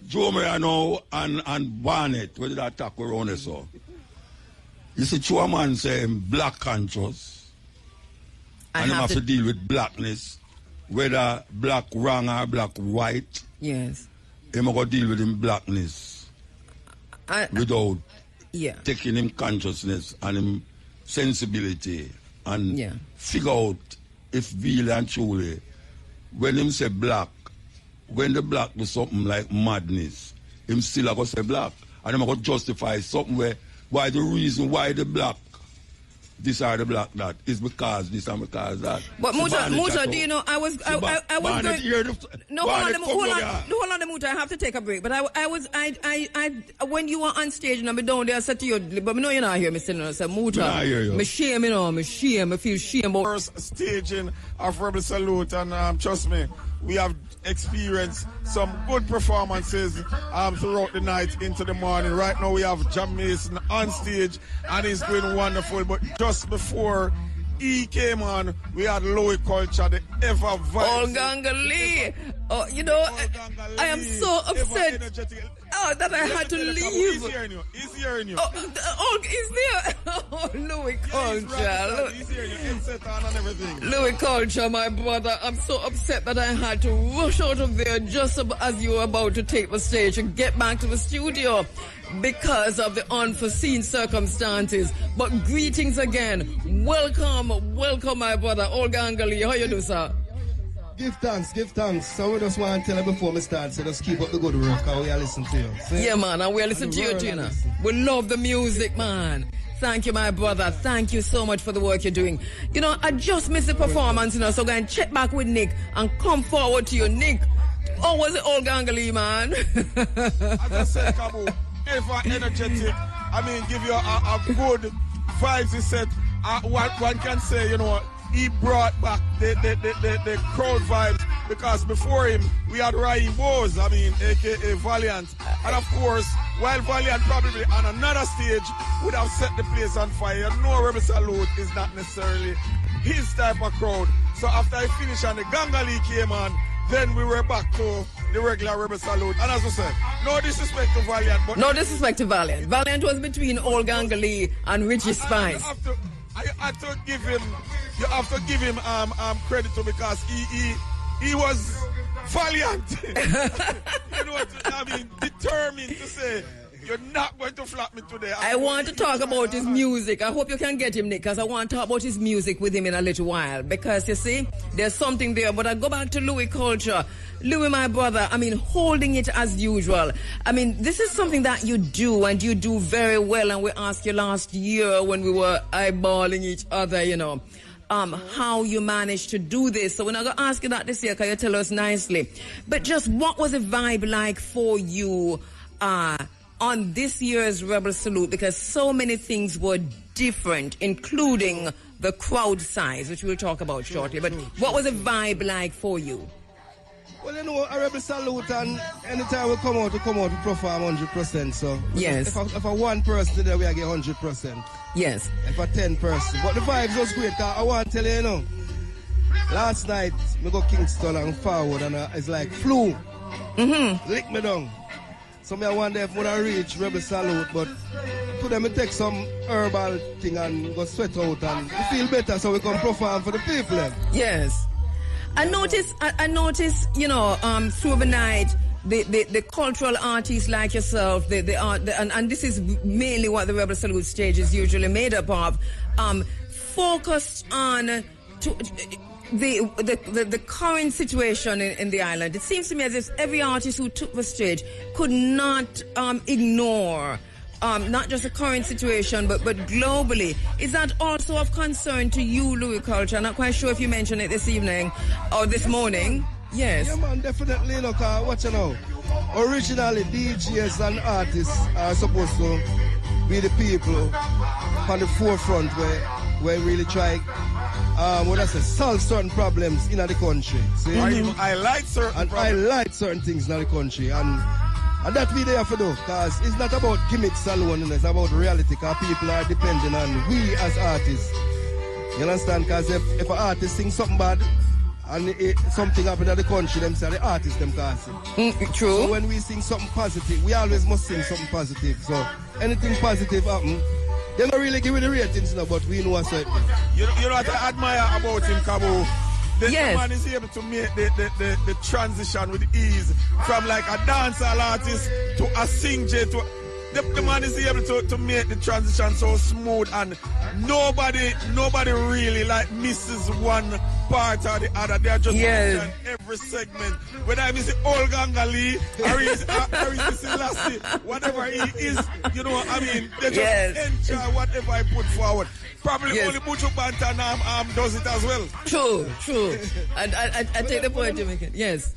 Joe Mariano and Barnett, where did that attack around us so? You see, two man say black conscious. And have to deal with blackness, whether black wrong or black white. Yes. Him go deal with him blackness without taking him consciousness and him sensibility and figure out if really and truly when him say black, when the black do something like madness, him still going to say black. And him going to justify something why the reason why the black this are the black that is because this and because that. But Muta, do you know I was going. No, hold on, Muta. I have to take a break. But I when you were on stage and I'm down there, I said to you, but I know you're not here, Mr. I said, Muta, I'm shame, I feel shame. First staging of Rebel Salute, and trust me, we have experienced some good performances throughout the night into the morning. Right now we have Jam Mason on stage and he's doing wonderful, but just before he came on, we had Louis Culture, the ever vibrant. Olgangali. Oh, you know, I am so upset that I had to leave. He's hearing you. He's there. Oh, Louis Culture. He's hearing you. Headset on and everything. Louis Culture, my brother. I'm so upset that I had to rush out of there just as you were about to take the stage and get back to the studio because of the unforeseen circumstances. But greetings again. Welcome, my brother. Olgangali, how you do, sir? Give thanks. So we just want to tell you before we start, so just keep up the good work and we are listening to you. See? Yeah, man, and we are listening to you, Gina. We love the music, man. Thank you, my brother. Thank you so much for the work you're doing. You know, I just missed the performance, so go and check back with Nick and come forward to you. Nick, oh, was it Olgangali, man? As I said, Kabu, ever energetic. I mean, give you a good vibes. He said, one can say, he brought back the crowd vibes, because before him we had Raheem Bose, aka Valiant, and of course while Valiant probably on another stage would have set the place on fire. Rebel Salute is not necessarily his type of crowd. So after I finished and the Gangali came on, then we were back to the regular Rebel Salute. And as I said, no disrespect to Valiant, but no disrespect to Valiant. Valiant was between Olgangali and Richie Spice. You have to give him credit to, because he was valiant. You know what I mean? Determined to say, you're not going to flap me today. I want to talk about his music. I hope you can get him, Nick, because I want to talk about his music with him in a little while. Because you see, there's something there. But I go back to Louis Culture. Louis, my brother, holding it as usual. This is something that you do, and you do very well. And we asked you last year when we were eyeballing each other, how you managed to do this. So we're not going to ask you that this year, because you tell us nicely. But just what was the vibe like for you on this year's Rebel Salute? Because so many things were different, including the crowd size, which we'll talk about shortly. But what was the vibe like for you? Well, a Rebel Salute, and anytime we come out to perform 100%. So yes, if a one person today, we get 100%. Yes. If a 10 person. But the vibes was great. I want to tell you, last night, we go Kingston and forward, and it's like flu. Lick me down. So I wonder if I reach Rebel Salute, but to them we take some herbal thing and go sweat out and feel better, so we can perform for the people. Yes. I notice, through the night, the cultural artists like yourself, and this is mainly what the Rebel Salute stage is usually made up of, focused on the current situation in the island. It seems to me as if every artist who took the stage could not ignore not just the current situation, but globally. Is that also of concern to you, Louis Culture? I'm not quite sure if you mentioned it this evening or this morning. Yes. Yeah, man, definitely. Look, what you know, originally DJs and artists are supposed to be the people on the forefront where really try solve certain problems in the country. See? I like certain things in the country, and that we there for do, because it's not about gimmicks alone, it's about reality, because people are depending on we as artists. You understand? Because if an artist sings something bad, and something happen in the country, them say the artists them can't sing. True. So when we sing something positive, we always must sing something positive. So anything positive happen, they don't really give it the ratings now, but we know what's it. You know what I admire about him, Kabu? The yes. man is able to make the transition with ease from like a dancehall artist to a singer to the man is able to make the transition so smooth, and nobody really like misses one part or the other. They are just every segment. Whether I miss Old Gangali or is Lassie, whatever he is, you know, I mean, they just enjoy whatever I put forward. Probably only Buju Bantan does it as well. True. I take the point you're making. Yes.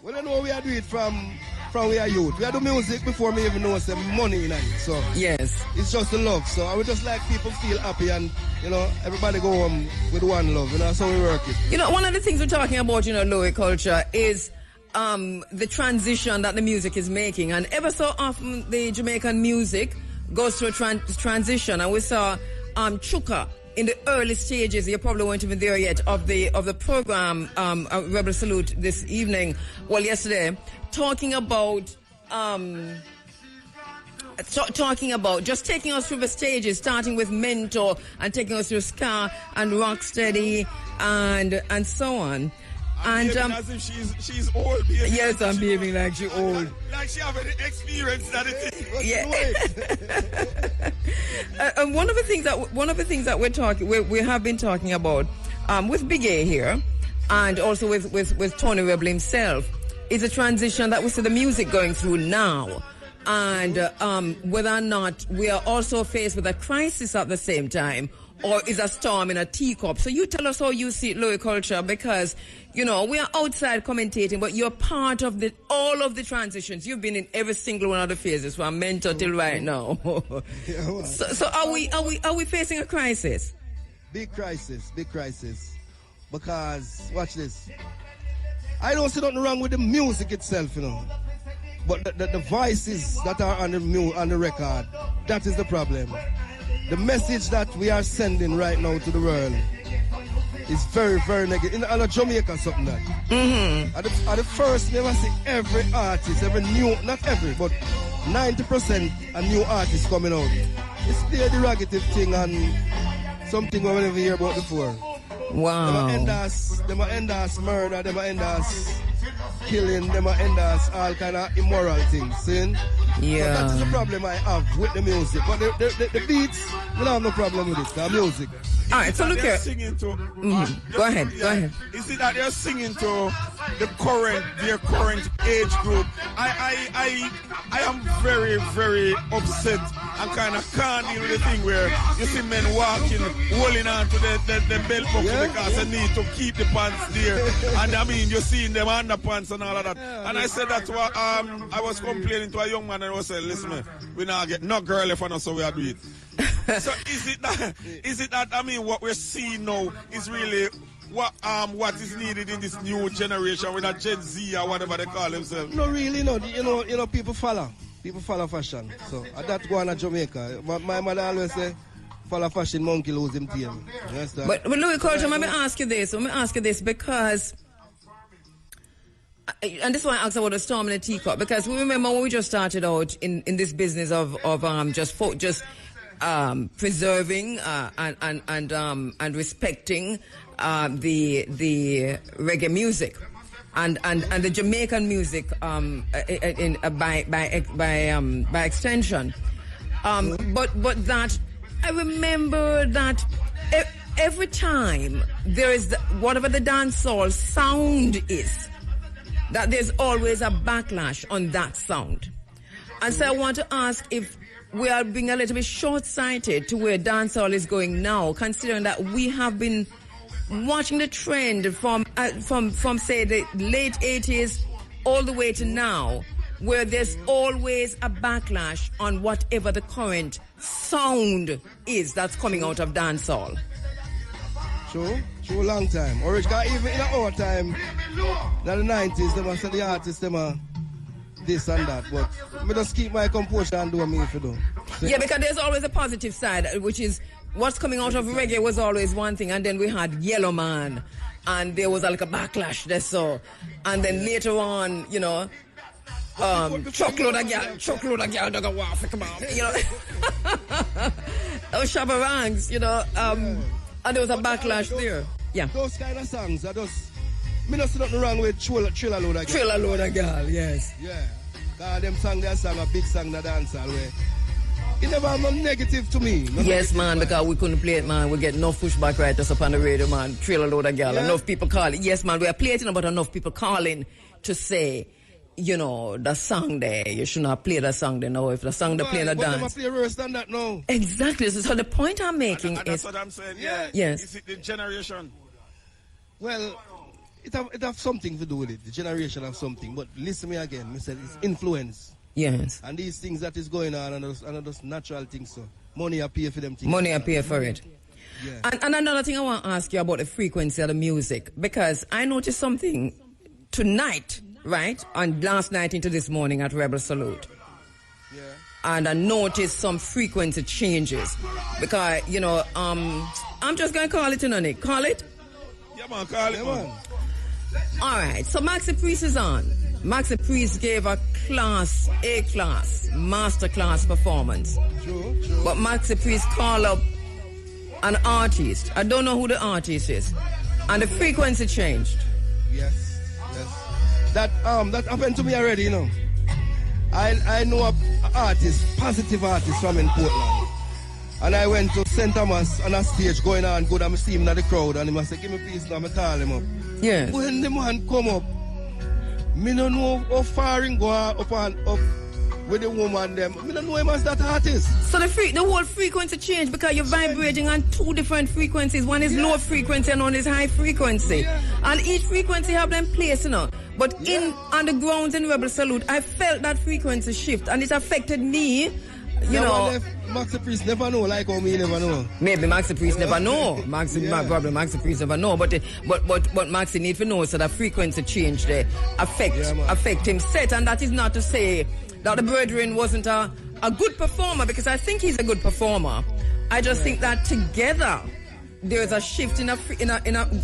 Well, I know we are doing it from we are youth. We are doing music before me even know some money in it. So yes, it's just the love. So I would just like people feel happy and, you know, everybody go home with one love. You know, so we work it. You know, one of the things we're talking about, you know, Louis culture is the transition that the music is making. And ever so often the Jamaican music goes through a transition. And we saw Chuka in the early stages, you probably weren't even there yet, of the program, Rebel Salute this evening, yesterday, talking about just taking us through the stages, starting with Mentor and taking us through Ska and Rocksteady and so on. And as if she's old. Yes, I'm behaving like she's old. Like she have any experience that it is. Yeah. And one of the things that we have been talking about with Big A here, and also with Tony Rebel himself, is a transition that we see the music going through now, and whether or not we are also faced with a crisis at the same time, or is a storm in a teacup. So you tell us how you see it, Louis culture, because, you know, we are outside commentating, but you're part of all of the transitions. You've been in every single one of the phases from Mentor till right now. So are we facing a crisis? Big crisis. Because watch this. I don't see nothing wrong with the music itself, you know. But the voices that are on the record, that is the problem. The message that we are sending right now to the world is very, very negative. In Jamaica, something like that. Mm-hmm. At the first, never see every artist, not every, but 90% a new artist coming out. It's the derogative thing and something we never hear about before. Wow. They might end us murder, they might end us killing, they might end us all kind of immoral things. See? Yeah. So that is the problem I have with the music. But the beats, we don't have no problem with it. The music. All right, so look here. Go ahead. Is it that they're singing to their current age group? I am very, very upset and kind of can't deal with the thing where you see men walking, holding on to the belt buckle because they need to keep the pants there. And I mean, you're seeing them underpants and all of that. And I said that to I was complaining to a young man and I was saying, listen, man, we now get no girl if I know, so we are doing it. So is it that I mean what we're seeing now is really what is needed in this new generation with a Gen Z or whatever they call themselves? No, really, no. You know, people follow fashion. So that's going to Jamaica. My mother always say, follow fashion, monkey lose him tail. But Louis Culture, let me ask you this because. And this is why I asked about the storm in the teacup, because we remember when we just started out in this business of just preserving and respecting the reggae music and the Jamaican music by extension. But that I remember that every time there is whatever the dancehall sound is, that there's always a backlash on that sound. And so I want to ask if we are being a little bit short-sighted to where dancehall is going now, considering that we have been watching the trend from say the late 80s all the way to now, where there's always a backlash on whatever the current sound is that's coming out of dancehall. True, a long time. Or even in our time, in the 90s, they must say the artists, they must this and that. But I just keep my composure and do what me if you do. Yeah, because there's always a positive side, which is what's coming out of reggae was always one thing, and then we had Yellow Man, and there was like a backlash there, so. And then later on, you know, chocolate again, dog a waffle, come on, you know. Those shabarangs, you know, and there was a backlash there. Yeah. Those kind of songs are just, me not see nothing wrong with Triller Load Again. Triller Load Again, yes. Yeah. Because them song, they sang a big song in the dance hall where it never had no negative to me. No yes, man, because we couldn't play it, man. We get enough pushback right us up on the radio, man. Triller Load Again. Yeah. Enough people calling. Yes, man, we are playing it, but enough people calling to say, you know, the song there, you should not play the song there now. If the song they play in the dance. Play worse than that now. Exactly. So the point I'm making and is. That's what I'm saying, yeah. Yes. Is it the generation? Well, it have something to do with it. The generation have something. But listen to me again. I said it's influence. Yes. And these things that is going on and those natural things. So money appear for them things. Money appear for it. Yeah. And another thing I want to ask you about the frequency of the music. Because I noticed something tonight, right? And last night into this morning at Rebel Salute. Yeah. And I noticed some frequency changes. Because, you know, I'm just going to call it, you know, Nick. Call it? Yeah, man, call it, man. All right, so Maxi Priest is on. Maxi Priest gave a A-class, masterclass performance. True. But Maxi Priest called up an artist. I don't know who the artist is. And the frequency changed. Yes. That happened to me already, you know. I know an artist, positive artist from in Portland. And I went to St. Thomas on a stage going on good, and I see him in the crowd, and he must say, give me peace now, I call him up. Yes. When the man come up, me don't know how far he go up with the woman them. Me don't know him as that artist. So the whole frequency changed because you're vibrating on two different frequencies. One is low frequency and one is high frequency. Yeah. And each frequency have them place, you know. But on the grounds in Rebel Salute, I felt that frequency shift, and it affected me. You know, Maxi Priest never know, like how me never know. Maybe Maxi Priest never know. Probably Maxi Priest never know. But Maxi need to know so that frequency change there affect him set. And that is not to say that the brethren wasn't a good performer, because I think he's a good performer. I just think that together there's a shift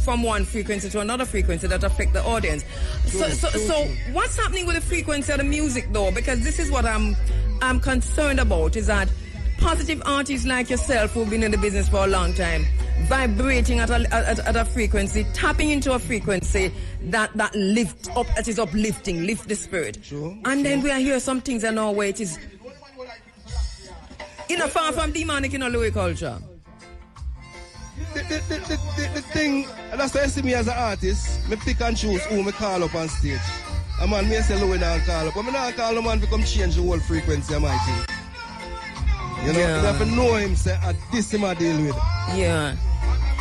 from one frequency to another frequency that affect the audience. So what's happening with the frequency of the music though? Because this is what I'm concerned about, is that positive artists like yourself who've been in the business for a long time, vibrating at a frequency, tapping into a frequency that lift up, that is uplifting, lift the spirit. And then we hear some things in our way, it is far from demonic in a Louis culture. The thing, that's why I see me as an artist, me pick and choose who me call up on stage. A man may say Louis now call up, but me not call no man to come change the whole frequency of my thing. You know, you have to know him, say, this him I deal with. Yeah.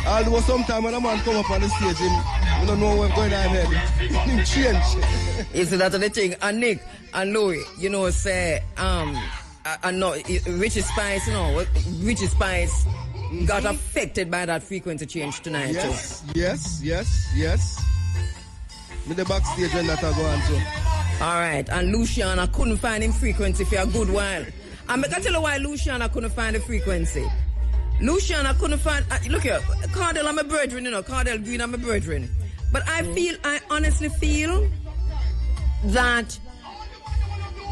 Although sometimes when a man come up on the stage, you don't know what's going on in him change. You see, that's the thing. And Nick and Louis, you know, say, I know, Richie Spice, you know, Richie Spice got affected by that frequency change tonight. Yes. Me the backstage when that I go on to. All right, and Luciana couldn't find him frequency for a good while. And I can tell you why Luciana couldn't find the frequency. Luciana couldn't find, look here, Cardell, I'm a brethren, you know, Cardell Green, I'm a brethren. But I honestly feel that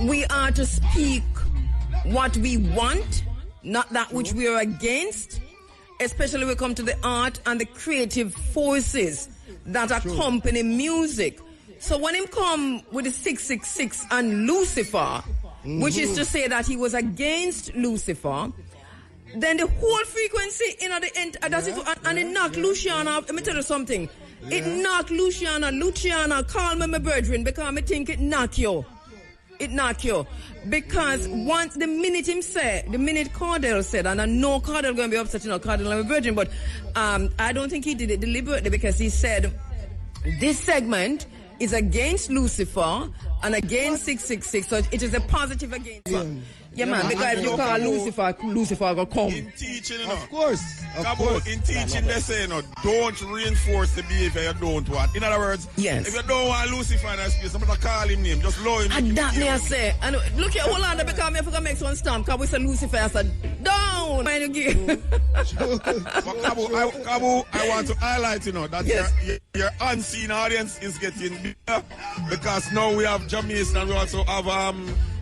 we are to speak what we want, not that which we are against, especially when we come to the art and the creative forces that accompany music. So when him come with the 666 and Lucifer, which is to say that he was against Lucifer, then the whole frequency in the end, and it knocked Luciana. Let me tell you something. It knocked Luciana, call me my brethren, because I think it knock you. It knock you. Because once the minute Cardell said, and I know Cardell going to be upset, you know, Cardell and my brethren, but I don't think he did it deliberately, because he said, this segment is against Lucifer and against 666, so it is a positive against. Yeah, man, because if you call Lucifer go come. In teaching, you know. Of course. In teaching, they say, you know, don't reinforce the behavior you don't want. In other words, yes. If you don't want Lucifer in that space, somebody call him name, just lower him. And that me I say. And look here, hold on, because I forgot to make one stamp, because we say Lucifer, I said, down! But Kabu, I want to highlight, you know, that yes. your unseen audience is getting bigger, because now we have Jamaican and we also have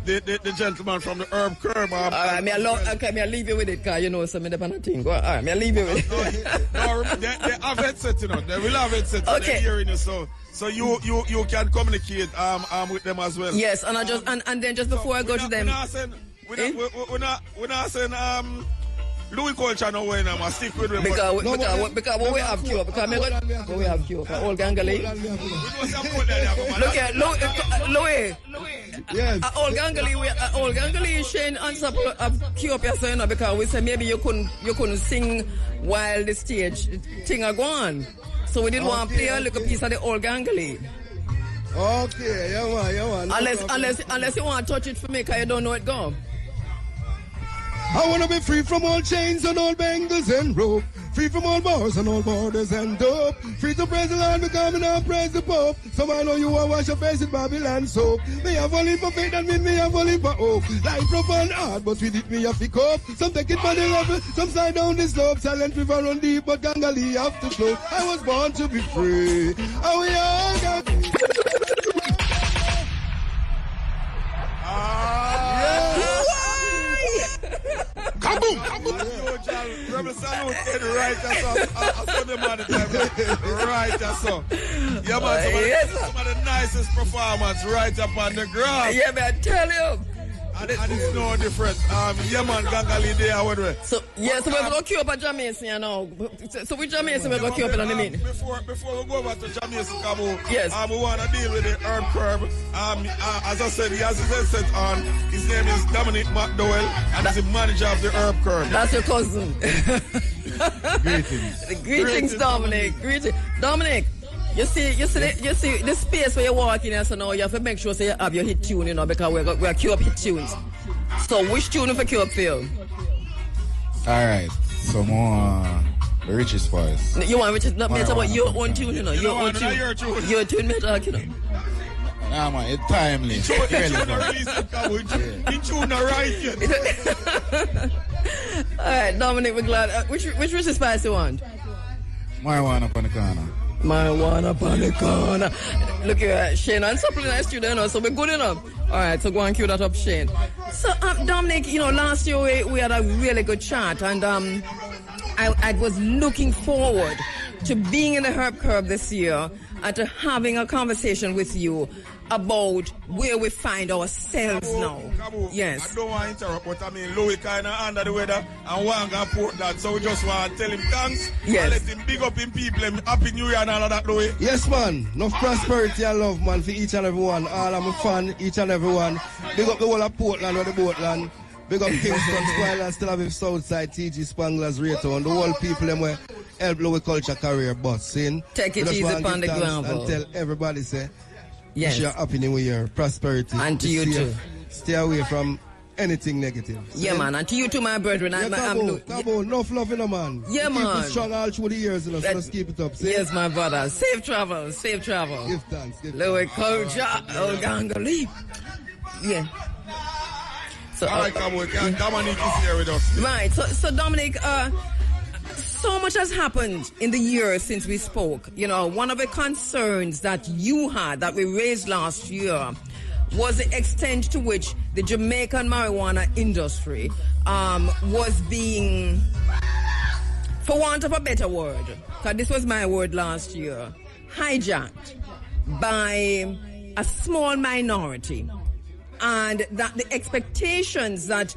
the gentleman from the Herb Curb. All right, I'll leave you with it, because you know some of the thing. All right, I'll leave you with it. No, they have it set, you know. They will have it set. Okay. They're hearing you, so you can communicate with them as well. Yes, and I just and then just before I go to them. We're not saying Louis Culture no way now, stick with him. Because we have cure, we have cure. All Gangali. Look at Louis. Yes. All Gangali Shane answer cure person because we say maybe you couldn't sing while the stage thing are gone. So we didn't want to play a little piece of the old Gangali. Okay, yeah man. Unless you want to touch it for me because you don't know it go. I want to be free from all chains and all bangles and rope. Free from all bars and all borders and dope. Free to praise the Lord because I praise the Pope. Some I know you will wash your face in Babylon soap. Me have only for faith and me have only for hope. Life rough and hard, but with it me have to cope. Some take it for the level, some slide down the slope. Silent river run deep, but Gangali have to flow. I was born to be free. And we all got Kaboom! Rebel salute right as up. Sunday morning time. Right as up. Yeah, man, some of the nicest performance right up on the ground. Yeah, man, tell you. And it's no different. Yeah, man, Gangali there, whatever. So we're going to queue up at Jamaican, you know. So which Jamaican we're going to queue up in a minute? Before we go over to Jamaican, Kabu, yes. We want to deal with the Herb Curb. As I said, he has his headset on. His name is Dominic McDowell, and he's the manager of the Herb Curb. That's your cousin. Greetings, Dominic. Greetings. Dominic. You see the space where you're walking in, so now you have to make sure so you have your hit tune, you know, because we're queue up hit tunes. So which tune for queue up for you? Alright, so more the richest voice. You want richest, not matter about your own tune, you know, your own tune. Your tune matter, you know. Nah man, it's timely. Alright, Dominic, we're glad. Which richest spice you want? Marijuana up on the corner. Marijuana upon the corner. Look here, Shane, and something nice to you, so we're good enough. All right, so go and cue that up, Shane. So, Dominic, you know, last year we had a really good chat, and I was looking forward to being in the Herb Curb this year and to having a conversation with you about where we find ourselves now. Kabu, yes. I don't want to interrupt, but I mean, Louis kind of under the weather and want to port that, so we just want to tell him thanks. Yes. And let him big up him people, happy New Year and all of that, Louis. Yes, man. Enough prosperity and love, man, for each and every one. All of my fan, each and every one. Big up the whole of Portland or the Boatland. Big up Kingston, Squire, Still Aviv, Southside, TG, Spanglers, Raytown. The whole people them where help Louis Culture career bus in. Take it easy upon the ground. And tell everybody, say, yes. Wish you a happy new year, prosperity. And to you too. Stay away from anything negative. Yeah, man. And to you too, my brethren. Yeah, Kabu, enough love, you know, man. Yeah, you man. Keep it strong all through the years, you know, so let's keep it up. See? Yes, my brother. Safe travel, safe travel. Give thanks. Louis Culture, old Gangali. Yeah. So, all right, Kabu, Dominic is here with us. Right. So Dominic, so much has happened in the year since we spoke. You know, one of the concerns that you had, that we raised last year, was the extent to which the Jamaican marijuana industry was being, for want of a better word, because this was my word last year, hijacked by a small minority. And that the expectations that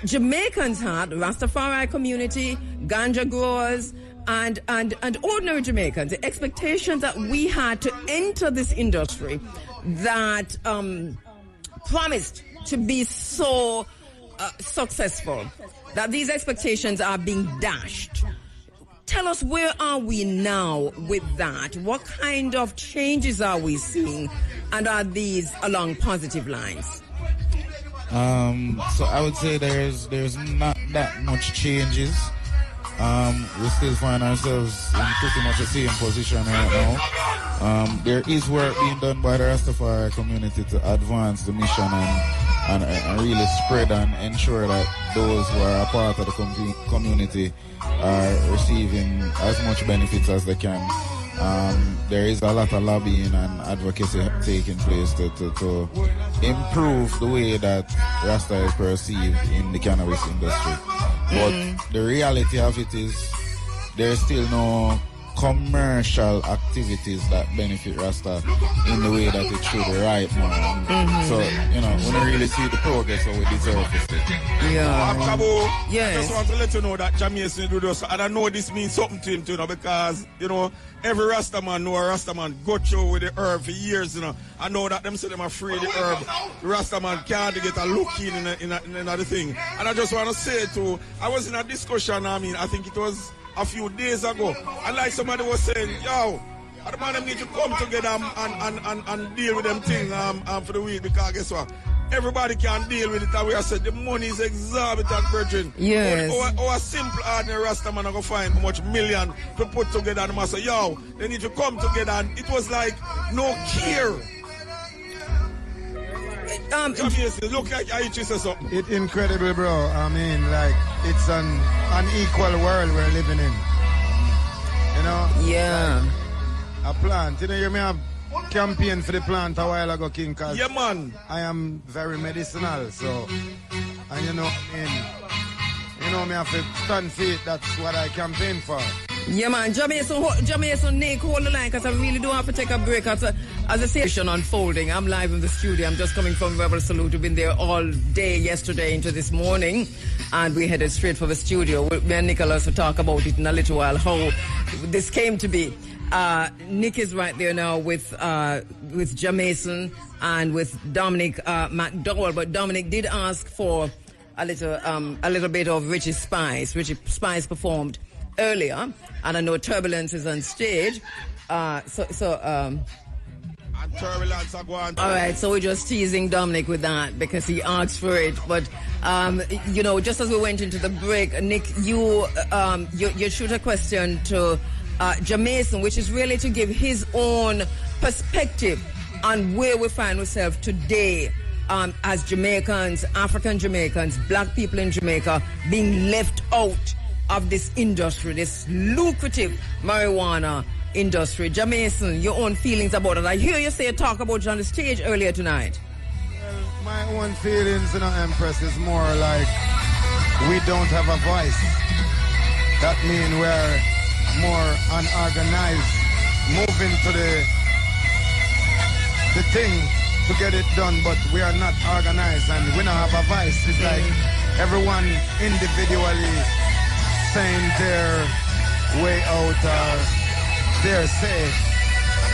Jamaicans had, Rastafari community, ganja growers, and ordinary Jamaicans, the expectations that we had to enter this industry that promised to be so successful, that these expectations are being dashed. Tell us, where are we now with that? What kind of changes are we seeing? And are these along positive lines? So I would say there's not that much changes. We still find ourselves in pretty much the same position right now. There is work being done by the Rastafari community to advance the mission and really spread and ensure that those who are a part of the community are receiving as much benefits as they can. There is a lot of lobbying and advocacy taking place to improve the way that Rasta is perceived in the cannabis industry. But the reality of it is there's still no commercial activities that benefit Rasta in the way that it should right now. So, we don't really see the progress that we deserve to see. Yeah. Kabu, yes. I just want to let you know that Jamaican do this, and I know this means something to him too, because, every Rastaman know a Rastaman go through with the herb for years, I know that them say them are free the herb. The Rastaman can't get a look in the thing. And I just want to say too, I was in a discussion, I think it was a few days ago, and like somebody was saying, yo, the man them need to come together and deal with them things for the week, because guess what? Everybody can deal with it, and we have said the money is exorbitant, brethren. Yes. Or a simple ordinary Rastaman are going to find how much million to put together, and I say, yo, they need to come together, and it was like no care. Look like I just said something. It's incredible, bro. I mean, like, it's an unequal world we're living in. Yeah. Like a plant. You may have campaign for the plant a while ago, King, cause yeah, man. I am very medicinal, so, and me have to stand for it. That's what I campaign for. Yeah, man. Jamaican Nick, hold the line, because I really do have to take a break as a session unfolding. I'm live in the studio. I'm just coming from Rebel Salute. We've been there all day yesterday into this morning, and we headed straight for the studio. Me and Nicholas will talk about it in a little while, how this came to be. Nick is right there now with Jamaican and with Dominic McDowell, but Dominic did ask for a little bit of Richie Spice. Richie Spice performed earlier, and I know Turbulence is on stage. And Turbulence are going. All right, so we're just teasing Dominic with that because he asked for it. But just as we went into the break, Nick, you shoot a question to Jamaican, which is really to give his own perspective on where we find ourselves today as Jamaicans, African Jamaicans, black people in Jamaica being left out of this industry, this lucrative marijuana industry. Jamaican, your own feelings about it. I hear you say talk about it on the stage earlier tonight. Well, my own feelings, Empress, is more like we don't have a voice. That means we're more unorganized, moving to the thing to get it done, but we are not organized and we don't have a voice. It's like everyone individually saying their way out or their say.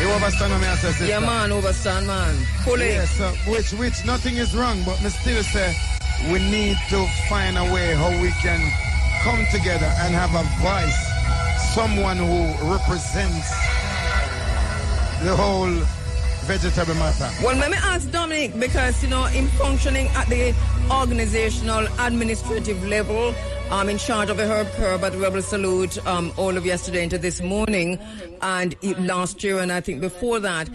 You understand what I say, sister? Yeah, man, understand, man. Fully. Yes, which nothing is wrong, but me still say we need to find a way how we can come together and have a voice. Someone who represents the whole vegetable matter. Well, let me ask Dominic, because, in functioning at the organizational, administrative level, in charge of the Herb Curb at Rebel Salute all of yesterday into this morning, and last year, and I think before that.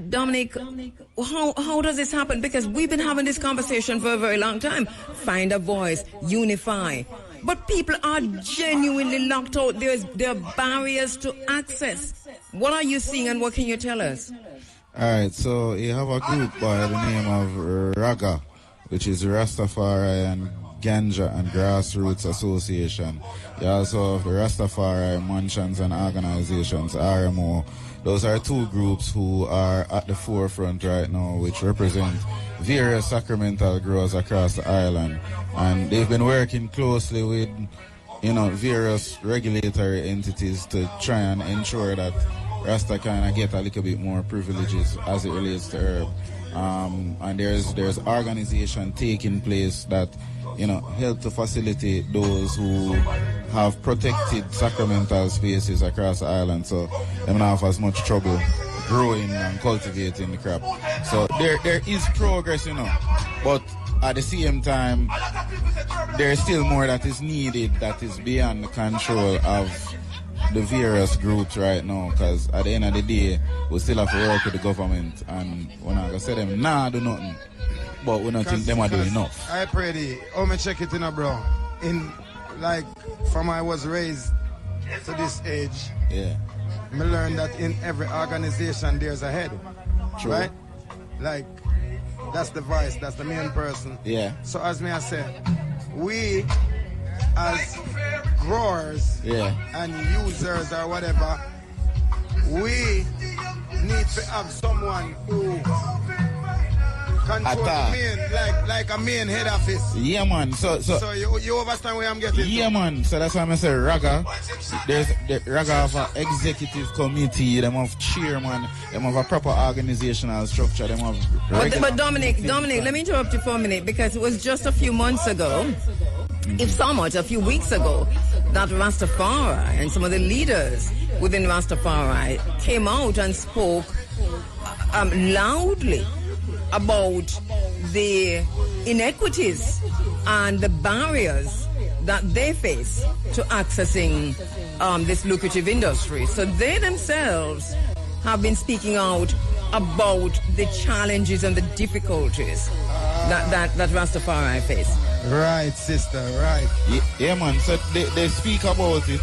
Dominic, how does this happen? Because we've been having this conversation for a very long time. Find a voice, unify. But people are genuinely locked out. There are barriers to access. What are you seeing and what can you tell us? All right, so you have a group by the name of Reggae, which is Rastafari and Ganja and Grassroots Association. You also have the Rastafari Mansions and Organizations, RMO. Those are two groups who are at the forefront right now, which represent various sacramental growers across the island. And they've been working closely with, various regulatory entities to try and ensure that Rasta kind of get a little bit more privileges as it relates to herb. And there's organization taking place that, help to facilitate those who have protected sacramental spaces across the island, so they don't have as much trouble growing and cultivating the crop. So there is progress, but at the same time, there's still more that is needed that is beyond the control of the various groups right now, because at the end of the day, we still have to work with the government, and we're not going to say them, nah, do nothing, but we don't think them are doing enough. I pray the, me check it in, bro. In, like, from I was raised to this age, yeah, me learned that in every organization there's a head. True. Right? Like, that's the vice, that's the main person. Yeah. So as me I said, we as growers and users or whatever, we need to have someone who control the main, like a main head office. Yeah, man. So you understand where I'm getting yeah, to? Man. So that's why I say Reggae. There's the Reggae have an executive committee, them have chairman, them have a proper organizational structure, them have but Dominic, let me interrupt you for a minute, because it was just a few months ago, if so much, a few weeks ago, that Rastafari and some of the leaders within Rastafari came out and spoke loudly about the inequities and the barriers that they face to accessing this lucrative industry. So they themselves have been speaking out about the challenges and the difficulties that Rastafari face. Right, sister, right. Yeah, man. So they speak about it,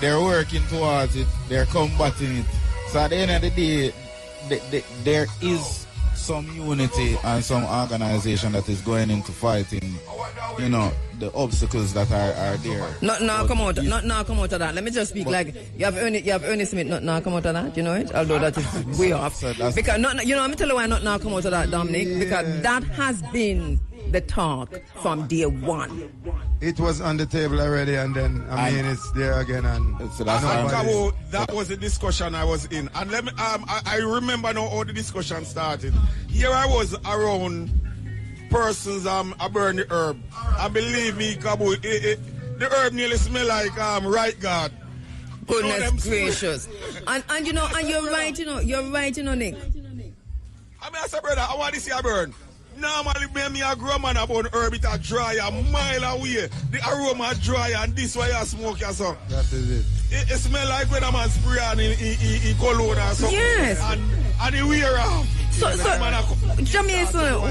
they're working towards it, they're combating it. So at the end of the day, there is some unity and some organization that is going into fighting, you know, the obstacles that are there. Not now come out of that. Let me just speak like you have Ernie Smith not now come out of that, you know it? Although that is way off. So because not, you know, I'm tell you why not now come out of that, Dominic, because that has been the talk from day one. It was on the table already, and then I mean it's there again, and so that was the discussion I was in, and let me I remember now how the discussion started. Here I was around persons I burn the herb. I believe me, Kabu, the herb nearly smell like right God. Goodness gracious. And you know, and you're right, Nick. I mean, I said, brother, I want to see a burn. Normally, me a grow man about herb, it a dry a mile away. The aroma dry, and this way you smoke your son. That is it. It smell like when a man spray on in cologne or something. Yes. And he wear off. So Jamaican,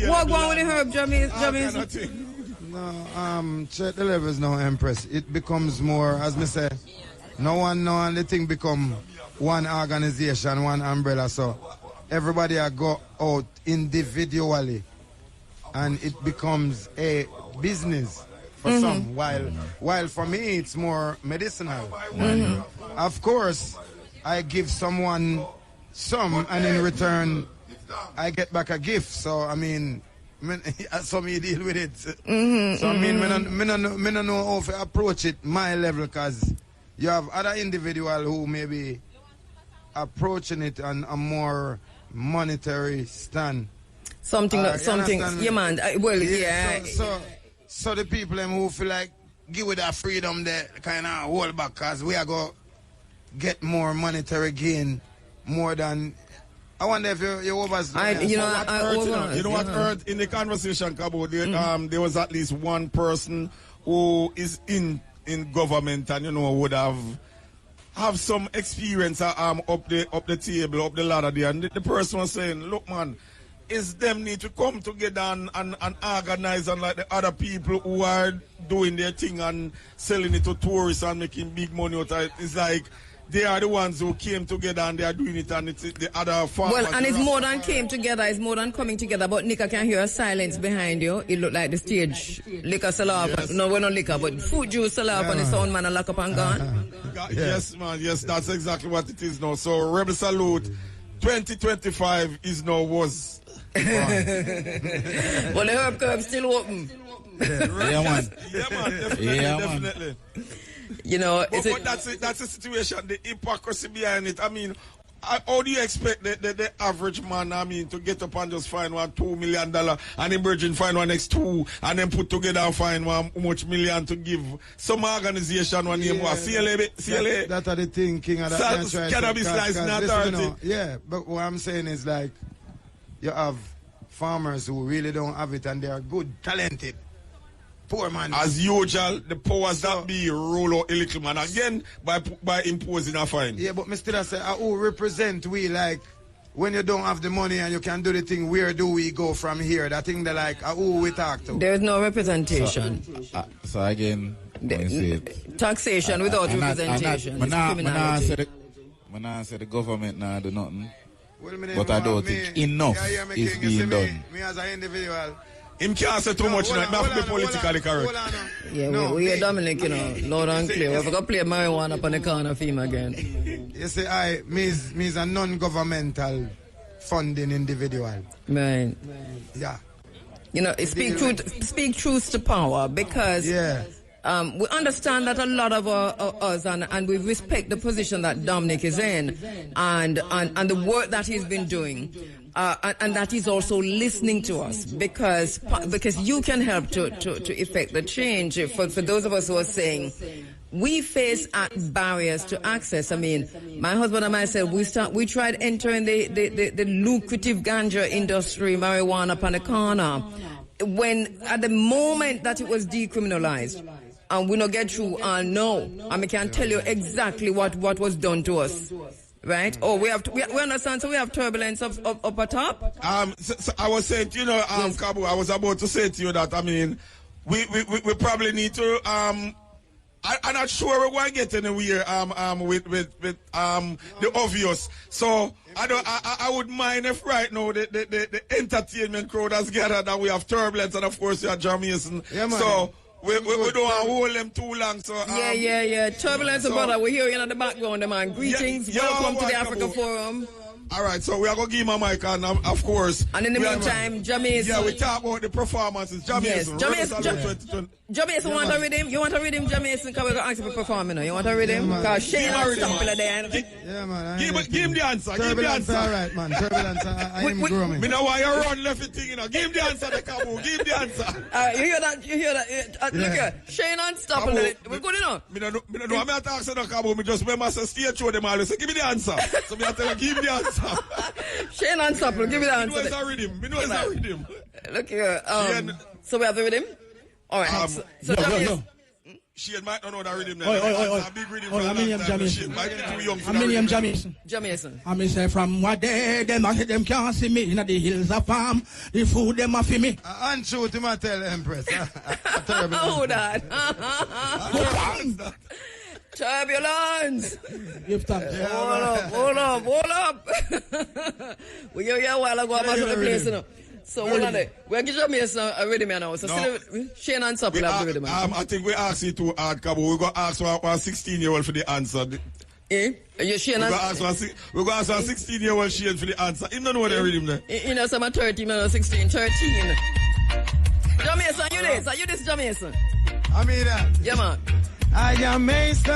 what going with the herb, Jamaican? No, check the levels now, Empress. It becomes more, as me say, no one the thing become one organization, one umbrella, so everybody go out individually and it becomes a business for some, while for me it's more medicinal. Of course, I give someone some, and in return I get back a gift, so I mean, so me deal with it. So I mean, me no know how to approach it my level, because you have other individual who may be approaching it on a more monetary stand. Something, yeah, man. So the people who feel like give with that freedom, they kind of hold back, because we are going to get more monetary gain more than. I wonder if you overs. You know what hurt in the conversation, Kabu? There was at least one person who is in government and would have some experience up the table, up the ladder there, and the person was saying, look, man, is them need to come together and organize, and like the other people who are doing their thing and selling it to tourists and making big money out of it. It's like they are the ones who came together and they are doing it, and it's the other farmers. Well, and it's more than came together, it's more than coming together. But Nick, I can hear a silence behind you. It looked like the stage liquor sell off. Yes. No, we're not liquor, but food juice sell off, and the sound man lock up and gone. Yes, man, yes, that's exactly what it is now. So Rebel Salute 2025 is now was. Well, the herb curve still open. Yeah, man. Definitely. You know, but that's the situation, the hypocrisy behind it. I mean, how do you expect the average man, to get up and just find $2 million and then Virgin find one next two and then put together and find how much million to give some organization one name was CLA? That are the thinking of that cannabis license authority. Yeah, but what I'm saying is like you have farmers who really don't have it and they are good, talented. Poor man. As usual, the powers that be roll out a little man again by imposing a fine. Yeah, but Mr. I say, who represent we like when you don't have the money and you can do the thing, where do we go from here? That thing they like, who we talk to? There is no representation. So again, taxation without representation. When I say the government now do nothing, but I don't think enough is being done. Me as an individual. Him can't say too much now. He have to be politically correct. Yeah, we hear Dominic, you know, loud and clear. We're going to play marijuana up on the corner for him again. You see, me is a non-governmental funding individual. Right. Yeah. You know, speak truth to power, because we understand that a lot of us, and we respect the position that Dominic is in, and the work that he's been doing. And that is also listening to us, because you can help to effect the change. For those of us who are saying we face barriers to access. I mean, my husband and myself, we tried entering the lucrative ganja industry, marijuana upon the corner, when at the moment that it was decriminalized. And we not get through, no. And I can tell you exactly what was done to us. Right? Oh, we understand. So we have turbulence up at top. So I was saying, you know, yes. Kabu, I was about to say to you that, I mean, we probably need to I'm not sure we're going to get anywhere with the obvious. So I would mind if right now the entertainment crowd has gathered and we have turbulence, and of course you have Jamaican. Yeah, man. So we don't want to hold them too long. So yeah. Turbulence, brother. We hear you in the background, man. Greetings. Welcome to the Africa Forum. All right, so we are going to give him a mic, and of course. And in the meantime, Jamaican. Yeah, we talk about the performances. Jamaican. Yes, Jamaican want to read him? You want to read him, Jamaican? Because we're going to ask you to perform, you know. You want to read him? Because Shane has stopped there. Yeah, man. Give him the answer. Give him the answer. All right, man. Turbulence, I am growing. Me know why you run left it thing, you know. Give him the answer, the Kabu. Give him the answer. You hear that? Look here. Shane unstoppable. We're good enough. Me know I'm not asking the Kabu. Me just remember to stay through them all. Say, give me the answer. So me tell you, give me the answer. Shane unstoppable. Give me the answer. Me know it's a rhythm. Look here. So we have to read him? All right. No. Shane might not know that rhythm. A big rhythm for a long time. Shane might be too young for that. Jamaican. I say from what day them can't see me in the hills of farm. The food them a for me. And shoot him and tell Empress. Hold on. Turbulence. Give thanks. Hold up. We hear you a while ago about the place, you know. So hold on there. We'll give Jamaican a rhythm now. So Shane and Supple have the rhythm. I think we ask you to add, Kabu. We're going to ask our 16-year-old for the answer. We're going to ask our 16-year-old Shane for the answer. He don't know what they're reading there. You know, some are 13, no, 16. 13. Jamaican, you this? Are you this Jamaican? I mean that. Yeah, man. I am Mason.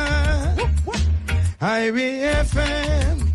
I BFM.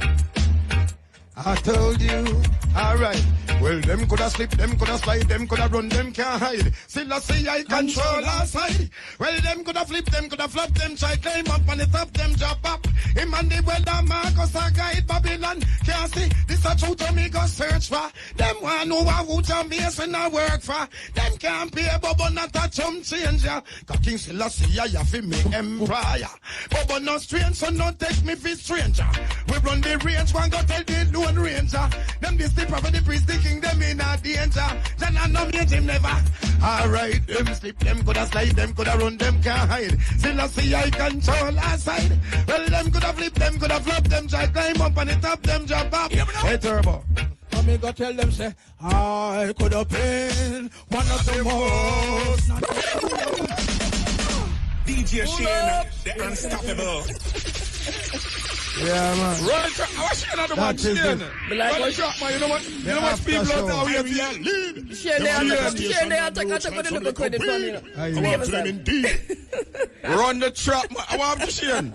I told you. All right. Well, them coulda slip, them coulda slide, them coulda run, them can't hide. Still I see I control our side. Well, them coulda flip, them coulda flop, them try climb up on the top, them jump up. Him and the weather Marcus a guide Babylon. Can't see this a truth to me go search for. Them want know who Jamaican I work for. Them can't pay Bobo not a chum changer. Cause King Selassie I have me empire. Bobo no strange, so no take me for stranger. We run the range, one go tell the Lone Ranger. Them this the prophet, the priest, the king, them in a danger. Then I know me him never. Alright, them slip, them coulda slide, them coulda run, them can't hide. Still I see I control our side. Well, them coulda flip, them coulda flop, them try climb up on the top, them jump up. Hey, Turbo. I me go tell them say, I coulda been one of the most. DJ Shane, the unstoppable. Yeah, man. Run track. I was Shane on the one, Shane. Run track, man. You know what people out there we are lead. Shane, they attack with the little credit from you. Run the track, man. I want to Shane.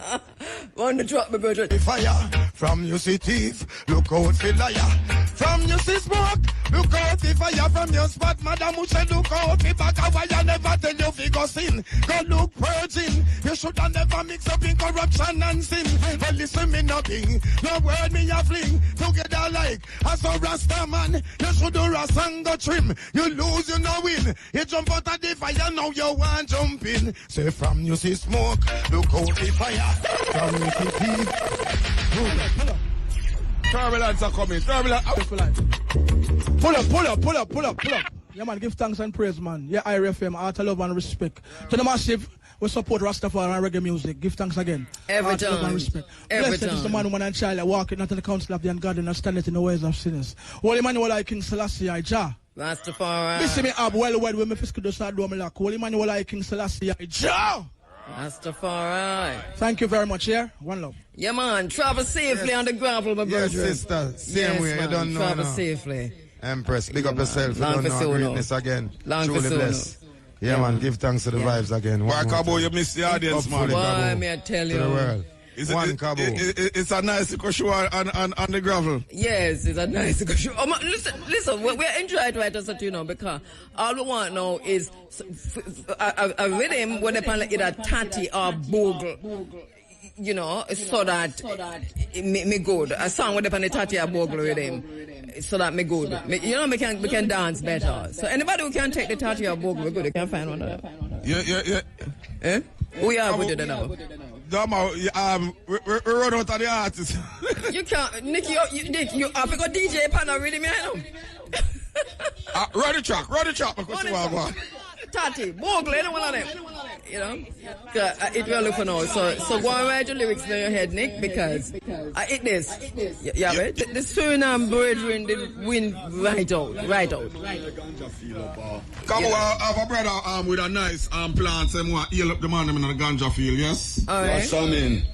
Run the track, my brother. Fire from you see thief, look out for liar. From you see smoke, Look out the fire from your spot, madam. Who said look out the back of why I never tell you fi go sin. Go look virgin. You should have never mix up in corruption and sin. But listen me nothing. No word me a fling. Together like as a Rasta man. You should do Rasta and go trim. You lose, you no win. You jump out of the fire, now you want jump in. Say from you see smoke, look out the fire. From you see thief. Pull up. Turbulence are coming. Turbulence. Pull up. Yeah, man, give thanks and praise, man. Yeah, IRFM, art of love and respect. To the massive, we support Rastafari and reggae music. Give thanks again. Every time. Love and respect. Every Blessed is the man, woman, and child that walk not in the counsel of the ungodly and stand in the ways of sinners. Holy Emmanuel, I King Selassie, I Jah. Rastafari. Listen me up, well, when me fiscal do start doing me like. Holy Emmanuel, I King Selassie, I Jah. Rastafari. Thank you very much, yeah? One love. Yeah, man. Travel safely on the gravel, my brother. Yes, sister. Same way. Man. You don't know. Travel safely. Empress, big up yourself. Long you don't know greatness again. Truly blessed. Yeah, man. Give thanks to the vibes again. Why, Kabu, you miss the audience, man. Why, may I tell you? To the world. It's a nice show on the gravel. Yes, it's a nice show. Listen, we're enjoying right as you know, because all we want now is a rhythm where they play either tatty or bogle. You know, so that me good. A song with the tatty or bogle rhythm, so that me good. You know, we can dance better. So anybody who can take the tatty or bogle, we good. You can find one of them. Yeah. Eh? We are with you now. We run out of the artists. You can't, Nick, you have to go DJ panel really, me, I know. Run the track, because you are Tati, Bogle, any one of them. You know? It will look for now. So go and write your lyrics in your head, Nick, because it is. Yeah, right? The Suriname brethren did win right out. Come on, I have a brother with a nice plant, and want to heal up the man in the ganja field, yes? All right. Yes, I mean.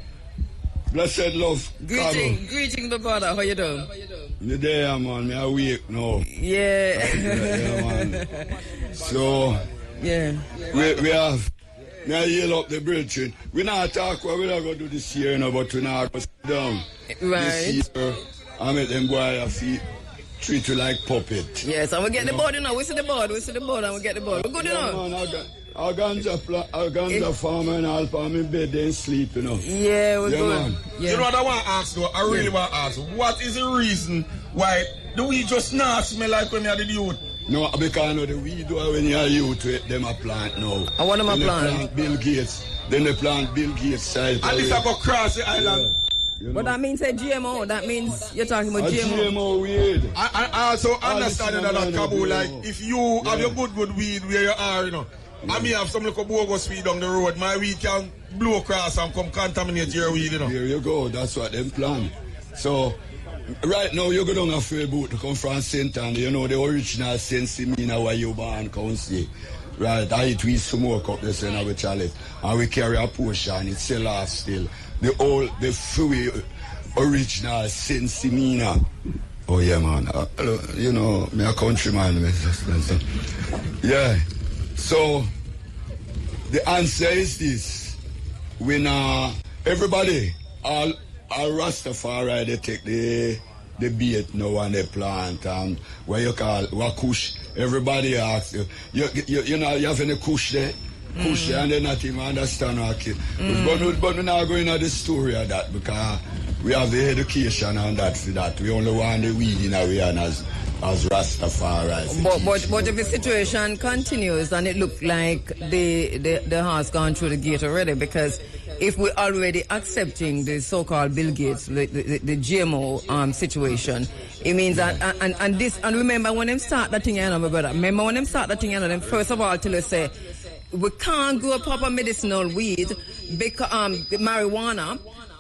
Blessed love. Greeting the brother. How you doing? Me there, man. Me awake now. Yeah. Yeah, man. So, yeah. We have. Me I heal up the bridge. We not talk what we're going to do this year, but we not go sit down. Right. This year, I make them boy feet treat you like puppet. Yes, and we get the board, you know. We see the board, and we get the board. We're good, you know. Man, our ganja farmer and all farm in bed, they sleep, you know. Yeah, we're good. Man. Yeah. You know what I want to ask, though? I really want to ask. What is the reason why the weed just not smell like when you're the youth? No, because the weed when you're youth, them a plant now. I want them a plant. Plant Bill Gates. Then they plant Bill Gates side. And this I go cross the island. Yeah. You know. But that means a GMO. That means you're talking about GMO. GMO weed. I also understand that, Kabu, like, if you have your good weed where you are, you know, I may have some little bogus weed down the road, my weed can blow across and come contaminate your weed, you know. There you go. That's what them plan. So, right now, you go down a fair boat to come from St. Andy, you know, the original Sensimina where you born council. Right, I eat we smoke up this in our chalice. And we carry a portion, it's still off still. The free original Sensimina. Oh yeah, man. You know, me a countryman. Yeah. So, the answer is this. When everybody, all Rastafari, they take the bait now and they plant and what you call wakush. Everybody asks you know, you have any kush there? Kush and they not even understand what it is. But we're not going into the story of that because we have the education and that for that. We only want the weed in our hand as Rastafari. But if the situation continues and it looks like the horse gone through the gate already, because if we're already accepting the so-called Bill Gates, the GMO situation, it means that and remember when them start that thing, you know, my brother. Remember when them start that thing, you know, them first of all till they say we can't grow proper medicinal weed because marijuana.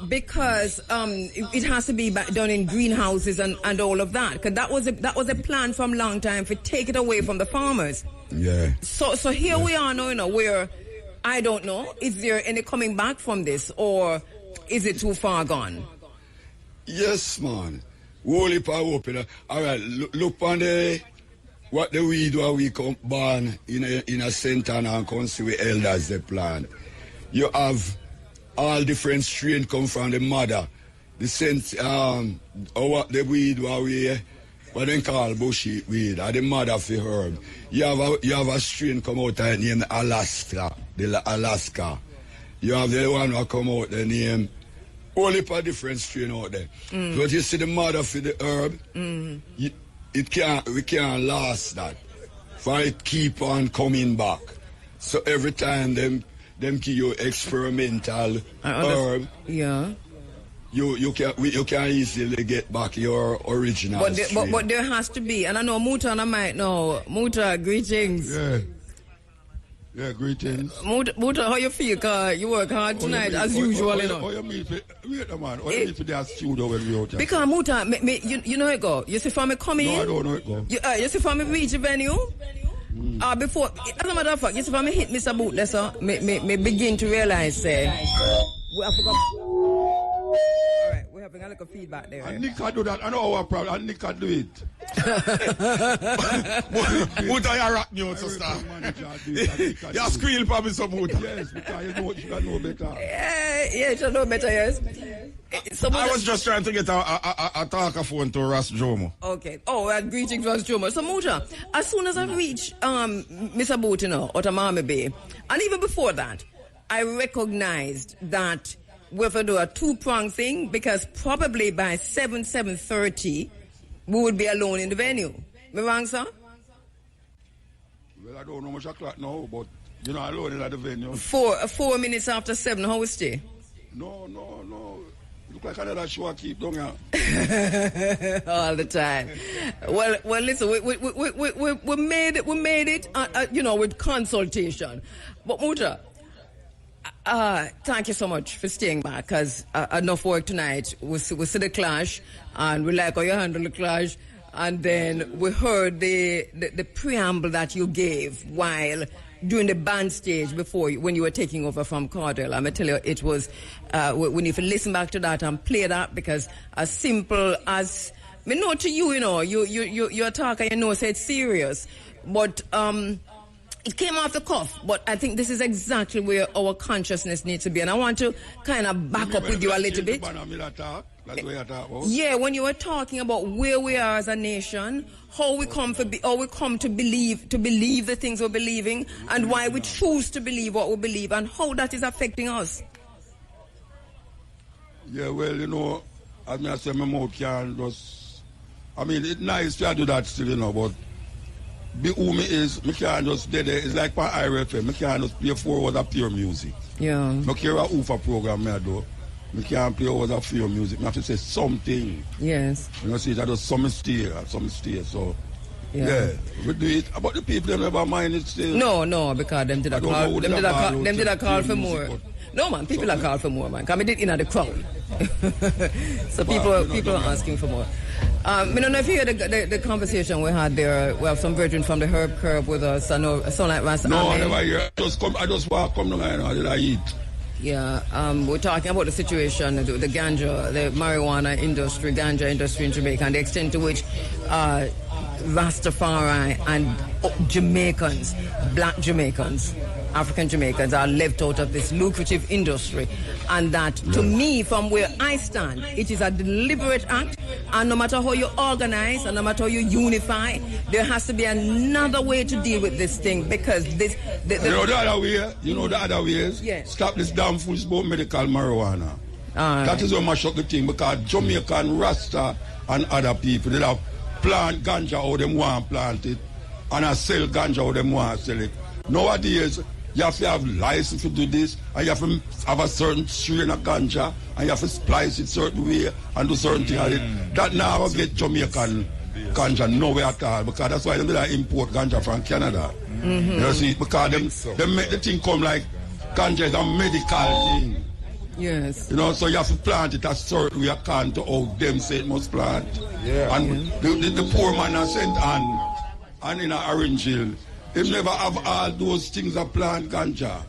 Because it has to be done in greenhouses and all of that. Because that was a plan from long time to take it away from the farmers. Yeah. So here we are now, you know, where I don't know, is there any coming back from this or is it too far gone? Yes, man. Holy power open. All right, look on what the weed where we come born in a center and council with elders they plant. You have all different strain come from the mother. The scent, the weed where we what they call bushy weed, are the mother for herb. You have a strain come out there named Alaska, the Alaska. You have the one who come out the name only a different strain out there. But you see the mother for the herb, we can't last that. For it keep on coming back. So every time them give you experimental herb, you can easily get back your original. But there has to be, and I know Muta and I might know. Muta, greetings. Yeah, greetings. Muta, how you feel? Cause you work hard tonight as usual, you know. How you meet wait a man, how you meet for their studio when we out here? Because Muta, you know it go. You see for me coming in? No, I don't know it go. You see for me reach the venue? Before, as a matter of fact, you see for me hit Mr. Bootless, me begin to realize, we have to go. Alright, we're having a little feedback there. And Nick can do that. I know our problem. And Nick can do it. Muta, you rock me out, sister. You squeal for me some Muta. Yes, because you should know better. Yeah, you should know better, yes. I was just trying to get a talker phone to Ras Jomo. Okay. Oh, greetings, Ras Jomo. So, Muta, as soon as I reach Mr. Boot, out of Miami Bay, and even before that, I recognized that we have to do a two-prong thing because probably by 7:30, we would be alone in the venue. Am I wrong, sir? Well, I don't know much o'clock now, but you're not alone at the venue. 4 minutes after 7, how we stay? No. Look like another show I keep doing here. All the time. Well, listen, we made it, with consultation. But Muta, thank you so much for staying back, because enough work tonight. We see the clash, and we like how you handle the clash. And then we heard the preamble that you gave while during the band stage when you were taking over from Cardell. I'm going to tell you, it was, we need to listen back to that and play that, because as simple as, I know to you, you're a talker, so it's serious. But, it came off the cuff, but I think this is exactly where our consciousness needs to be. And I want to kind of back up with you a little bit. Yeah, when you were talking about where we are as a nation, how we come to believe the things we're believing, and why we choose to believe what we believe, and how that is affecting us. Yeah, well, as I say, my mouth can just, it's nice to do that still, but be who me is, me can't just dead there. It's like my IRFM, me can't just play 4 hours of pure music. Yeah. No care what UFA program I do. Me can't play hours of pure music. Me have to say something. Yes. See, that does some stay. So yeah, we do it. But the people them never mind it still. No, because them did a call for more. No man, people are calling for more, man. Come in at the crowd. So people are asking for more. I don't know if you heard the conversation we had there. We have some virgin from the Herb Curb with us. I know sound like Ras. No, I never hear. I just walk come to line. How did I eat? Yeah, we're talking about the situation, the ganja, the marijuana industry, ganja industry in Jamaica, and the extent to which Rastafari and Jamaicans, black Jamaicans, African Jamaicans are left out of this lucrative industry, and that to me, from where I stand, it is a deliberate act, and no matter how you organize and no matter how you unify, there has to be another way to deal with this thing, because this... the other way is? Yes. Stop this damn foolish about medical marijuana. That is what mash up the thing, because Jamaican Rasta and other people, they have plant ganja how them want to plant it, and I sell ganja how them want to sell it. Nowadays, you have to have license to do this, and you have to have a certain strain of ganja, and you have to splice it certain way and do certain things. That now will get Jamaican ganja nowhere at all, because that's why they import ganja from Canada. You see, because them make the thing come like ganja is a medical thing. Yes. So you have to plant it a certain way according to how them say it must plant. Yeah. And the poor man has sent and in an Orange Hill, they never have all those things that plant ganja.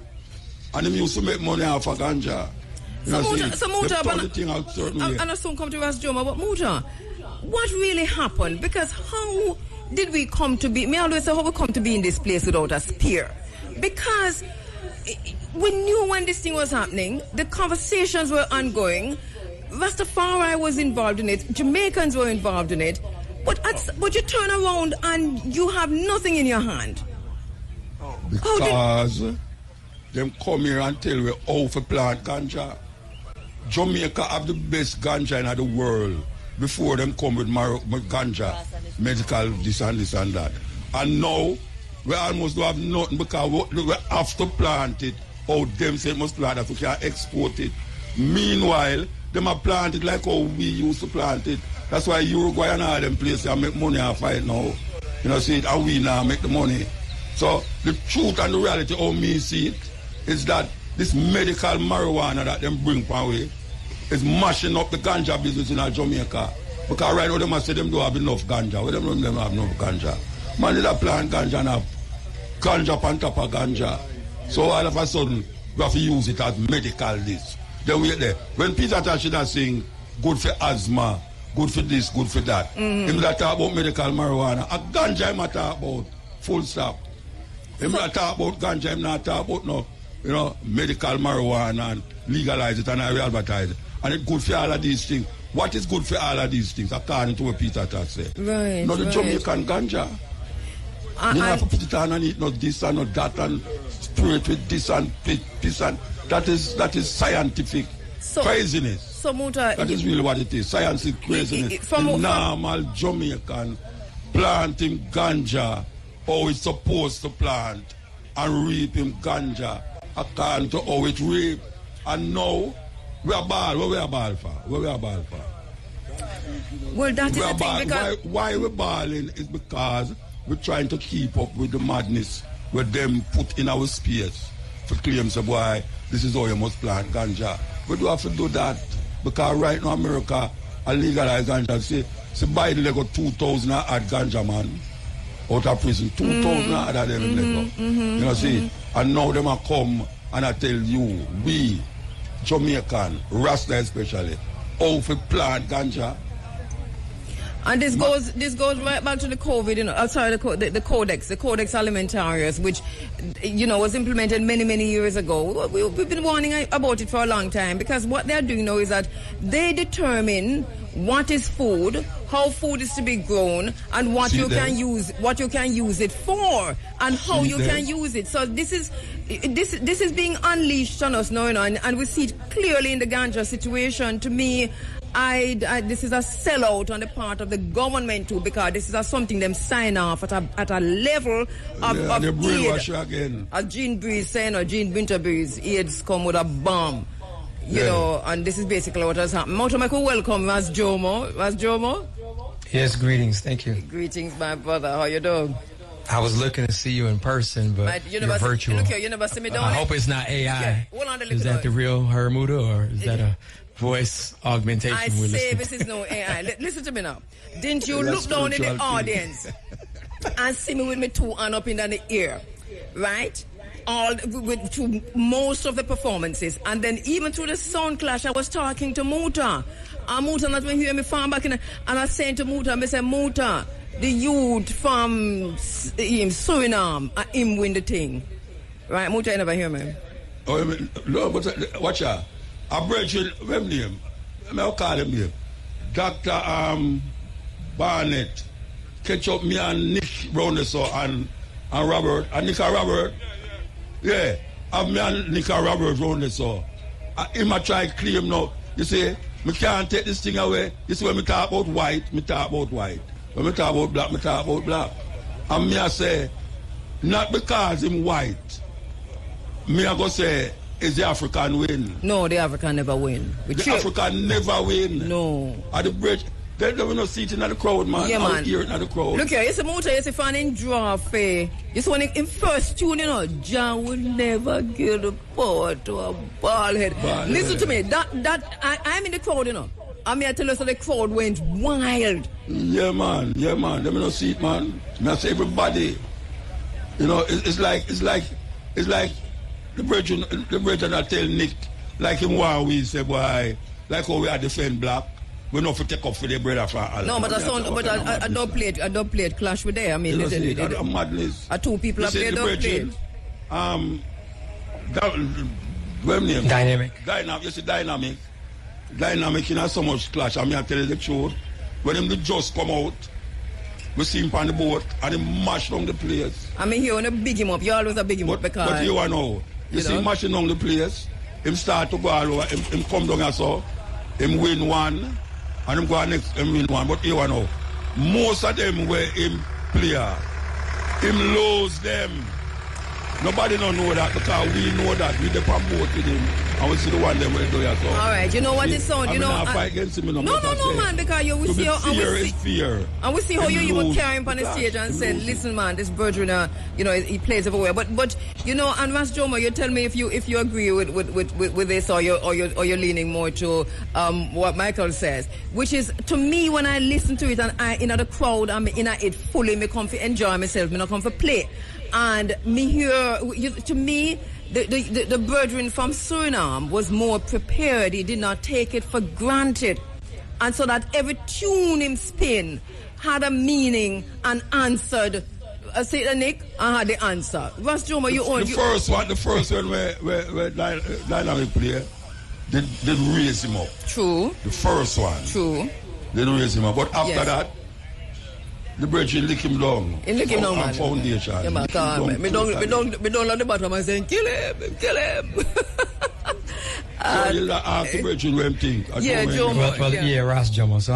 And they used to make money off of ganja. So Muta, and I soon come to Ras Joma, but Muta, what really happened? Because how did we come to be, me always say how we come to be in this place without a spear? Because we knew when this thing was happening, the conversations were ongoing, Rastafari was involved in it, Jamaicans were involved in it, But you turn around and you have nothing in your hand. Because them come here and tell you how to plant ganja. Jamaica have the best ganja in the world before them come with ganja, medical this and that. And now we almost don't have nothing because we have to plant it. How them say must plant it, so we can export it. Meanwhile, them are planted like how we used to plant it. That's why Uruguay and all them places make money off it now. You know, see it, and we now make the money. So the truth and the reality, how me see it, is that this medical marijuana that them bring away is mashing up the ganja business in Jamaica. Because right now they must say them don't have enough ganja. Well, them don't have enough ganja. Man, they plant ganja and have ganja on top of ganja. So all of a sudden, we have to use it as medical this. Then we get there. When Peter Tashida sing, good for asthma, good for this, good for that. Him that talk about medical marijuana. A ganja him not talk about. Full stop. Him not talk about ganja, him not talk about no, you know, medical marijuana and legalize it and advertise it. And it's good for all of these things. What is good for all of these things, according to what Peter Tash said? Right. Not the Jamaican ganja. You have to put it on and eat not this and not that and spray it with this and this and that is scientific craziness. So Muta, that is really what it is. Science is craziness. The normal Jamaican planting ganja, how it's supposed to plant and reap him ganja according to how it reap. And now we are ball. What we are ball for? What we are ball for? Well, that is the thing because why we're balling is because we're trying to keep up with the madness with them put in our space for claims of why this is how you must plant ganja. We do have to do that because right now America are legalize ganja. Say Biden they got 2,000 odd ganja man out of prison. 2,000 odd of them You know see, and now them are come and I tell you we Jamaican, Rasta especially, how to plant ganja. And this goes right back to the COVID, you know, outside the Codex Alimentarius, which, you know, was implemented many years ago. We've been warning about it for a long time because what they're doing now is that they determine what is food, how food is to be grown, and what you can use it for, and how you can use it. So this is being unleashed on us now, you know, and we see it clearly in the ganja situation. To me, this is a sellout on the part of the government too, because this is something them sign off at a level of aid. Again. As Jean Breeze saying, or Jean Winterbreeze, AIDS come with a bomb. You know, and this is basically what has happened. Moto Michael, welcome. Was Jomo? Yes, greetings. Thank you. Greetings, my brother. How you doing? I was looking to see you in person, but you're virtual. Look here, you never see me down. I hope it's not AI. Hold on, is that the real Hermuda, or is that a voice augmentation? I say this is no AI. Listen to me now. Didn't you look down in the audience and see me with me two hand up in the ear, right? All to most of the performances, and then even through the sound clash, I was talking to Muta. And Muta not when hear me from back in, and I was saying to Muta, I said, Muta, the youth from Suriname, him win the thing, right? Muta, you never hear me. Oh, no, but watch out. I brought you web name. I'll call him here. Dr. Barnett, catch up me and Nick Browness and Robert and Nick and Robert. Yeah, have me and Nick and Robert round this so. Him a try claim now. You see, me can't take this thing away. You see when me talk about white, me talk about white. When me talk about black, me talk about black. And me I say, not because him white, me I go say, is the African win? No, the African never win. The African never win. No. At the bridge, they don't know seat in the crowd, man. Yeah, man. Hear it in the crowd. Look here, you see Muta, you see fan in draw fair. You see when in first tune, you know, John will never give the power to a bald head. Listen to me, I'm in the crowd, you know. I mean, I tell you, so the crowd went wild. Yeah, man. Let me not see it, man. I say everybody. You know, it's like the brethren I tell Nick, like him why we say, boy, like how we are defend black. We not to take up for the brother for all. No, but I don't play it clash with them. I mean, that's madness. Two people have played, don't play it. Dynamic. You see, dynamic. Dynamic, you know, so much clash. I mean, I tell you the truth. When them just come out We see him on the boat and he mash down the place. I mean, you want to big him up. You always a big him up because... But you know, you see him mashing down the place, him start to go all over, him come down and so, him win one, and him go next, him win one. But you know, most of them were him player. Him lose them. Nobody don't know that because we know that. We depend both with him and we see the one them will do it. So. All right, you know what it sounds, you know. I fight against him. No, man, because you will see how fear is fear. And we see how you even carry him on the stage and say, listen, man, this Bertrand, you know, he plays everywhere. But you know, and Ras Jomo, you tell me if you agree with this or you're leaning more to what Michael says, which is to me when I listen to it and I in the crowd, I'm in it fully, me come to enjoy myself, me not come for play. And me here, to me, the brethren from Suriname was more prepared. He did not take it for granted. And so that every tune him spin had a meaning and answered. Say it, Nick, I had the answer. Ras Jomo, you own... The first one where Dynamic play, they raise him up. True. The first one. True. They raise him up. But after that, the bridge lick him down. He lick him down, man. Foundation. Yeah, man, me don't on the bottom and saying, kill him. So you'll ask the bridge what him think. Yeah, Jomo. Well, Ras Jomo. So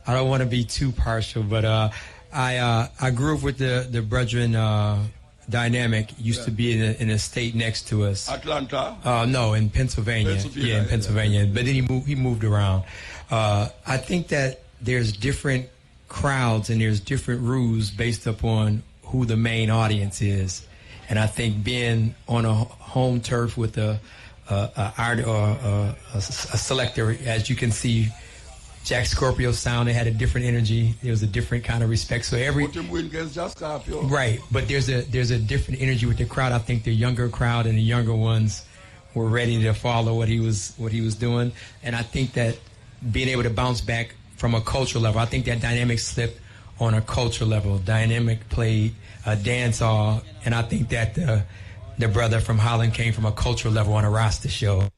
I don't want to be too partial, but I grew up with the brethren dynamic. Used to be in a state next to us. Atlanta? No, in Pennsylvania. Yeah, in Pennsylvania. Yeah. But then he moved around. I think that there's different crowds and there's different rules based upon who the main audience is, and I think being on a home turf with a selector, as you can see, Jack Scorpio sound, it had a different energy. There was a different kind of respect. So right, but there's a different energy with the crowd. I think the younger crowd and the younger ones were ready to follow what he was doing, and I think that being able to bounce back from a cultural level. I think that Dynamic slipped on a cultural level. Dynamic played a dance hall, and I think that the brother from Holland came from a cultural level on a roster show.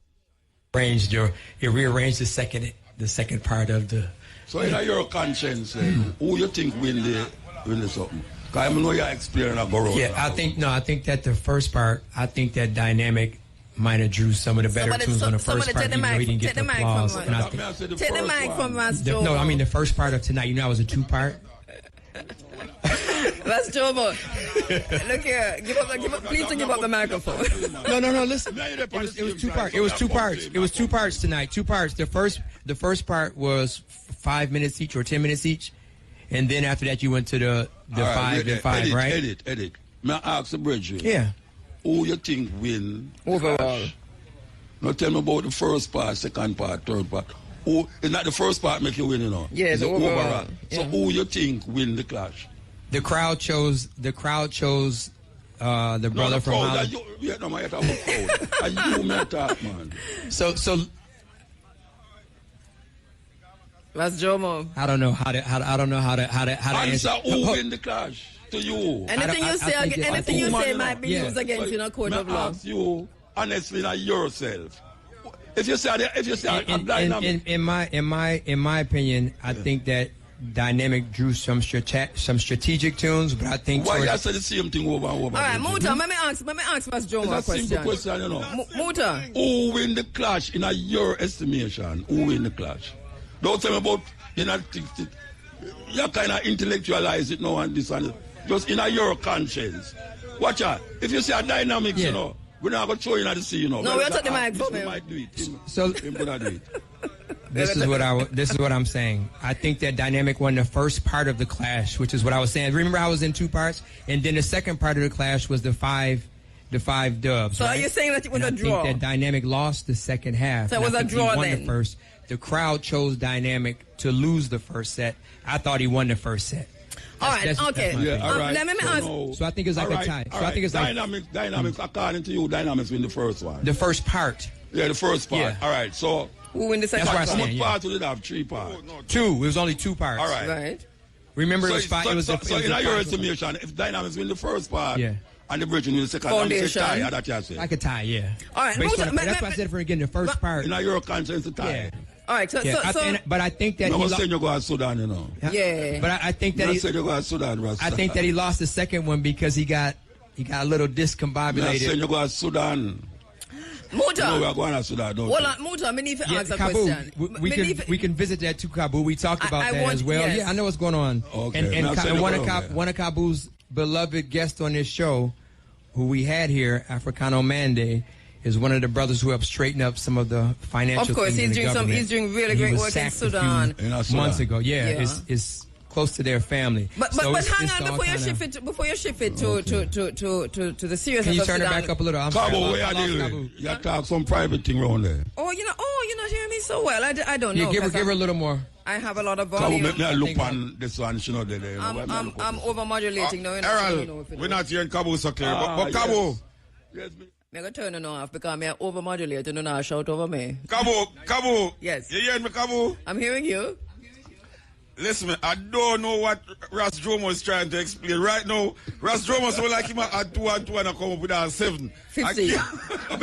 It rearranged the second part of the... So in your conscience, who you think win the something? Because I know you're experiencing a go. Yeah, I think that the first part, I think that Dynamic might have drew some of the better tunes on the first part. Even though he didn't get the applause. Take the mic from Ras Jomo. No, I mean the first part of tonight. You know, I was a two-part. Ras Jomo, look here. Please give up the microphone. No. Listen, it was two parts. It was two parts tonight. Two parts. The first part was 5 minutes each or 10 minutes each, and then after that you went to the 5 and 5, right? Edit. May I ask the bridge? Yeah. Who you think win overall? Now tell me about the first part, second part, third part. It's not the first part make you win, you know. Yeah, it's the overall. So who you think win the clash? The crowd chose the brother from Holland. You may talk, man. So Ras Jomo. I don't know how to answer who win the clash. To you. Anything you say might be used against you in a court of law. Ask you honestly, not yourself. If you say Dynamic. In my opinion, I think that Dynamic drew some strategic tunes, but I think why you say the same thing over and over. All right, Muta, let me ask Ras Jomo a question. Simple question, you know. Muta, who win the clash in your estimation? Who win the clash? Don't tell me about you kind of intellectualize it now and this and that. Just in your conscience. Watch out. If you say a Dynamics, you know, we're not going to show you the sea, you know. No, we're taking the mic from him. Might do it. So, this is what I'm saying. I think that Dynamic won the first part of the clash, which is what I was saying. Remember, I was in two parts, and then the second part of the clash was the five dubs. So are you saying that it was a draw? I think that Dynamic lost the second half. So it was a draw he won then. The first. The crowd chose Dynamic to lose the first set. I thought he won the first set. All right, okay. All right. Let me ask. So I think it's like a tie. So I think it's like Dynamics. According to you, Dynamics win the first one. The first part. Yeah, the first part. Yeah. All right. So who win the second part? How much parts did it have? 3 parts. Two. It was only 2 parts. All right. Right. Remember, it was 5. So in your estimation, if Dynamics win the first part, and the Bridge win the second, foundation, tie, that's what you say. Like a tie, yeah. All right. That's why I said from again the first part. In your conscience, a tie. Yeah. All right, but I think that he lost. You go to Sudan, you know. Yeah. But I think that you go to Sudan, Rasta. I think that he lost the second one because he got a little discombobulated. You go to Sudan. Muta. No, we are going to Sudan. Muta, I need to ask a question. We can visit that too, Kabu. We talked about that as well. Yes. Yeah, I know what's going on. Okay. And one of Kabu's beloved guests on this show, who we had here, Africano Mande, is one of the brothers who helped straighten up some of the financial. Of course, things he's doing really great work in Sudan. Months ago, it's close to their family. But hang on before you shift it to the seriousness. Can you turn it back up a little? Kabu, where you talk some private thing around there. You're not hearing me so well. I don't know. Give her a little more. I have a lot of volume. Kabu, make me look on this one. She know there. I'm overmodulating now. Errol, we're not hearing Kabu so clear. But Kabu. Yes. I'm going to turn it off because I'm overmodulating and now shout over me. Kabu. Yes. You hearing me, Kabu? I'm hearing you. Listen, I don't know what Ras Dromo is trying to explain. Right now, Ras Dromo so like him at 2 and 2 and I come up with a 7. 50. Like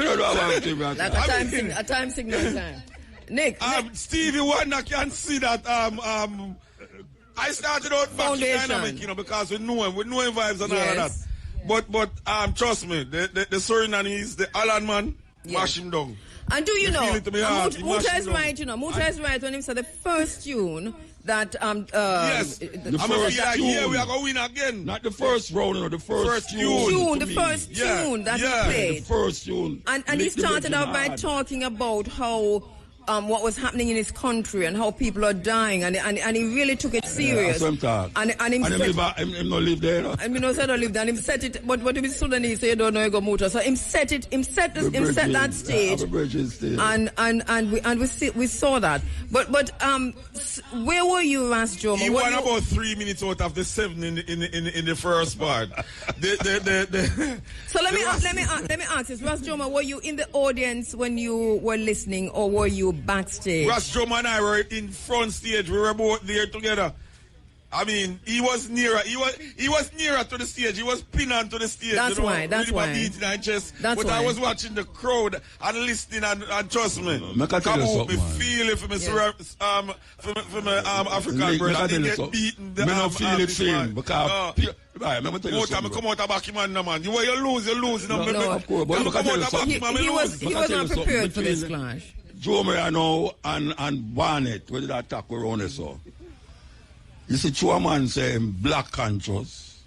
a time signal time. Nick. Stevie Wonder can see that I started out back dynamic, because we know him vibes and all of that. But trust me, the Surinamese, the Alan man, mash him down. And do you know, Muta is right, Muta is right when he said the first tune that yes, the first tune. We are going to win again. Not the first round, the first tune. The first tune that he played. The first tune. And he started out by talking about how what was happening in his country and how people are dying, and he really took it serious. And him not live there. No? And me no said don't live there. And him set it, but him is Sudanese, so you don't know you go Muta. So him set that stage. And we saw that. But where were you, Ras Jomo? He won about 3 minutes out of the 7 in the first part. So let me ask this, Ras Jomo, were you in the audience when you were listening, or were you backstage? Ras Jomo and I were in front stage. We were both there together. I mean, he was nearer. He was nearer to the stage. He was pinned onto the stage. That's why. But I was watching the crowd and listening, and trust me, Kabu, me feel it for me, for my African brother. He get beaten. I don't feel it for him because. Right, I'm tell you something. Come out of back man, man. You lose. No, of course. But he was not prepared for this clash. Joe now and Barnett, where did that attack around us so? You see, two man saying black conscious,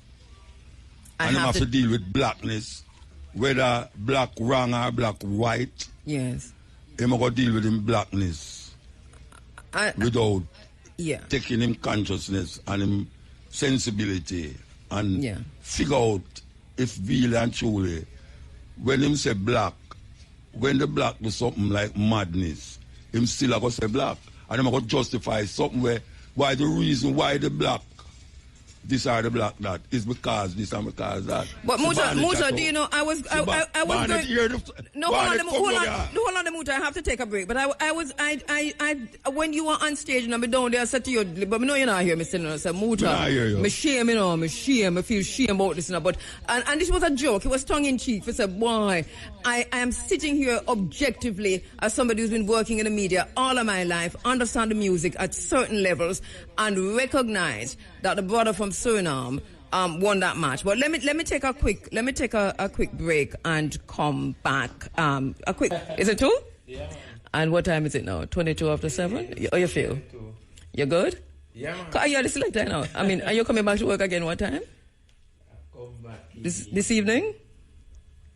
and him have to deal with blackness, whether black wrong or black white. Yes. Him going to deal with him blackness without taking him consciousness and him sensibility and figure out if really and truly, when him say black, when the black do something like madness, him still going to say black, and him going to justify something why the reason why the black this or the black that is because this and because that. But Muta, do you know I was going. No, hold on, Muta. I have to take a break. But I when you were on stage and I'm down there, I said to you, but I know you're not here, Mr. I said, Muta, me shame, I feel shame about this now. But and this was a joke. It was tongue in cheek. I said, boy, I am sitting here objectively as somebody who's been working in the media all of my life, understand the music at certain levels, and recognize that the brother from Suriname won that match. But let me take a quick break and come back. Is it 2? Yeah. And what time is it now? 22 after 7? How you feel? 22. You good? Yeah, man. Are you the selector now? I mean, are you coming back to work again? What time? I'll come back this evening?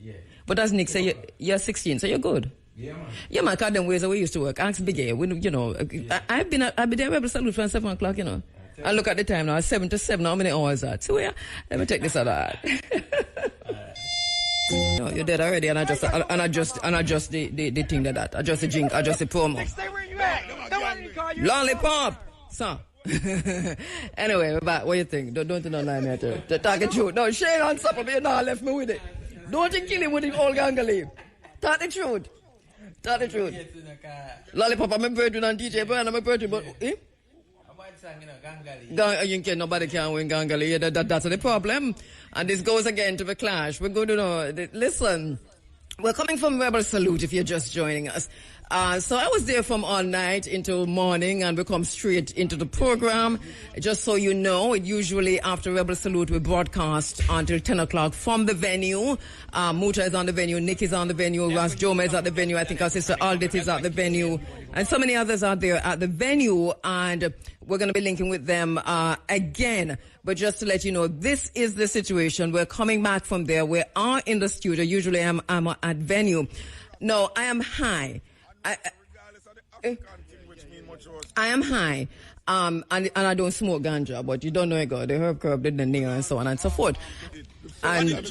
Yeah. But as Nick said, you're 16, so you're good. Yeah, man. Yeah, man, because them ways that we used to work. Ask Big A. I've been there able to salute from 7 o'clock, And look at the time now, it's 7 to 7. How many hours is that? So let me take this out of that. No, you're dead already, and I just the thing that adjust the jinx, adjust the promo. Stay where you at. Lollipop, son. Anyway, we're back. What do you think? Don't lie me to talk the truth. No, Shane on top of me, you not left me with it. Don't you kill him with the old gangali. Talk the truth. Talk the truth. Lollipop, I'm a virgin and DJ Brian, I'm a virgin, but nobody can win gangali. Yeah, that's the problem. And this goes again to the clash. We're going to know. Listen, We're coming from Rebel Salute if you're just joining us. So I was there from all night until morning, and we come straight into the program. Just so you know, it usually after Rebel Salute we broadcast until 10 o'clock from the venue. Muta is on the venue, Nick is on the venue, Ras Joma is at the venue, I think our sister Aldith is at the venue, and so many others are there at the venue, and we're going to be linking with them again. But just to let you know, this is the situation. We're coming back from there. We are in the studio. Usually I'm at venue. No, I am high. I am high, and I don't smoke ganja, but you don't know it, God. The herb curb, the nail, and so on and so forth. And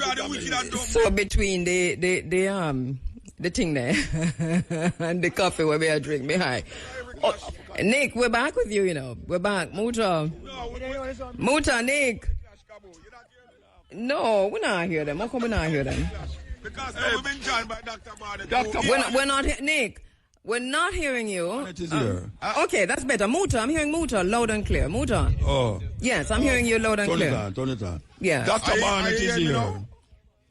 so between the thing there and the coffee where we drink, me high. Oh, Nick, we're back with you, you know. We're back. Muta, Nick. No, we're not hear them. How come we're not hear them? Because we've been joined by Dr. Barnett. We're not Nick. We're not hearing you. It is here. Okay, that's better. Muta, I'm hearing Muta loud and clear. Muta. Oh. Yes, I'm hearing you loud and clear. Turn it on. Yeah. Dr. Barnett is here.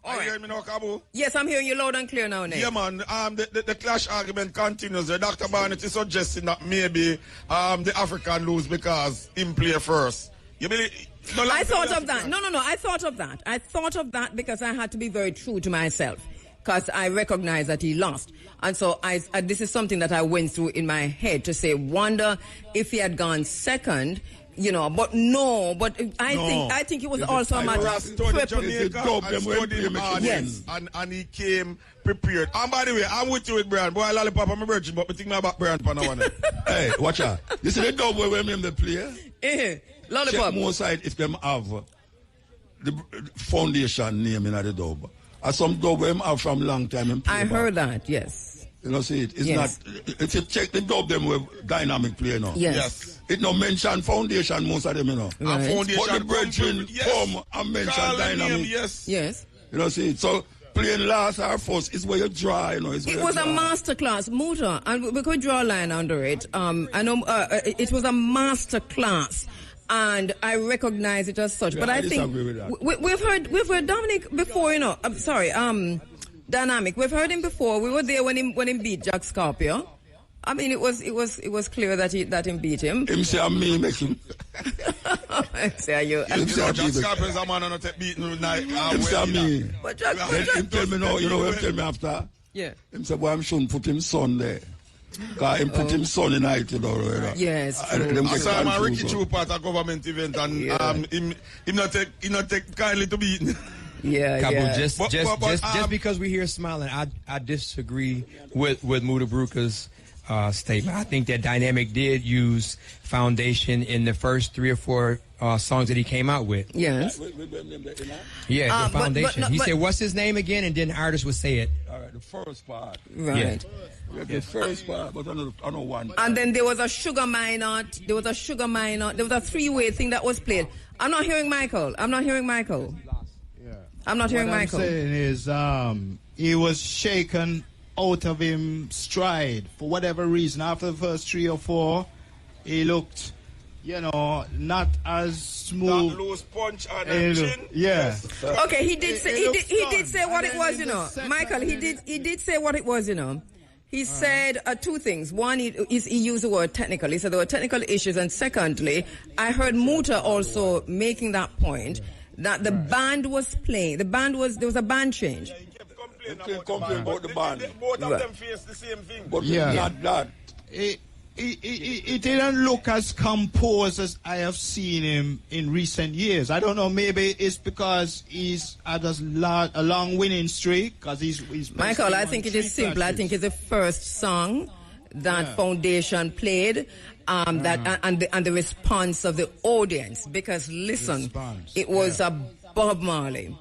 Are you hearing me now, Kabu? Yes, I'm hearing you loud and clear now, Nick. Yeah, man. The clash argument continues. Dr. Barnett is suggesting that maybe the African lose because him play first. You believe? I thought of that. No. I thought of that. I thought of that because I had to be very true to myself, because I recognize that he lost. And so this is something that I went through in my head to say, wonder if he had gone second, you know, but no, but I think it was also a matter of yes. And he came prepared. And by the way, I'm with you with Brian. Boy, lollipop, I'm a virgin, but we think about Brian for now. Hey, watch out. This is the dub where we name the player. Lollipop. Check more side if them have the foundation name in the dub. As some dub them have from long time. I heard that, yes. You know, see, it's not, if you check the dub them with dynamic play now. Yes. It no mention foundation, most of them, you know. Right. Foundation, but the brethren come and mention dynamic. Yes. You know, see, so playing last or first is where you draw, you know. It was a master class, Muta, and we could draw a line under it. I know it was a master class. And I recognize it as such, but I think we've heard Dominic before, you know. I'm sorry, Dynamic. We've heard him before. We were there when he beat Jack Scorpio. I mean, it was clear that he beat him. Him say me make him. Say you. Jack Scorpio is a man on the beating night. Him say me. But Jack, him tell me now. You know what him tell me after? Yeah. Him say, boy, I'm shouldn't put him son there. Because he put him son in it, you know. Yes. I saw him at Ricky Troop at a government event, and him not take kindly to be eaten. Yeah, Kabu, just because we hear smiling, I disagree with Mutabaruka's statement. I think that Dynamic did use foundation in the first 3 or 4 songs that he came out with. Yes. Yeah, the foundation. He said, "What's his name again?" And then the artist would say it. All right, the first part. Right. Yeah. The first part, but I know one. And then there was a sugar minor. There was a 3-way thing that was played. I'm not hearing Michael. I'm not hearing Michael. What I'm saying is he was shaken out of him stride for whatever reason. After the first 3 or 4, he looked, you know, not as smooth. That loose punch on the chin. Yeah. Okay, he did say what it was, you know. Michael, he did say what it was, you know. He said 2 things. One, he used the word technical. He said there were technical issues. And secondly, I heard Muta also making that point that the band was playing. There was a band change. He kept complaining about the band. Both of them face the same thing. But not that. It didn't look as composed as I have seen him in recent years. I don't know, maybe it's because he's had a long winning streak. Because he's Michael, I think it is simple. I think it's the first song that Foundation played, and the response of the audience. Because listen, it was a Bob Marley.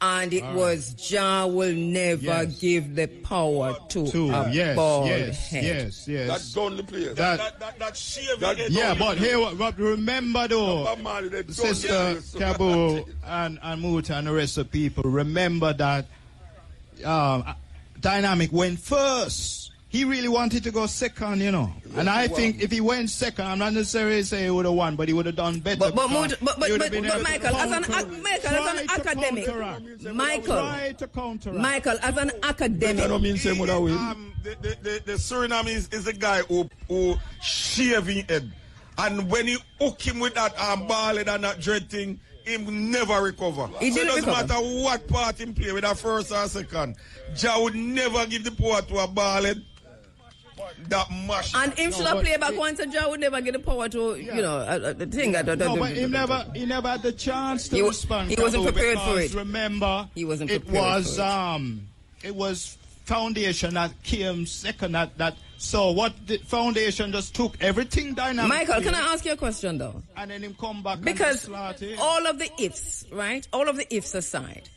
And it was Jah will never give the power to a bald head. Yes. That's done the place. But remember though, Sister Kabu and Muta and the rest of the people, remember that Dynamic went first he really wanted to go second, you know. And I think if he went second, I'm not necessarily saying he would have won, but he would have done better. But Michael, as an academic, Michael, as an academic, I don't mean say would win. The Suriname is a guy who shaving head, and when you hook him with that ball and that dread thing, him never recover. So it doesn't matter what part him play, with a first or second. Ja would never give the power to a ball head. That mash. And him should have played back once, and Ja would never get the power to, you know, the thing. But he never had the chance to respond. He wasn't prepared for it. Remember, he wasn't prepared it was Foundation that came second at that. So what the Foundation just took everything dynamic. Michael, can I ask you a question though? And then him come back because all of the ifs, right? All of the ifs aside,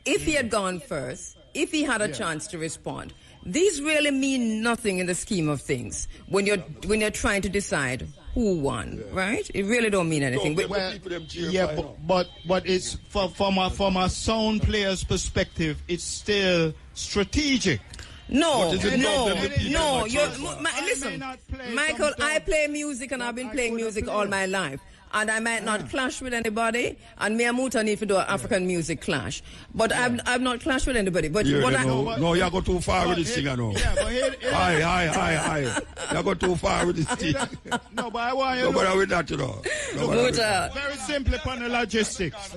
if he had gone first, if he had a chance to respond, these really mean nothing in the scheme of things when you're trying to decide who won, right? It really don't mean anything. But it's from a sound player's perspective, it's still strategic. No. Listen, Michael, I play music and I've been playing music all my life. And I might not clash with anybody, and me and Muta need to do an African music clash. But I've not clashed with anybody. But you go too far with this thing, I know. Hi. You go too far with this thing. No, but I want you to go with that, you know. Muta. Very simple upon the logistics.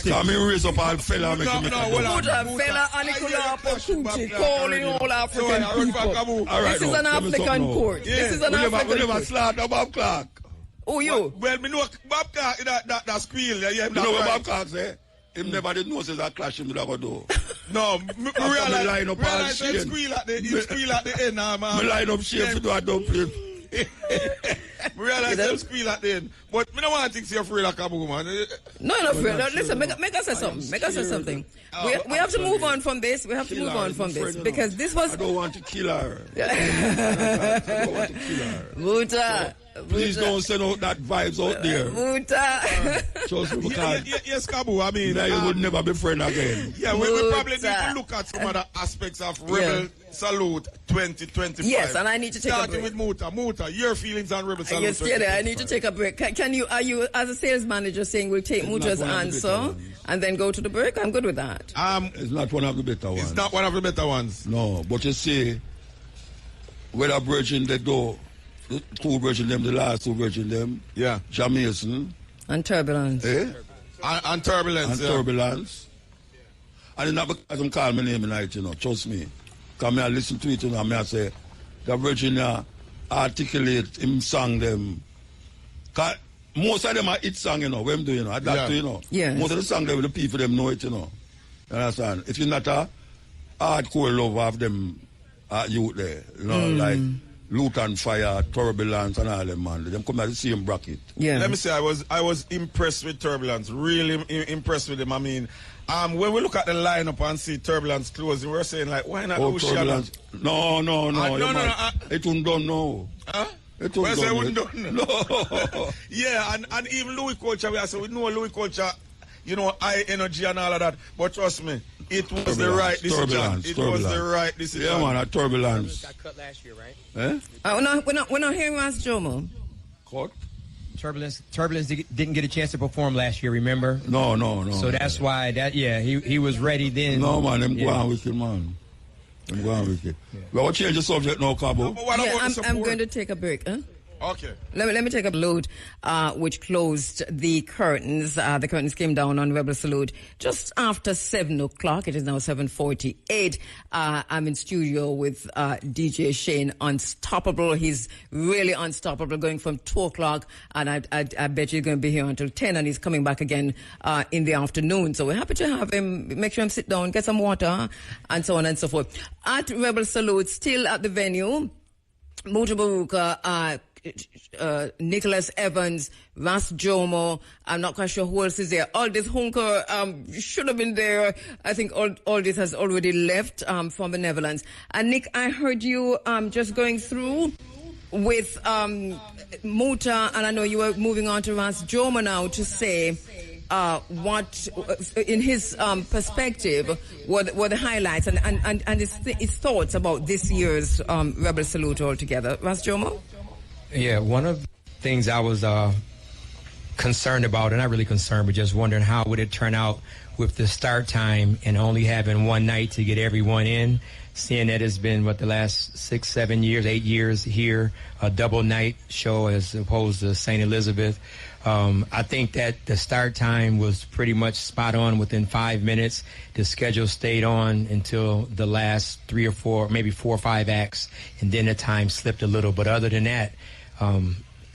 Come here, raise up all fella. Muta, fella, Anikula, Pokuchi, calling all African people. This is an African court. This is an African court. We never slaughter Bob Clark. Oh, you? Well, me know Bob Clark, that squeal. You know what Bob Clark say? Him never did know says that clash him with that do. No, me realize him squeal at the end, man. Me line up shape to do a dump flip. Me realize him squeal at the end. But me don't want to think you're afraid of Kabu, man. No, afraid. Listen, make us say something. Make us say something. We have to move on from this. We have to move on from this because this was... I don't want to kill her. I don't want to kill her. Muta. Please don't send out that vibes out there. Muta. Trust me, because yes, Kabu. I mean, you would never be friend again. Yeah, we probably need to look at some other aspects of Rebel Salute 2025. Yes, and I need to take a break. Starting with Muta. Muta, your feelings on Rebel Salute. Yes, I need to take a break. Are you, as a sales manager, saying we'll take Muta's answer and then go to the break? I'm good with that. It's not one of the better ones. It's not one of the better ones. No, but you see, whether Virgin they go. The two version them, the last two version them. Yeah. Jamaican. And Turbulence. Eh? And Turbulence. And Turbulence. And it's not because I'm calling my name tonight, you know, trust me. Because I listen to it, you know, and I say, the Virgin articulate him song them. Because most of them are hit song, you know, what I'm doing, you know. I that too, you know. Yes. Most of the song them, the people them know it, you know. You understand? If you're not a hardcore lover of them youth there, you know, like Loot and Fire, Turbulence, and all them, man. Them come at the same bracket. Yeah. Let me say, I was impressed with Turbulence. Really impressed with them. I mean, when we look at the lineup and see Turbulence closing, we're saying, like, why not do Turbulence? No. It won't done, no. Huh? It won't done. No. Yeah, and even Louis Culture, we know Louis Culture, you know, high energy and all of that. But trust me, it was the right decision. It was the right decision. Yeah, man, Turbulence. Got cut last year, right? Eh? We're not hearing Ras Jomo. Cut? Turbulence didn't get a chance to perform last year, remember? No. So that's why he was ready then. No, man, I'm going with it, man. I'm going with it. Well, what change the subject now, Kabu? I'm going to take a break, huh? Okay. Let me take a load, which closed the curtains. The curtains came down on Rebel Salute just after 7 o'clock. It is now 7:48. I'm in studio with DJ Shane Unstoppable. He's really unstoppable, going from 2 o'clock, and I bet you're going to be here until 10, and he's coming back again in the afternoon. So we're happy to have him. Make sure him sit down, get some water, and so on and so forth. At Rebel Salute, still at the venue, Mutabaruka, Nicholas Evans, Ras Jomo, I'm not quite sure who else is there. Aldis Hunker should have been there. I think Aldis has already left from the Netherlands. And Nick, I heard you just going through with Muta, and I know you were moving on to Ras Jomo now to say what, in his perspective, were the highlights and his thoughts about this year's Rebel Salute altogether. Ras Jomo? Yeah, one of the things I was concerned about, and not really concerned, but just wondering how would it turn out with the start time and only having one night to get everyone in, seeing that it's been, the last 6, 7 years, 8 years here, a double night show as opposed to St. Elizabeth. I think that the start time was pretty much spot on within 5 minutes. The schedule stayed on until the last 3 or 4, maybe 4 or 5 acts, and then the time slipped a little. But other than that,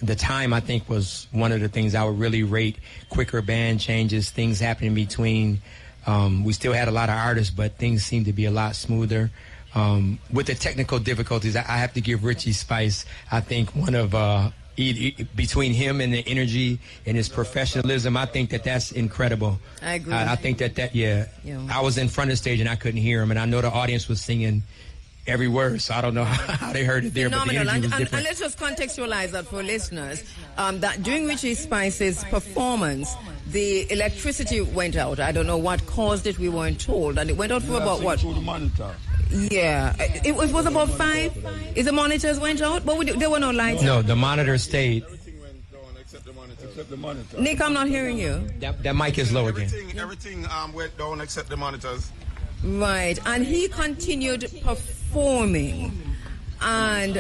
the time, I think, was one of the things I would really rate. Quicker band changes, things happening between. We still had a lot of artists, but things seemed to be a lot smoother. With the technical difficulties, I have to give Richie Spice, I think, one of between him and the energy and his professionalism, I think that's incredible. I agree. I think that I was in front of the stage and I couldn't hear him, and I know the audience was singing every word, so I don't know how they heard it there, but the energy was different. And let's just contextualize that for listeners, that during Richie Spice's performance, the electricity went out. I don't know what caused it, we weren't told, and it went out for about what? Through the monitor. Yeah, it was about 5. Is the monitors went out? But there were no lights. No, the monitor stayed. Everything went down except the monitor. Nick, I'm not hearing you. That mic is low again. Everything went down except the monitors. Right, and he continued performing, and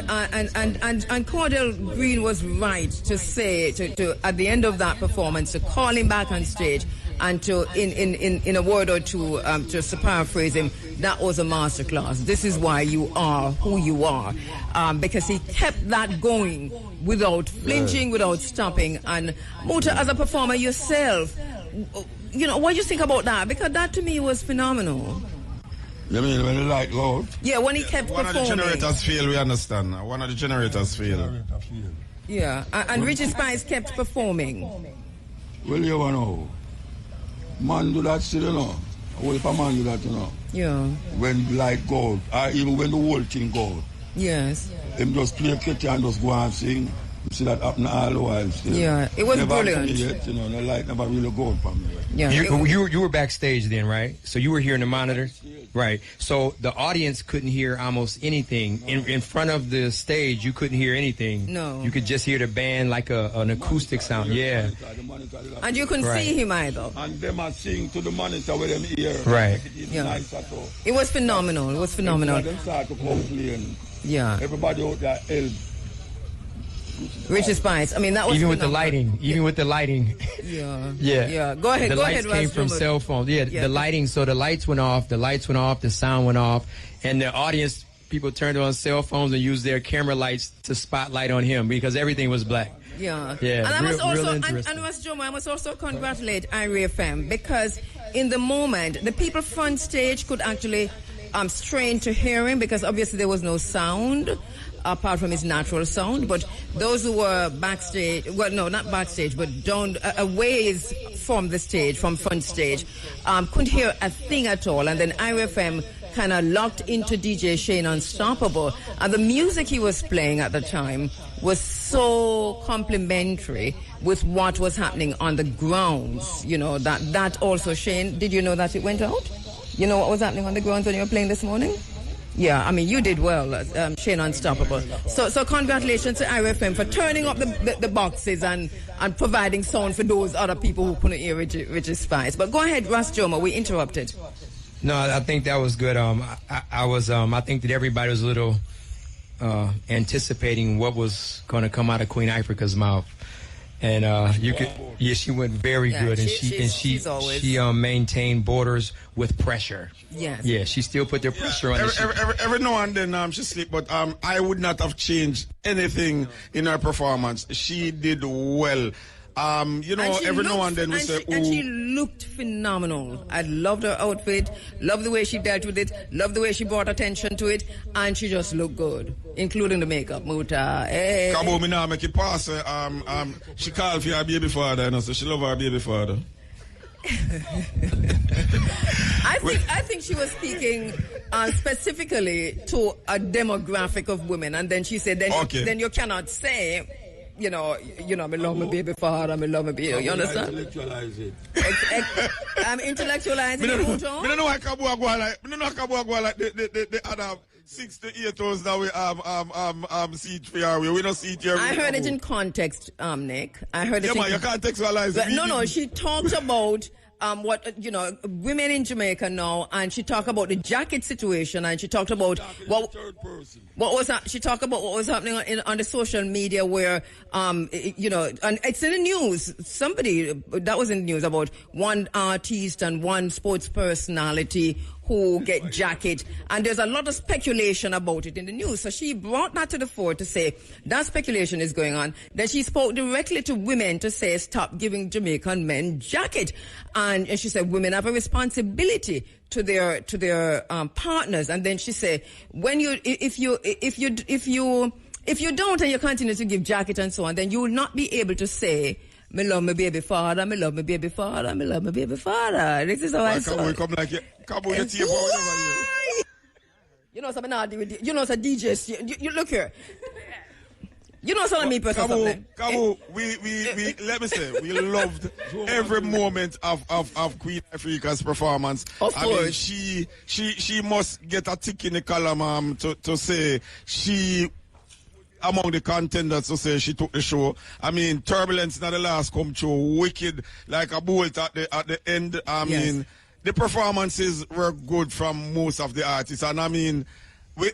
Cordell Green was right to say to at the end of that performance to call him back on stage and to in a word or two just to paraphrase him, that was a masterclass. This is why you are who you are, because he kept that going without flinching, without stopping. And Muta, as a performer yourself, what do you think about that? Because that to me was phenomenal. You mean when the light go out? Yeah, when he kept performing. One of the generators failed, we understand. One of the generators failed. Yeah, and Richie Spice kept performing. Well, you know, man do that still, Well, if a man do that, Yeah. When the light go out, or even when the whole thing go out. Yes. Him just play kitty and just go and sing. You see that happen all the while still. Yeah, it was never brilliant. Yet, the light never really go out for me. Yeah. You were backstage then, right? So you were hearing the monitor? Right. So the audience couldn't hear almost anything. In front of the stage, you couldn't hear anything. No. You could just hear the band like an acoustic sound. Yeah. And you couldn't see him either. And them are singing to the monitor with them ear. Right. Yeah. It was phenomenal. It was phenomenal. Them start to complain. Yeah. Everybody out there help. Richie Spice. I mean, that was even phenomenal. with the lighting. Yeah. Yeah. Yeah. Go ahead. The lights came from cell phones. Yeah, the lighting. So the lights went off. The sound went off, and the audience people turned on cell phones and used their camera lights to spotlight on him because everything was black. Yeah. Yeah. And I must also, real and Jomo, I must also congratulate Irie FM because in the moment, the people front stage could actually strain to hear him because obviously there was no sound apart from his natural sound, but those who were backstage, well, no, not backstage, but down a ways from the stage, from front stage, couldn't hear a thing at all. And then IRFM kind of locked into DJ Shane Unstoppable. And the music he was playing at the time was so complimentary with what was happening on the grounds. That also, Shane, did you know that it went out? You know what was happening on the grounds when you were playing this morning? Yeah, I mean, you did well, Shane Unstoppable. So congratulations to IRFM for turning up the boxes and providing sound for those other people who couldn't hear Richie Spice. But go ahead, Ras Jomo, we interrupted. No, I think that was good. I think that everybody was a little anticipating what was going to come out of Queen Africa's mouth. And she went very good, and she maintained borders with pressure. Yes. Yeah, she still put the pressure on. Every now and then she sleep, but I would not have changed anything in her performance. She did well. Every now and then we say, and she looked phenomenal. I loved her outfit, loved the way she dealt with it, loved the way she brought attention to it, and she just looked good, including the makeup. Muta, hey. Kabu, me now make it pass. She called for her baby father, so she love her baby father. I think she was speaking specifically to a demographic of women, and then she said, then you cannot say you know, me love my baby father, me love my baby. You understand? Intellectualize it. I'm intellectualizing it. I don't know why Kabu go like. I don't know why Kabu go like the other 6 to 8 hours that we see it for we don't see it here. I heard it in context, Nick. I heard it. Yeah, man, you can't contextualize it. No, she talked about what women in Jamaica now, and she talked about the jacket situation, and she talked about what was that? She talked about what was happening on the social media, where and it's in the news. Somebody that was in the news about one artist and one sports personality who get jacket, and there's a lot of speculation about it in the news. So she brought that to the fore to say that speculation is going on. Then she spoke directly to women to say stop giving Jamaican men jacket, and she said women have a responsibility to their partners. And then she said if you don't and you continue to give jacket and so on, then you will not be able to say, me love my baby father, me love my baby father, me love my baby father. This is how I saw it. Come like Kabu, you take over. You know something not with you know some DJs. You look here. You know some of me person something. Kabu, we let me say we loved every moment of Queen Africa's performance. Of course. She must get a tick in the column to say she among the contenders to say she took the show. I mean, turbulence not the last come through, wicked like a bolt at the end. I mean, the performances were good from most of the artists, and I mean,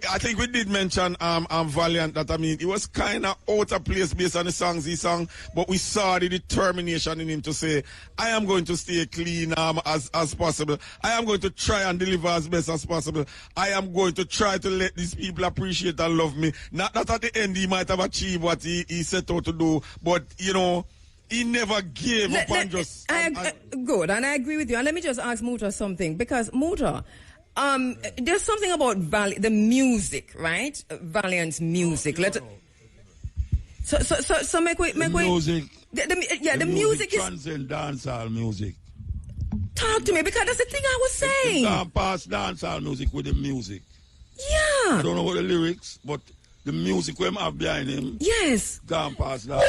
I think we did mention Valiant that I mean it was kind of out of place based on the songs he sang, but we saw the determination in him to say, I am going to stay clean as possible. I am going to try and deliver as best as possible. I am going to try to let these people appreciate and love me. Not that at the end he might have achieved what he set out to do, but you know, he never gave up on just... Good, and I agree with you. And let me just ask Muta something, because Muta, there's something about the music, right? Valiant's music. So make way. Music. The music is transcend dancehall music. Talk to me, because that's the thing I was saying. You can't pass dancehall music with the music. Yeah. I don't know about the lyrics, but the music we have behind him. Yes. Can't pass that.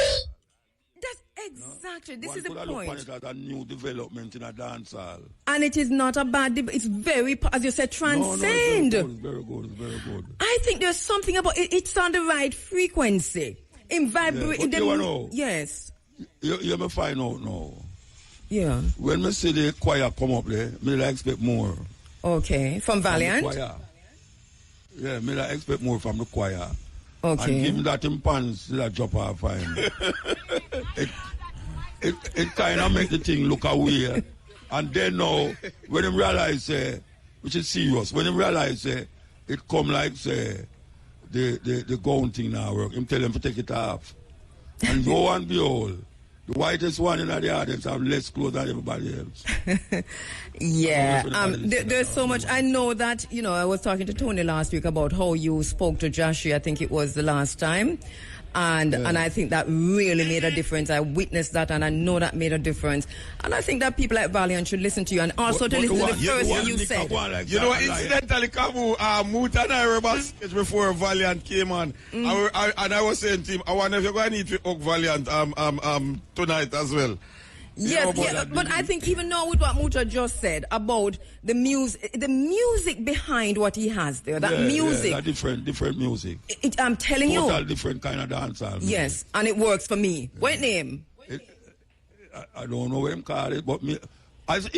Exactly. This is the point. One could look at a new development in a dancehall. And it is not a bad it's very, as you said, transcend. No, it's very good. It's very good. I think there's something about it. It's on the right frequency. In vibrating. Yes. You may find out now. Yeah. When I see the choir come up there, I expect more. Okay. From Valiant? From the choir. Yeah, I expect more from the choir. Okay. And give me that in pants, that drop off fine. It kind of make the thing look away. And then now, when you realize, which is serious, when you realize it come like, say, the gown thing now work, him tell them to take it off. And lo and behold, the whitest one in the audience have less clothes than everybody else. Yeah, there's so much. I know that, I was talking to Tony last week about how you spoke to Joshie, I think it was the last time. And I think that really made a difference. I witnessed that, and I know that made a difference. And I think that people like Valiant should listen to you, and also to listen to the first thing you said. Incidentally, Kabu, Muta and I were backstage before Valiant came on. I was saying to him, I wonder if you're going to need to hug Valiant tonight as well. Yes, but I think even now with what Muta just said about the music behind what he has there, that music. Yeah, different music. I'm telling you. Total different kind of dancehall. Yes, and it works for me. What name? I don't know what him call it, but in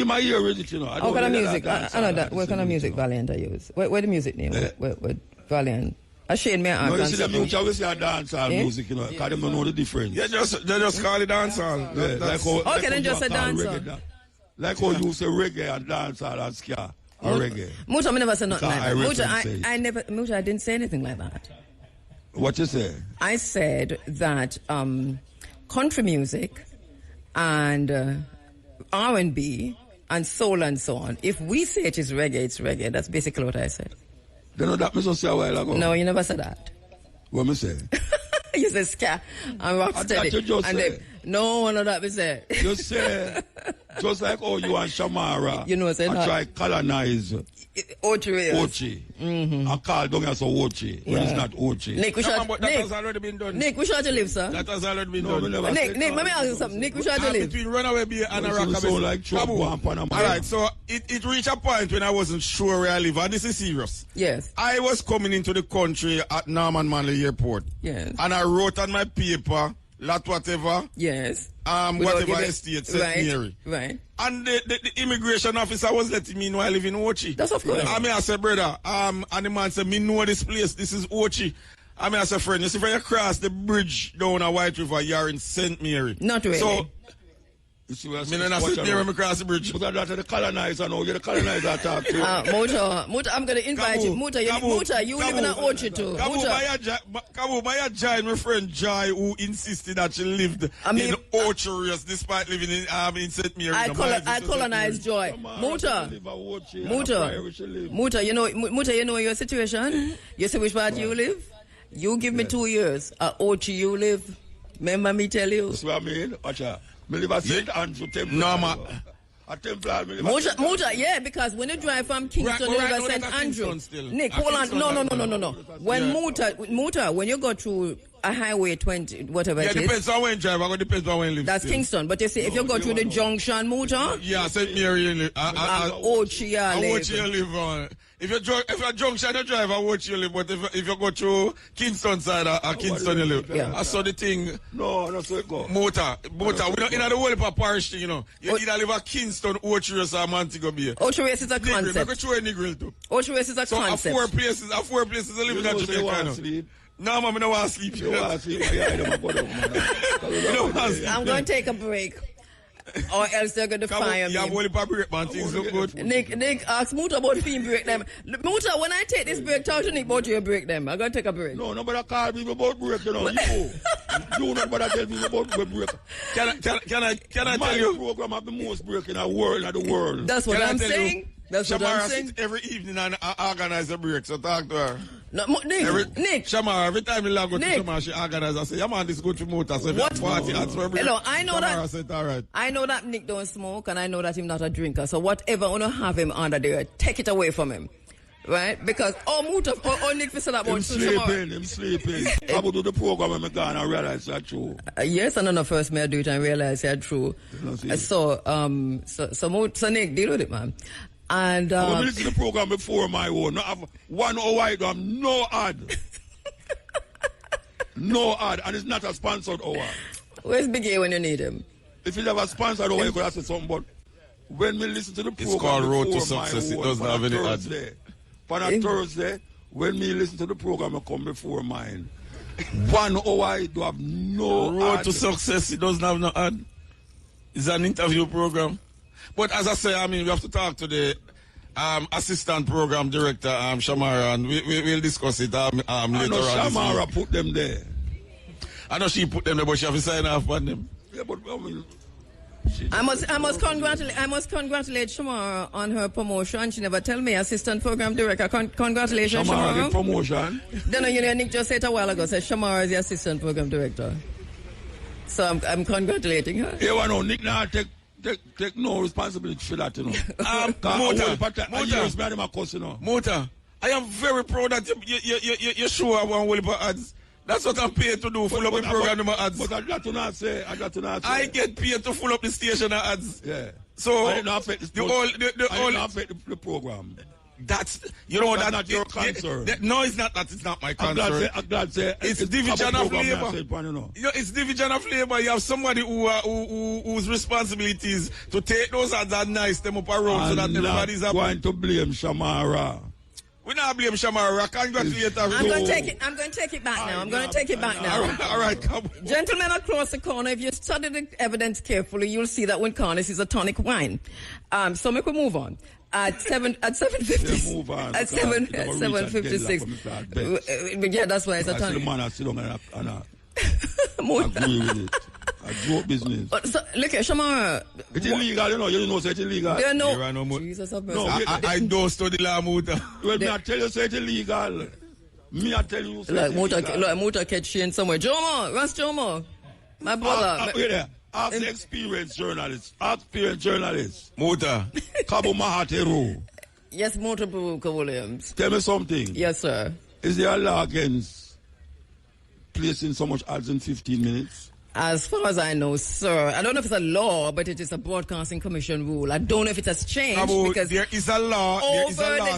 my ear is it, What kind of music? I know that. What kind of music Valiant I use? Where the music name? What Valiant? I shade me no, you see the music, I will say a dancehall music, because they don't know the difference. They just call it dancehall. Then just a dancehall. Like how you say reggae and dancehall and ska or reggae. Muta, I never said nothing like that. Muta, I didn't say anything like that. What you say? I said that country music and R&B and soul and so on, if we say it is reggae, it's reggae. That's basically what I said. You know that I say a while ago? No, you never said that. What me say? You said ska and rock steady. You just say. No, that we say. You say Just like how you and Shamara try colonize Ochi. And call down as Ochi when it's not Ochi. Nick, that has already been done. Nick, we shall to live, sir. That has already been done. Nick, let me ask you something. Nick, we shall to live. Between Runaway Beer and a rock. Alright, so it reached a point when I wasn't sure where I live, and this is serious. Yes. I was coming into the country at Norman Manley Airport. Yes. And I wrote on my paper, lot whatever. Yes. Whatever estate, St. Mary. Right. And the immigration officer was letting me know I live in Ochi. That's of course. I said, brother, and the man said, me know this place, this is Ochi. I said, friend, you see, when you cross the bridge down a White River, you're in St. Mary. Not really. So, you see what I'm saying? Near me cross the bridge. But that's the colonizer now. You're the colonizer talk to. Muta, I'm going to invite you. Muta, you live in Ochi too. Kabu, my join my friend Jai, who insisted that she lived in Ochi despite living in St. Mary. I colonized Joy. Muta, you know your situation? You see which part you live? You give me 2 years. At Ochi you live. Remember me tell you? That's what I mean. I live at St. Andrew Temple. No, man. Muta, yeah, because when you drive from Kingston, you live at St. Andrew. Nick, hold on. No. When Muta, when you go through a highway 20, whatever it is. Yeah, depends on when you drive. Depends on when you live. That's still Kingston. But you see, if you go through the junction, Muta. Yeah, St. Mary, you live. Ochi, you live on. If you're junction, you drive, I watch you live. But if you go through Kingston side, Kingston you live. Yeah. I saw the thing. No, that's where it go. Muta. We don't in the whole of parish, you know. You either live at Kingston, Ochi, or Montego Bay. Ochi is a concept. Ochi is a concept. So four places I live in that Jamaica. No, man, I don't want to sleep. You want to sleep? I'm going to take a break. Or else they're going to fire me. You have only break, man. Things look good. Nick, ask Muta about the break them. Muta, when I take this break, talk to Nick about you break them. I'm going to take a break. No, nobody call me about break, you know. You nobody tell me about break. Can I tell you? My program have the most break in the world. That's what I'm saying. That's what I'm saying. Every evening and organize a break, so talk to her. No, Nick. Shamara, every time you log to Shamara, she organize. I say, yeah, man, this is good for Muta. So if you have party, ask for a break. Hello, I know Shamara that. said, all right. I know that Nick don't smoke, and I know that he's not a drinker. So whatever I want to have him under there, take it away from him. Right? Because Muta, Nick said about him sleeping. I will do the program and I and realize that's true. Yes, and then first may I do it and realize that's true. So Nick, deal with it, man. And I listen to the program before my own. Not have 1 hour I have no ad. No ad, and it's not a sponsored hour. Where's Big A when you need him? If you have a sponsored hour, you could have said something, but when we listen to the program, it's called Road to Success, it doesn't have any ads. On a Thursday, when we listen to the program, I come before mine. 1 hour I do have no Road ad. to Success, it doesn't have no ad. It's an interview program. But as I say, we have to talk to the assistant program director, Shamara, and we'll discuss it later on. Shamara put them there. I know she put them there, but she have to sign off on them. Yeah, but I must congratulate Shamara on her promotion. She never tell me, assistant program director. Congratulations, Shamara. Shamara promotion. Then Nick just said a while ago, said Shamara is the assistant program director. So I'm congratulating her. Yeah, no, Nick now take no responsibility for that, you know. Muta, I am very proud that you show up on Wolipa ads. That's what I'm paid to do, full up the program ads. But I got to not say. I get paid to full up the station ads. Yeah. So I didn't affect the program. That's that's not your concern. No, it's not that. It's not my concern. I'm glad say it's division of labor. It's division of labor. You have somebody whose responsibility is to take those ads and nice them up around so that everybody's happy. Going to blame Shamara. We not blame Shamara. Congratulate her. I'm going to take it back now. All right, come. Gentlemen across the corner, if you study the evidence carefully, you'll see that Wincarnis is a tonic wine. So we could move on. At 7:50. Yeah, at 7:56. Yeah, that's why it's a tonic. The man I sit down and agree with it. A joke business. So, look at Shamara. It's illegal, you know. You know it's illegal. There no. Jesus of mercy. I don't study law, Muta. Well, me I tell you, say it's illegal. Me I tell you, say Muta catch Shane somewhere. Jomo, Ross Jomo. My brother. Ask the experienced journalists. Ask experienced journalists. Muta. Kabu Maat Kheru. Yes, Mutabaruka Williams. Tell me something. Yes, sir. Is there a law against placing so much ads in 15 minutes? As far as I know, sir, I don't know if it's a law, but it is a Broadcasting Commission rule. I don't know if it has changed. Kabu, because there is a law. There is a law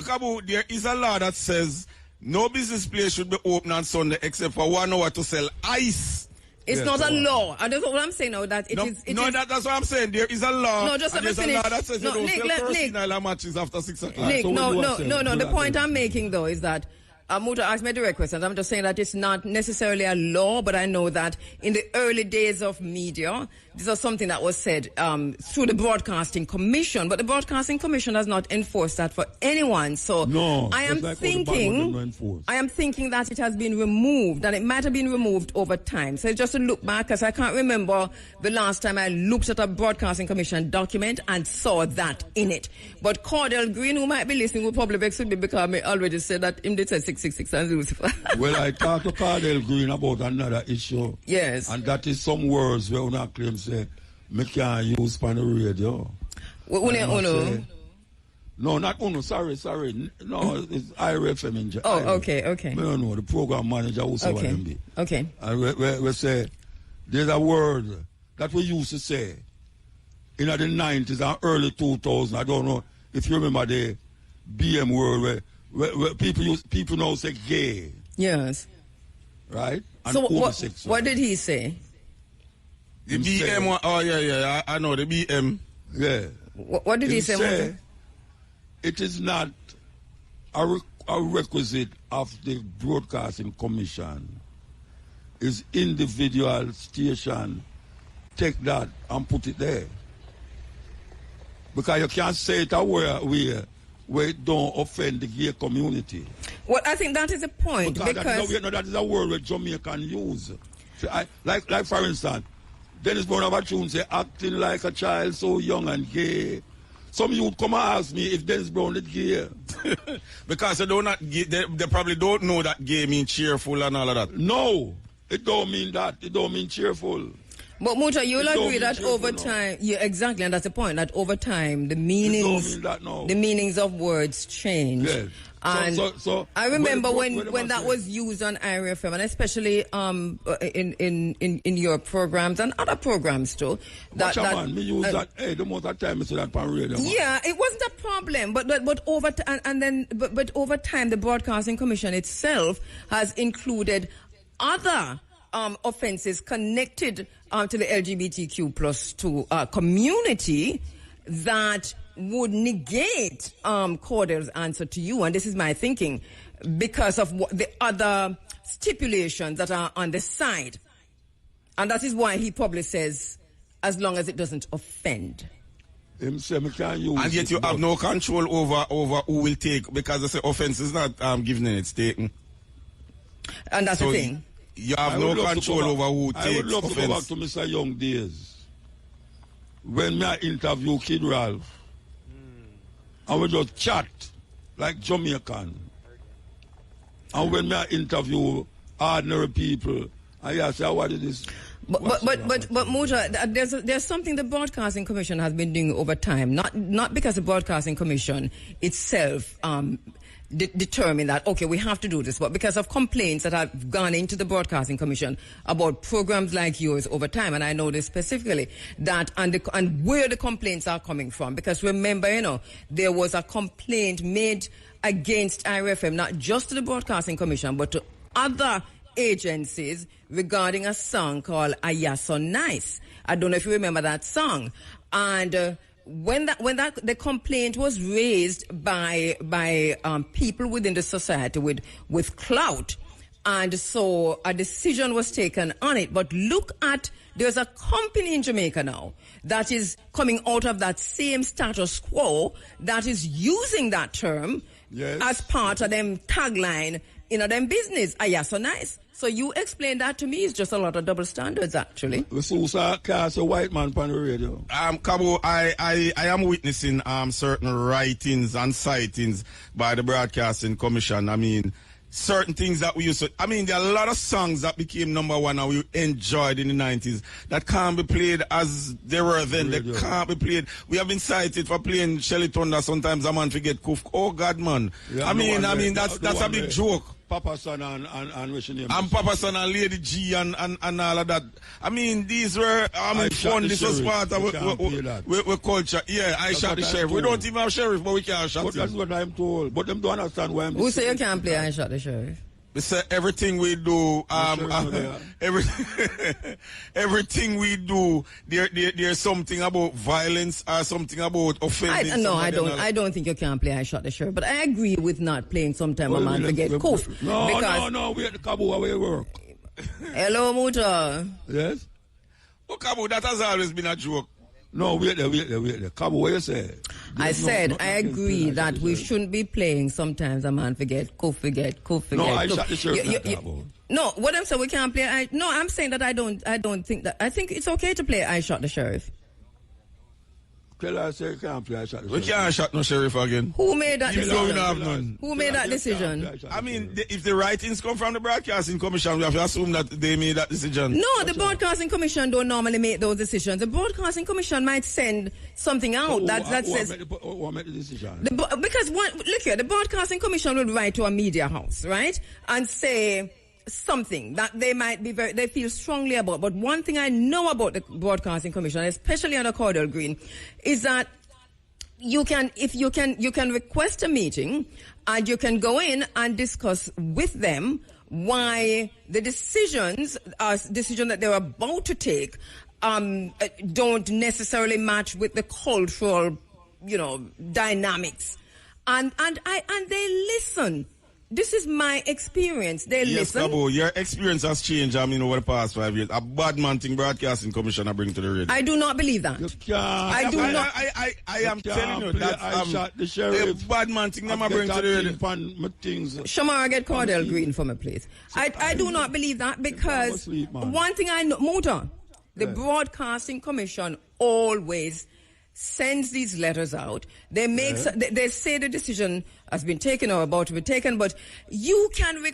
Kabu, there is a law that says no business place should be open on Sunday except for 1 hour to sell ice. It's not a law. And that's what I'm saying now. That that's what I'm saying. There is a law. No, just let me finish. There's a law that says you don't sell kerosene matches after 6 o'clock. Nick, no. The point I'm making though is that Muta asked me a direct question. I'm just saying that it's not necessarily a law, but I know that in the early days of media, this was something that was said through the Broadcasting Commission, but the Broadcasting Commission has not enforced that for anyone. So I am thinking that it has been removed, and it might have been removed over time. So just to look back, because I can't remember the last time I looked at a Broadcasting Commission document and saw that in it. But Cordell Green, who might be listening, will probably vex with me because I already said that him did say 666 and Lucifer. Well, I talked to Cordell Green about another issue. Yes. And that is some words where una claim say, me can't use on the radio. Uno? No, not Uno. Sorry. No, it's IRFM in Japan. Oh, okay. I don't know. The program manager who say what them be. Okay. And we say, there's a word that we used to say in the 90s and early 2000s. I don't know if you remember the BM word where people now say gay. Yes. Right? And so what did he say? The BM, I know, the BM. Yeah. What did he say? It is not a requisite of the Broadcasting Commission. It's individual station. Take that and put it there. Because you can't say it where it don't offend the gay community. Well, I think that is a point. Because that is a word where Jamaican use. Like for instance, Dennis Brown say acting like a child so young and gay. Some youth come and ask me if Dennis Brown is gay. Because they probably don't know that gay means cheerful and all of that. No, it don't mean that. It don't mean cheerful. But Muta, you'll agree that over time, exactly, and that's the point, that over time the meanings of words change. Yes. And I remember when that was used on IRFM, and especially in your programs and other programs too. Me use that. Hey, the most of the time I see that on radio. Yeah, it wasn't a problem, but over over time, the Broadcasting Commission itself has included other offenses connected to the LGBTQ plus community that would negate Cordell's answer to you. And this is my thinking, because of the other stipulations that are on the side. And that is why he probably says, as long as it doesn't offend. And yet you have no control over who will take, because the offense is not given and it's taken. And that's the thing. You have no control over who takes offense. I would love to go back to Mr. Young days, when I interview Kid Ralph, and we just chat like Jamaican. And when I interview ordinary people, I say, what is this? But Muta, there's something the Broadcasting Commission has been doing over time. Not because the Broadcasting Commission itself determined that, okay, we have to do this, but because of complaints that have gone into the Broadcasting Commission about programs like yours over time. And I know this specifically, that and where the complaints are coming from. Because remember, there was a complaint made against IRFM, not just to the Broadcasting Commission, but to other agencies regarding a song called Aya So Nice. I don't know if you remember that song. And when the complaint was raised by people within the society with clout, and so a decision was taken on it. But look at, there's a company in Jamaica now that is coming out of that same status quo that is using that term as part of them tagline in them business. Aya So Nice. So you explain that to me. It's just a lot of double standards, actually. So cast a white man on the radio. Kabu, I am witnessing certain writings and sightings by the Broadcasting Commission. I mean, certain things that we used to, I mean, there are a lot of songs that became #1 and we enjoyed in the 90s that can't be played as they were then. Radio. They can't be played. We have been cited for playing Shelly Thunder. Sometimes a man forget Kuf. Oh God, man. Yeah, I mean, that's a big joke. Papa Son and what's your name? And Papa Son and Lady G and all of that. I mean, these were, fun. This was part of culture. Yeah, I shot the sheriff. We don't even have sheriff, but we can't shot him. That's what I'm told. But them don't understand why I'm... Who say you can't play I shot the sheriff? We say everything we do, everything we do, there's something about violence or something about offending. I don't think you can play I shot the sheriff, but I agree with not playing sometime a man forget Kuf. No, we at the Kabu where we work. Hello, Muta. Yes? Oh, Kabu, that has always been a joke. No, wait there. Kabu, what you say? I said, I agree that we shouldn't be playing sometimes a man forget, Kuf forget. No, I shot the sheriff. No, what I'm saying, we can't play, I'm saying that I don't think that, I think it's okay to play I shot the sheriff. Tell her I say you can't play I shot the sheriff. We can't shot no sheriff again. Who made that decision? We don't have none. Who made that decision? I mean, if the writings come from the Broadcasting Commission, we have to assume that they made that decision. No, the Broadcasting Commission don't normally make those decisions. The Broadcasting Commission might send something out that says... Who made the decision? Because, look here, the Broadcasting Commission would write to a media house, right? And say something that they might be they feel strongly about. But one thing I know about the Broadcasting Commission, especially on the Caudal Green, is that you can request a meeting and you can go in and discuss with them why the decisions that they're about to take don't necessarily match with the cultural, dynamics. And they listen. This is my experience. They listen. Yes, Kabu, your experience has changed, over the past 5 years. A bad man thing Broadcasting Commission I bring to the radio. I do not believe that. I am telling you that I shot the sheriff. A bad man thing I bring to the radio. Shamara, get Caudal Green for me, please. I do not believe that because one thing I know, Muta, the Broadcasting Commission always sends these letters out. They make they say the decision has been taken or about to be taken, but you can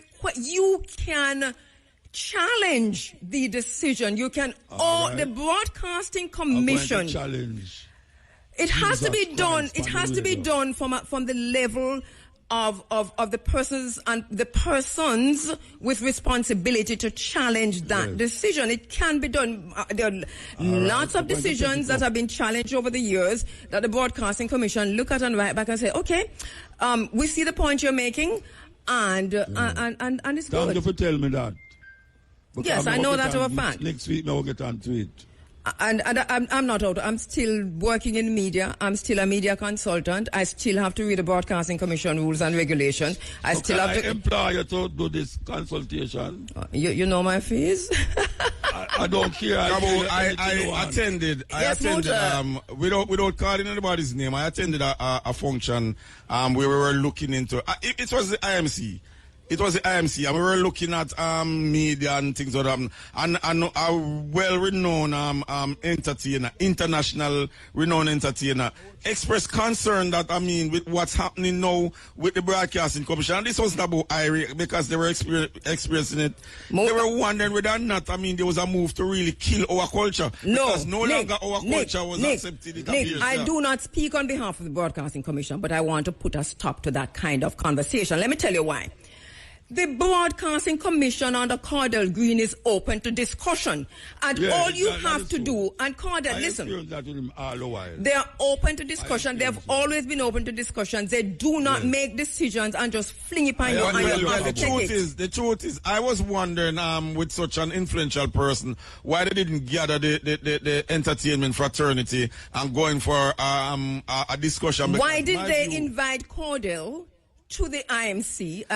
challenge the decision. You can the Broadcasting Commission challenge. It has to be done. It has to be done from the level of the persons and the persons with responsibility to challenge that decision. It can be done. There are lots of decisions that have been challenged over the years that the Broadcasting Commission look at and write back and say, okay, we see the point you're making, and it's good. Thank you for telling me that. Yes, I know that for a fact. Next week, now we'll get on to it. And I'm not out. I'm still working in media. I'm still a media consultant. I still have to read the Broadcasting Commission rules and regulations. I still have to employ you to do this consultation. You know my fees. I don't care. I attended. Without calling anybody's name. I attended a function where we were looking into. It was the IMC. It was the IMC, and we were looking at media and things like that. And a well-renowned entertainer, international renowned entertainer, expressed concern that, with what's happening now with the Broadcasting Commission. And this wasn't about IRA, because they were experiencing it. They were wondering whether or not, there was a move to really kill our culture. No, because no longer our culture was accepted. I do not speak on behalf of the Broadcasting Commission, but I want to put a stop to that kind of conversation. Let me tell you why. The Broadcasting Commission under Caudal Green is open to discussion. And all you have to do, and Caudal, listen, they are open to discussion. They have always been open to discussions. They do not make decisions and just fling it on you and you have to take it. The truth is, I was wondering, with such an influential person, why they didn't gather the entertainment fraternity and going for a discussion. Why did they invite Caudal to the IMC,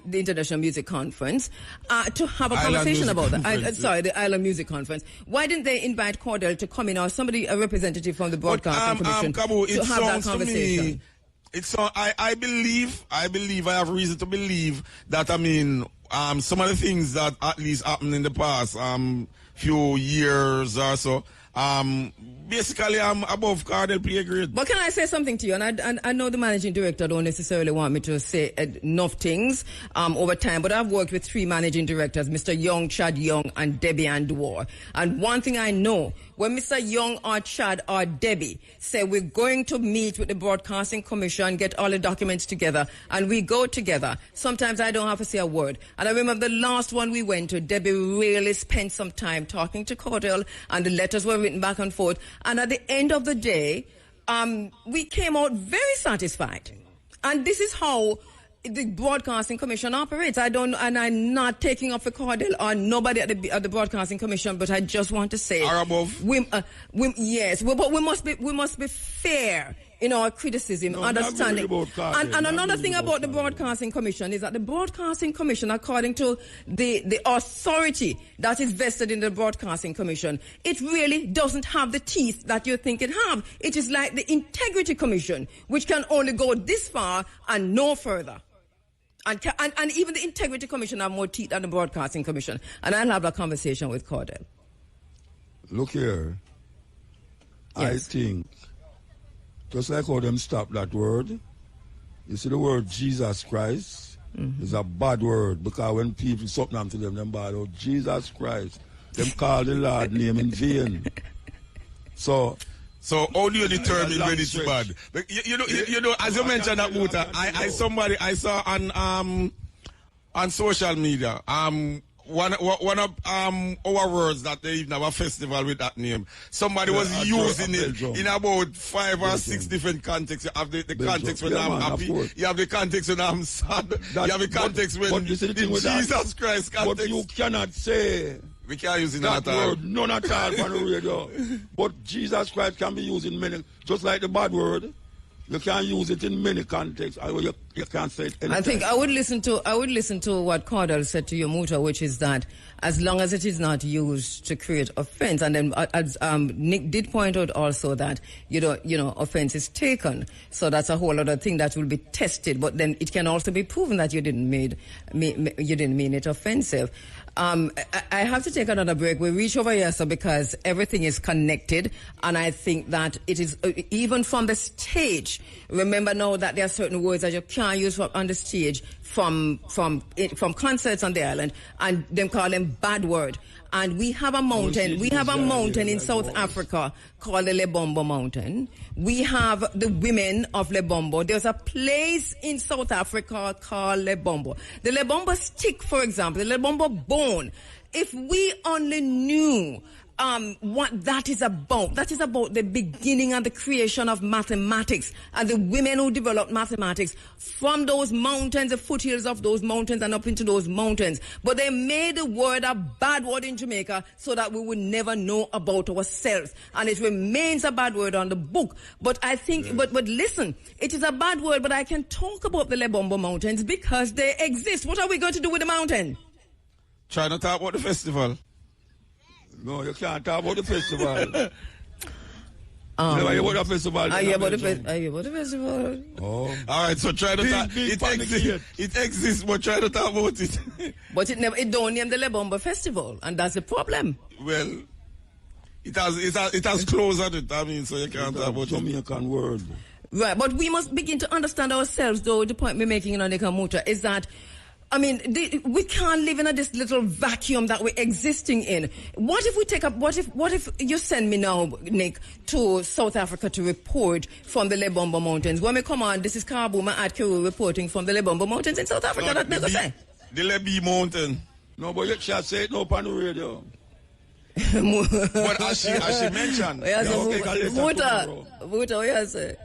the International Music Conference, to have a conversation about that? The Island Music Conference. Why didn't they invite Caudal to come in, or a representative from the Broadcasting Commission, Kabu, to have that conversation? I believe, I have reason to believe that, some of the things that at least happened in the past, few years or so, Basically, I'm above Cardell play grade. But can I say something to you? And I know the managing director don't necessarily want me to say enough things over time, but I've worked with 3 managing directors, Mr. Young, Chad Young, and Debbie Andwar. And one thing I know, when Mr. Young or Chad or Debbie say we're going to meet with the Broadcasting Commission, get all the documents together, and we go together, sometimes I don't have to say a word. And I remember the last one we went to, Debbie really spent some time talking to Cordell, and the letters were written back and forth. And at the end of the day, we came out very satisfied. And this is how the Broadcasting Commission operates. And I'm not taking off the Cordell or nobody at the Broadcasting Commission, but I just want to say, are above? Yes, but we must be fair in our criticism, understanding. And another thing about the Broadcasting Commission is that the Broadcasting Commission, according to the authority that is vested in the Broadcasting Commission, it really doesn't have the teeth that you think it have. It is like the Integrity Commission, which can only go this far and no further. And even the Integrity Commission have more teeth than the Broadcasting Commission. And I'll have a conversation with Cordell. Look here. Yes. I think, just like how them stop that word, you see the word Jesus Christ is a bad word, because when people something to them bad, oh, Jesus Christ, them call the Lord name in vain. So how do you determine when it's bad? You know, as you mentioned that Muta, I saw on social media, one of our words that they even have a festival with that name. Somebody was using it in about 5 or 6 different contexts. You have the context when I'm happy. You have the context when I'm sad. You have the context when Jesus Christ context. But you cannot say we can't use it that word, none at all on the radio. But Jesus Christ can be used in many, just like the bad word. You can use it in many contexts. You can't say it anytime. I think I would listen to what Cordell said to you, Muta, which is that as long as it is not used to create offense, and then as Nick did point out also that you know offense is taken, so that's a whole other thing that will be tested. But then it can also be proven that you didn't mean it offensive. I have to take another break. We reach over here, so because everything is connected, and I think that it is even from the stage. Remember now that there are certain words that you can't use on the stage from concerts on the island, and them call them bad word. And we have a mountain. We have a mountain in South Africa called the Lebombo Mountain. We have the women of Lebombo. There's a place in South Africa called Lebombo. The Lebombo stick, for example, the Lebombo bone. If we only knew what that is about the beginning and the creation of mathematics, and the women who developed mathematics from those mountains, the foothills of those mountains and up into those mountains. But they made the word a bad word in Jamaica so that we would never know about ourselves. And it remains a bad word on the book. But I think, but listen, it is a bad word, but I can talk about the Lebombo Mountains because they exist. What are we going to do with the mountain? Try not to talk about the festival. No, you can't talk about the festival. Never hear about the festival. Are you about the festival? Oh. All right, so try to talk. It exists, but try to talk about it. But it don't name the Lebombo Festival, and that's the problem. Well, it has closed at it. I mean, so you can't talk about Jamaican word. Right, but we must begin to understand ourselves, though. The point we're making in Onika Muta is that, I mean, we can't live in this little vacuum that we're existing in. What if we take up? What if you send me now, Nick, to South Africa to report from the Lebombo Mountains? When we come on, this is Kabu Maat Kheru reporting from the Lebombo Mountains in South Africa. That never say. The Lebi Mountain. No, but you can't say it no on the radio. But as she mentioned, Muta, what you say?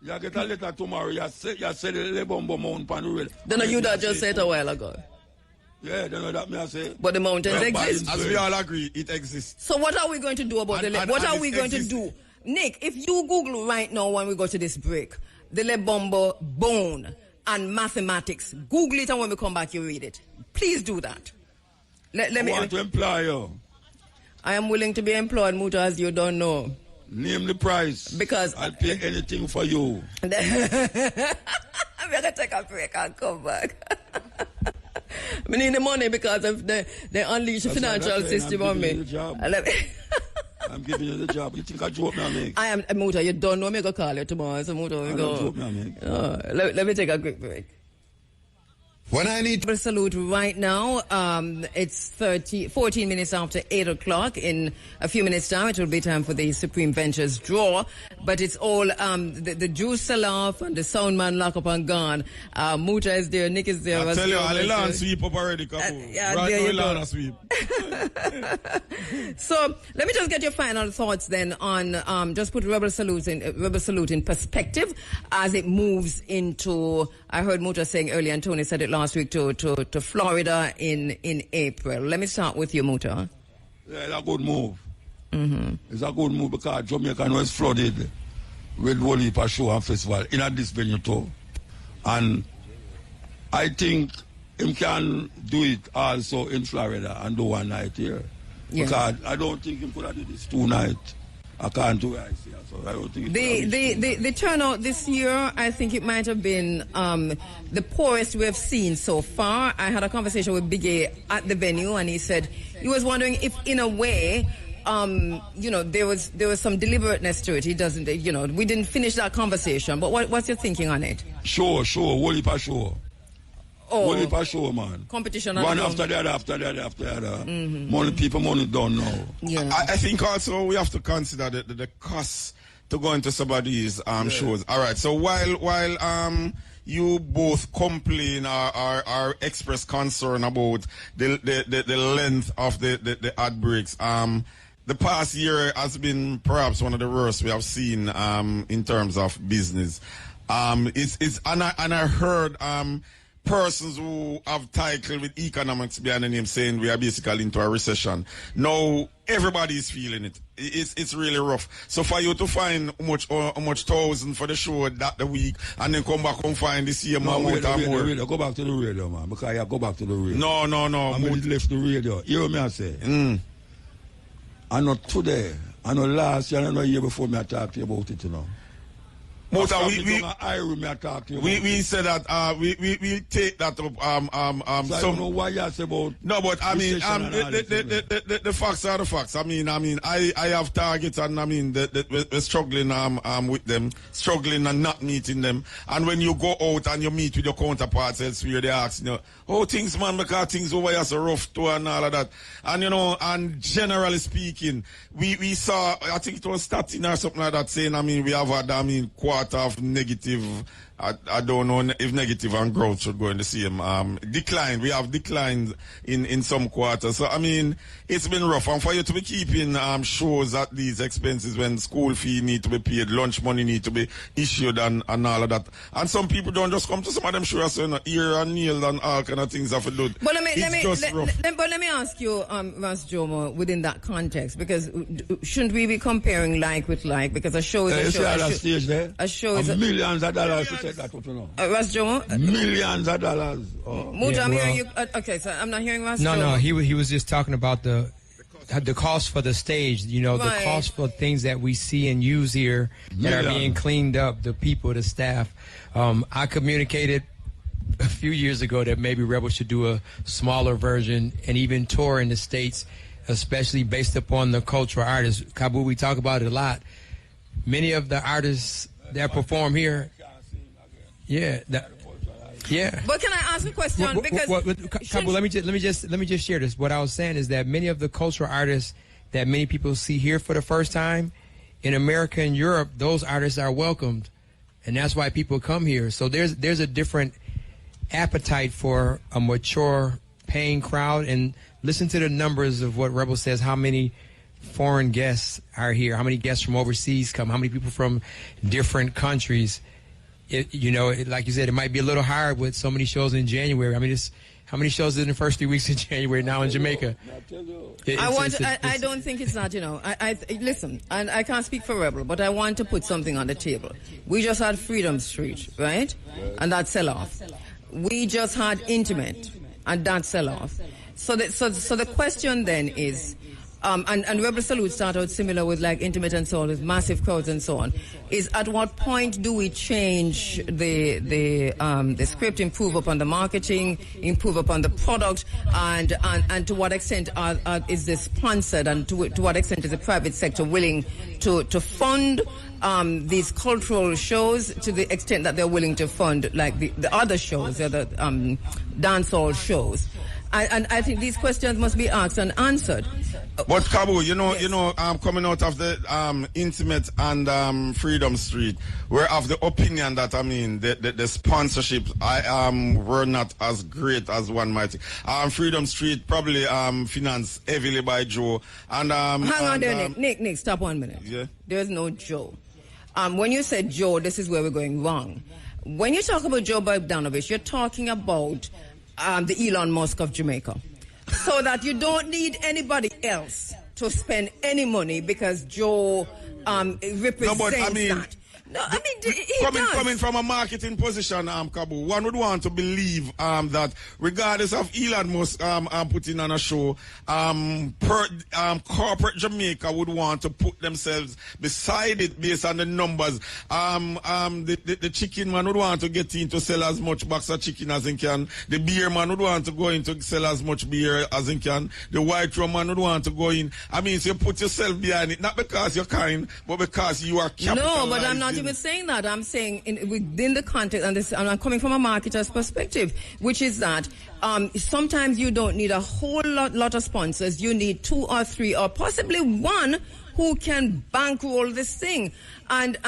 You get a letter tomorrow. You say the Lebombo Mountain on the radio. Don't you that just said a while ago? Yeah, don't know that me I say. But the mountains exist. As we all agree, it exists. So what are we going to do about what are we going to do? Nick, if you Google right now when we go to this break, the Lebombo bone and mathematics, Google it, and when we come back you read it. Please do that. Let me want to employ you. I am willing to be employed, Muta, as you don't know. Name the price. Because I'll pay anything for you. I'm going to take a break and come back. I need the money because of they unleash the financial system on me. I'm giving you the job. You think I joke me, make? I am, Muta, you don't know me, go call you tomorrow. So, Muta, we go. Joke me, make. Let me take a quick break. When I need to salute right now, it's 14 minutes after 8 o'clock. In a few minutes' time, it will be time for the Supreme Ventures draw. But it's all the juice sell off and the sound man lock up and gone. Muta is there, Nick is there. I tell you, the land sweep up already, Kabu. Right now, land sweep. So let me just get your final thoughts then on just put Rebel Salute in perspective as it moves into. I heard Muta saying earlier, and Tony said it last week to Florida in April. Let me start with you, Muta. Yeah, it's a good move. Mm-hmm. It's a good move because Jamaica was flooded with one heap of show and festival in this venue too. And I think him can do it also in Florida and do one night here. Yes. Because I don't think him could have did this 2 nights. I can't do it, I see. So I don't think the turnout this year, I think it might have been the poorest we've seen so far. I had a conversation with Big A at the venue, and he said he was wondering if, in a way, there was some deliberateness to it. He doesn't, we didn't finish that conversation. But what's your thinking on it? Sure, whole heap of show. Whole heap of show, man. Competition. One after the other, after the other, after the other. Money done now. Yeah. I think also we have to consider the cost to go into some of these shows. All right. So while you both complain or express concern about the length of the ad breaks, the past year has been perhaps one of the worst we have seen in terms of business. And I heard persons who have title with economics behind the name saying we are basically into a recession. Now everybody is feeling it. It's really rough. So for you to find how much thousand for the show that the week and then come back and find the same amount and more. Go back to the radio, man. Because you go back to the radio. No. I'm going to left the radio. You hear me I say? And not today. And not last year and not year before me I talk to you about it, Muta, we said that we take that up. So I don't know why you say about. No, but I mean, the facts are the facts. I mean, I have targets, and I mean, we're struggling with them, struggling and not meeting them. And when you go out and you meet with your counterparts elsewhere, they ask oh things, man, because things over here so rough too and all of that. And and generally speaking, we saw, I think it was starting or something like that, saying, I mean, we have had, quarter of negative, I don't know if negative and growth should go in the same decline. We have declined in some quarters. So I mean, it's been rough. And for you to be keeping shows at these expenses when school fee need to be paid, lunch money need to be issued and all of that. And some people don't just come to some of them shows, ear and nail and all kind of things have to do. But let me ask you, Ras Jomo, within that context, because shouldn't we be comparing like with like? Because a show is a show is millions of dollars to say that, Ras Jomo? Millions of dollars. Muta, I'm hearing you. Okay, so I'm not hearing Ras Jomo. No, he was just talking about the cost for the stage, the cost for things that we see and use here that are being cleaned up, the people, the staff. I communicated a few years ago that maybe Rebel should do a smaller version and even tour in the States, especially based upon the cultural artists. Kabu, we talk about it a lot. Many of the artists that perform here, yeah. But can I ask a question? Kabu, let me just share this. What I was saying is that many of the cultural artists that many people see here for the first time in America and Europe, those artists are welcomed, and that's why people come here. So there's a different appetite for a mature paying crowd. And listen to the numbers of what Rebel says, how many foreign guests are here, how many guests from overseas come, how many people from different countries. Like you said, it might be a little hard with so many shows in January. I mean, how many shows in the first 3 weeks in January now in Jamaica? I don't think it's not, listen, and I can't speak for Rebel, but I want to put something on the table. We just had Freedom Street, right? And that sell off. We just had Intimate, and that sell off. So the question then is, and Rebel Salute started out similar with like Intimate and so on, with massive crowds and so on, is at what point do we change the script, improve upon the marketing, improve upon the product, and to what extent is this sponsored, and to what extent is the private sector willing to fund these cultural shows to the extent that they're willing to fund like the other shows, the other dancehall shows. And I think these questions must be asked and answered. But Kabu, coming out of the Intimate and Freedom Street, we're of the opinion that the sponsorship were not as great as one might think. Freedom Street probably financed heavily by Joe. And hang on there, Nick, stop 1 minute. Yeah. There's no Joe. When you said Joe, this is where we're going wrong. When you talk about Joe Bogdanovich, you're talking about the Elon Musk of Jamaica. So that you don't need anybody else to spend any money because Joe represents that. No, coming from a marketing position, Kabu, one would want to believe that regardless of Elon Musk putting on a show, corporate Jamaica would want to put themselves beside it based on the numbers. The chicken man would want to get in to sell as much box of chicken as he can. The beer man would want to go in to sell as much beer as he can. The white rum man would want to go in. So you put yourself behind it, not because you're kind, but because you are capitalizing. No, but I'm not even saying that. I'm saying within the context, and I'm coming from a marketer's perspective, which is that sometimes you don't need a whole lot of sponsors. You need 2 or 3 or possibly 1 who can bankroll this thing. And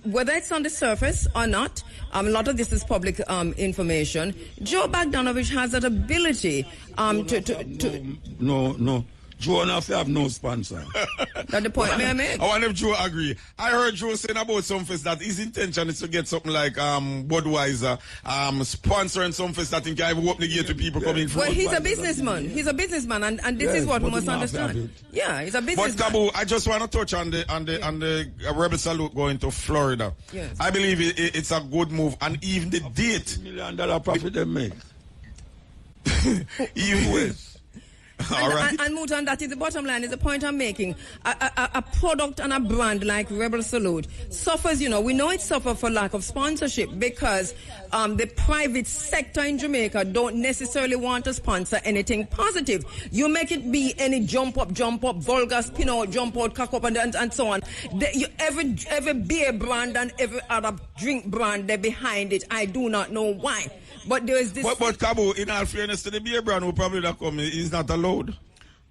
whether it's on the surface or not, a lot of this is public information. Joe Bogdanovich has that ability No. Joe and have no sponsor. That's the point I make. I wonder if Joe agree. I heard Joe saying about some fest that his intention is to get something like Budweiser sponsoring some fest that think I will open the gate to people coming from. Well, he's a businessman. He's a businessman, and this is what we must understand. Yeah, he's a businessman. But Kabu, I just want to touch on the Rebel Salute going to Florida. Yes. I believe it's a good move, and even the date. $1 million profit they make. Even And Muta, and that is the bottom line, is the point I'm making. A product and a brand like Rebel Salute suffers, we know it suffers for lack of sponsorship because the private sector in Jamaica don't necessarily want to sponsor anything positive. You make it be any jump up, vulgar, spin out, jump out, cock up, and so on. Every beer brand and every other drink brand, they're behind it. I do not know why. But there is this. But Kabu, in all fairness to the beer brand who probably not come, is not allowed.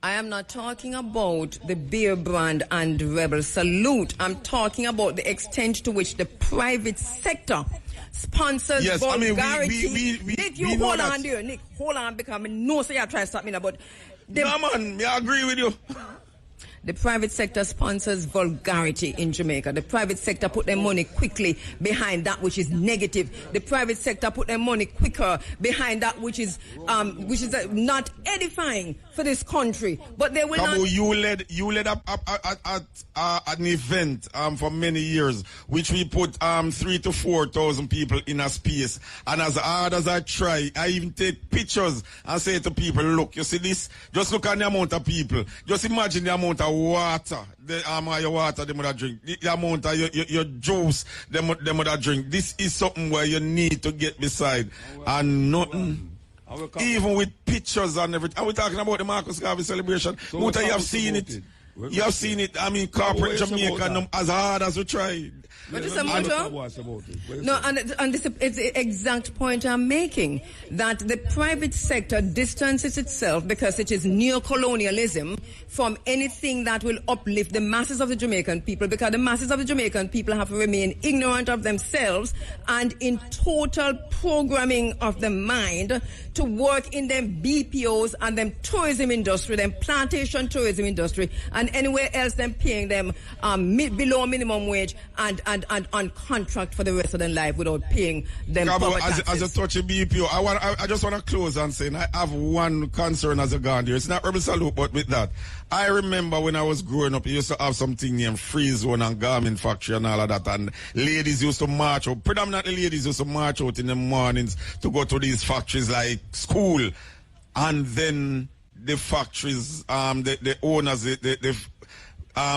I am not talking about the beer brand and Rebel Salute. I'm talking about the extent to which the private sector sponsors vulgarity. Nick, you hold on there. Nick, hold on, because I know so you try to stop me now, but... No, man, I agree with you. The private sector sponsors vulgarity in Jamaica. The private sector put their money quickly behind that which is negative. The private sector put their money quicker behind that which is not edifying for this country. But they will Kabu, not. You led an event for many years, which we put 3,000 to 4,000 people in a space. And as hard as I try, I even take pictures and say to people, look, you see this? Just look at the amount of people. Just imagine the amount of water, your water they would drink, the amount of your juice they would drink. This is something where you need to get beside, and nothing. Even with pictures and everything. Are we talking about the Marcus Garvey celebration? So Muta, you have seen it. You have seen it. Corporate Jamaica, as hard as we try. What is the motto? No, and this is the exact point I'm making, that the private sector distances itself because it is neocolonialism from anything that will uplift the masses of the Jamaican people, because the masses of the Jamaican people have to remain ignorant of themselves and in total programming of the mind to work in them BPOs and them tourism industry, them plantation tourism industry, and anywhere else them paying them below minimum wage and on contract for the rest of their life without paying them proper taxes. As a touchy BPO, I just want to close and say, I have one concern as a Ghanaian. It's not Rebel Salute, but with that, I remember when I was growing up, you used to have something named Free Zone and Garment Factory and all of that, and ladies used to march out, predominantly ladies used to march out in the mornings to go to these factories like school, and then the factories, the owners, the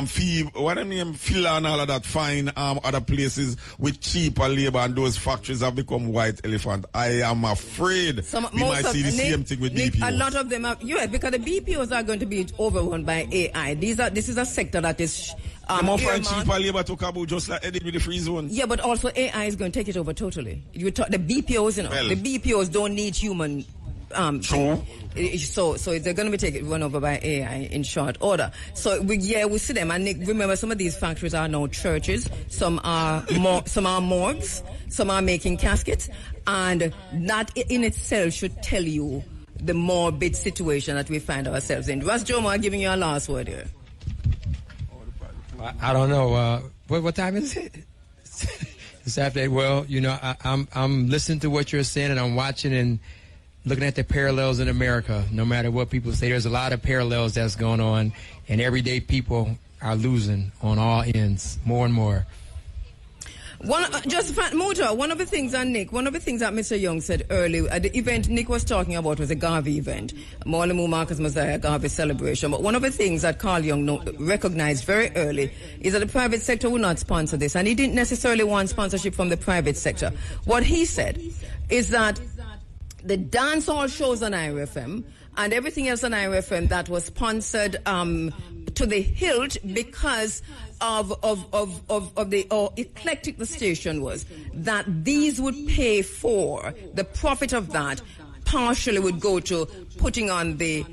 fee, what I mean, filler and all of that, find other places with cheaper labor, and those factories have become white elephant. I am afraid we might see the same thing with BPOs. A lot of them are, because the BPOs are going to be overrun by AI. This is a sector that is the more find cheaper labor to Kabu, just like Eddie with the free zone. Yeah, but also AI is going to take it over totally. The BPOs, the BPOs don't need human. True. So they're going to be run over by AI in short order. So we see them. And remember, some of these factories are now churches. Some are morgues. Some are making caskets. And that in itself should tell you the morbid situation that we find ourselves in. Ras Jomo, I'm giving you a last word here. I don't know. What time is it? This afternoon. Well, I'm listening to what you're saying, and I'm watching and looking at the parallels in America. No matter what people say, there's a lot of parallels that's going on, and everyday people are losing on all ends, more and more. Muta, one of the things that Mr. Young said earlier at the event Nick was talking about was a Garvey event, Morley Marcus Messiah Garvey celebration. But one of the things that Carl Young recognized very early is that the private sector would not sponsor this, and he didn't necessarily want sponsorship from the private sector. What he said is that the dancehall shows on IRFM and everything else on IRFM that was sponsored to the hilt because of the eclectic the station was, that these would pay for the profit of that partially would go to putting on the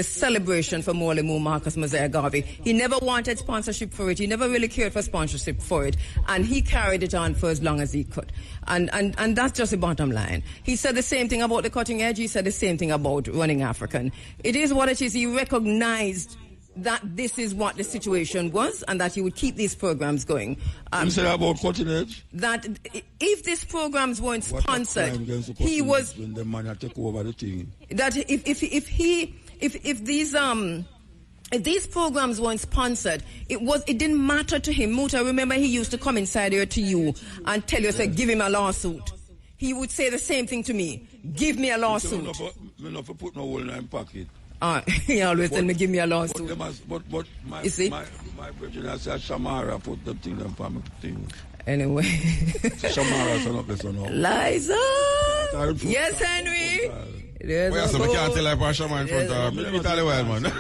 celebration for Morley Marcus Mosiah Garvey. He never wanted sponsorship for it. He never really cared for sponsorship for it. And he carried it on for as long as he could. And that's just the bottom line. He said the same thing about the cutting edge. He said the same thing about running African. It is what it is. He recognized that this is what the situation was and that he would keep these programs going. You said about cutting edge? That if these programs weren't sponsored, he was... When the man take over the thing. That if these programs weren't sponsored, it didn't matter to him. Muta, remember he used to come inside here to you and tell you, say, give him a lawsuit. He would say the same thing to me. Give me a lawsuit. Me not put no hole in my pocket. He always tell me, give me a lawsuit. But my brethren, I said, Shamara put the thing on my thing. Anyway. Shamara son up the son up. Liza! Yes, Henry! Well, so we can't tell her about Shamara in front of her. Let me tell you well, man.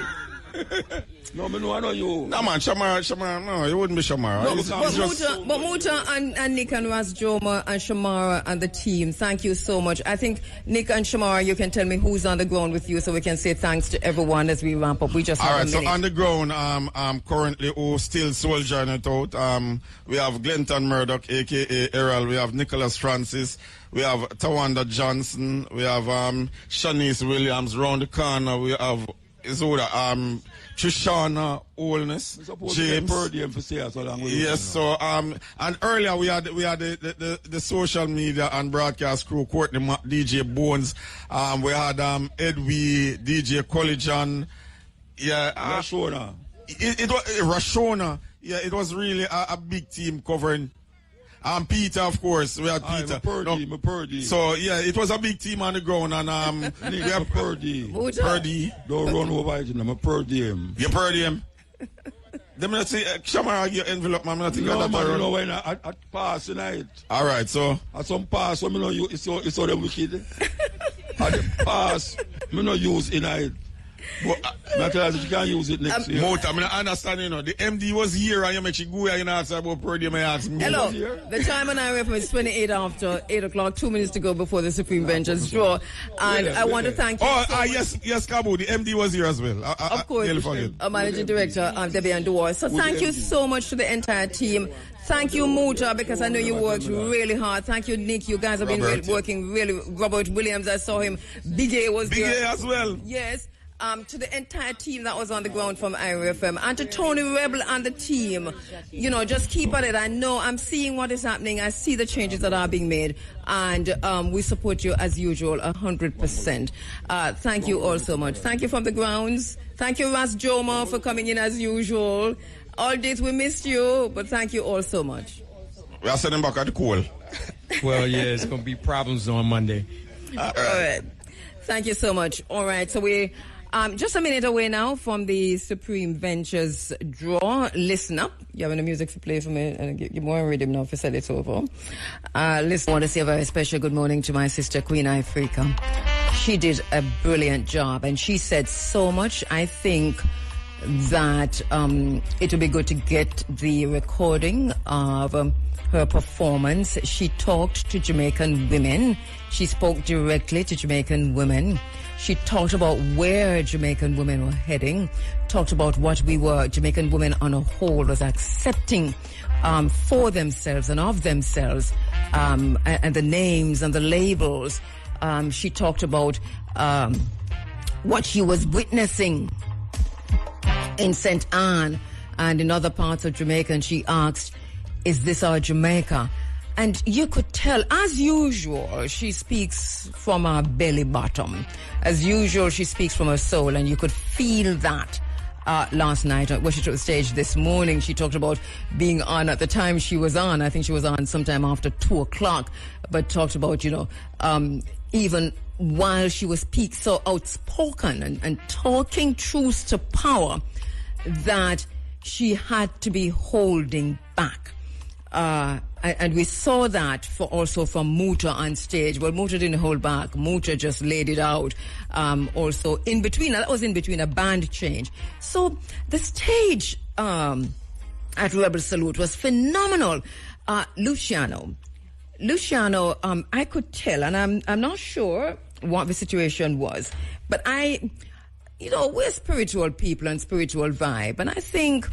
No, I know you. No, man, Shamara, no, it wouldn't be Shamara. But Muta and Nick and Ras Joma and Shamara and the team, thank you so much. I think, Nick and Shamara, you can tell me who's on the ground with you so we can say thanks to everyone as we ramp up. We just have a minute. So on the ground, currently, who still soldiering it out, we have Glenton Murdoch, a.k.a. Errol. We have Nicholas Francis. We have Tawanda Johnson. We have Shanice Williams. Round the corner, we have Trishana Olness, James. Yes, so and earlier we had the social media and broadcast crew, Courtney DJ Bones, we had Edwee, DJ Colligan, Rashona. It was Rashona. Yeah, it was really a big team covering. Peter, of course, we had Peter. Purdy. So yeah, it was a big team on the ground, and we have Purdy. Don't run over it. I'm a Purdy him. You Purdy him. Them not say Shamara your envelope, man. No, man, you know when I pass tonight. All right, so at some pass, so me know you. It's all them wicked. At the pass, me no use in it. But you can't use it next year. Muta, I understand, the MD was here and you make you go and answer about Purdy. Hello, the time on IRF is 28 after 8 o'clock, 2 minutes to go before the Supreme Bench is drawn. And I want to thank you. Yes, Kabu, the MD was here as well. Of course, Managing Director, Debbie Andor. So thank you so much to the entire team. Thank you, Muta, because I know you worked really hard. Thank you, Nick. You guys have been working really. Robert Williams, I saw him. Big A was there. Big A as well. Yes. To the entire team that was on the ground from IRFM, and to Tony Rebel and the team, just keep at it. I know I'm seeing what is happening. I see the changes that are being made, and we support you as usual, 100%. Thank you all so much. Thank you from the grounds. Thank you, Ras Joma, for coming in as usual. All days we missed you, but thank you all so much. We are sending back at the call. Well, yeah, it's going to be problems on Monday. All right. Thank you so much. All right, so we Just a minute away now from the Supreme Ventures draw. Listen up. You having a music to play for me? And give more rhythm now for said it's over. Listen, I want to say a very special good morning to my sister, Queen Africa. She did a brilliant job, and she said so much. I think that it would be good to get the recording of her performance. She talked to Jamaican women. She spoke directly to Jamaican women. She talked about where Jamaican women were heading, talked about what Jamaican women on a whole was accepting for themselves and of themselves, and the names and the labels. She talked about what she was witnessing in St. Anne and in other parts of Jamaica, and she asked, is this our Jamaica? And you could tell, as usual, she speaks from her belly bottom. As usual, she speaks from her soul, and you could feel that last night when she took the stage this morning. She talked about being on at the time she was on. I think she was on sometime after 2 o'clock, but talked about, even while she was so outspoken and talking truth to power, that she had to be holding back. And we saw that also from Muta on stage. Well, Muta didn't hold back. Muta just laid it out. Also in between, that was in between a band change. So the stage at Rebel Salute was phenomenal. Luciano, I could tell, and I'm not sure what the situation was, but we're spiritual people and spiritual vibe, and I think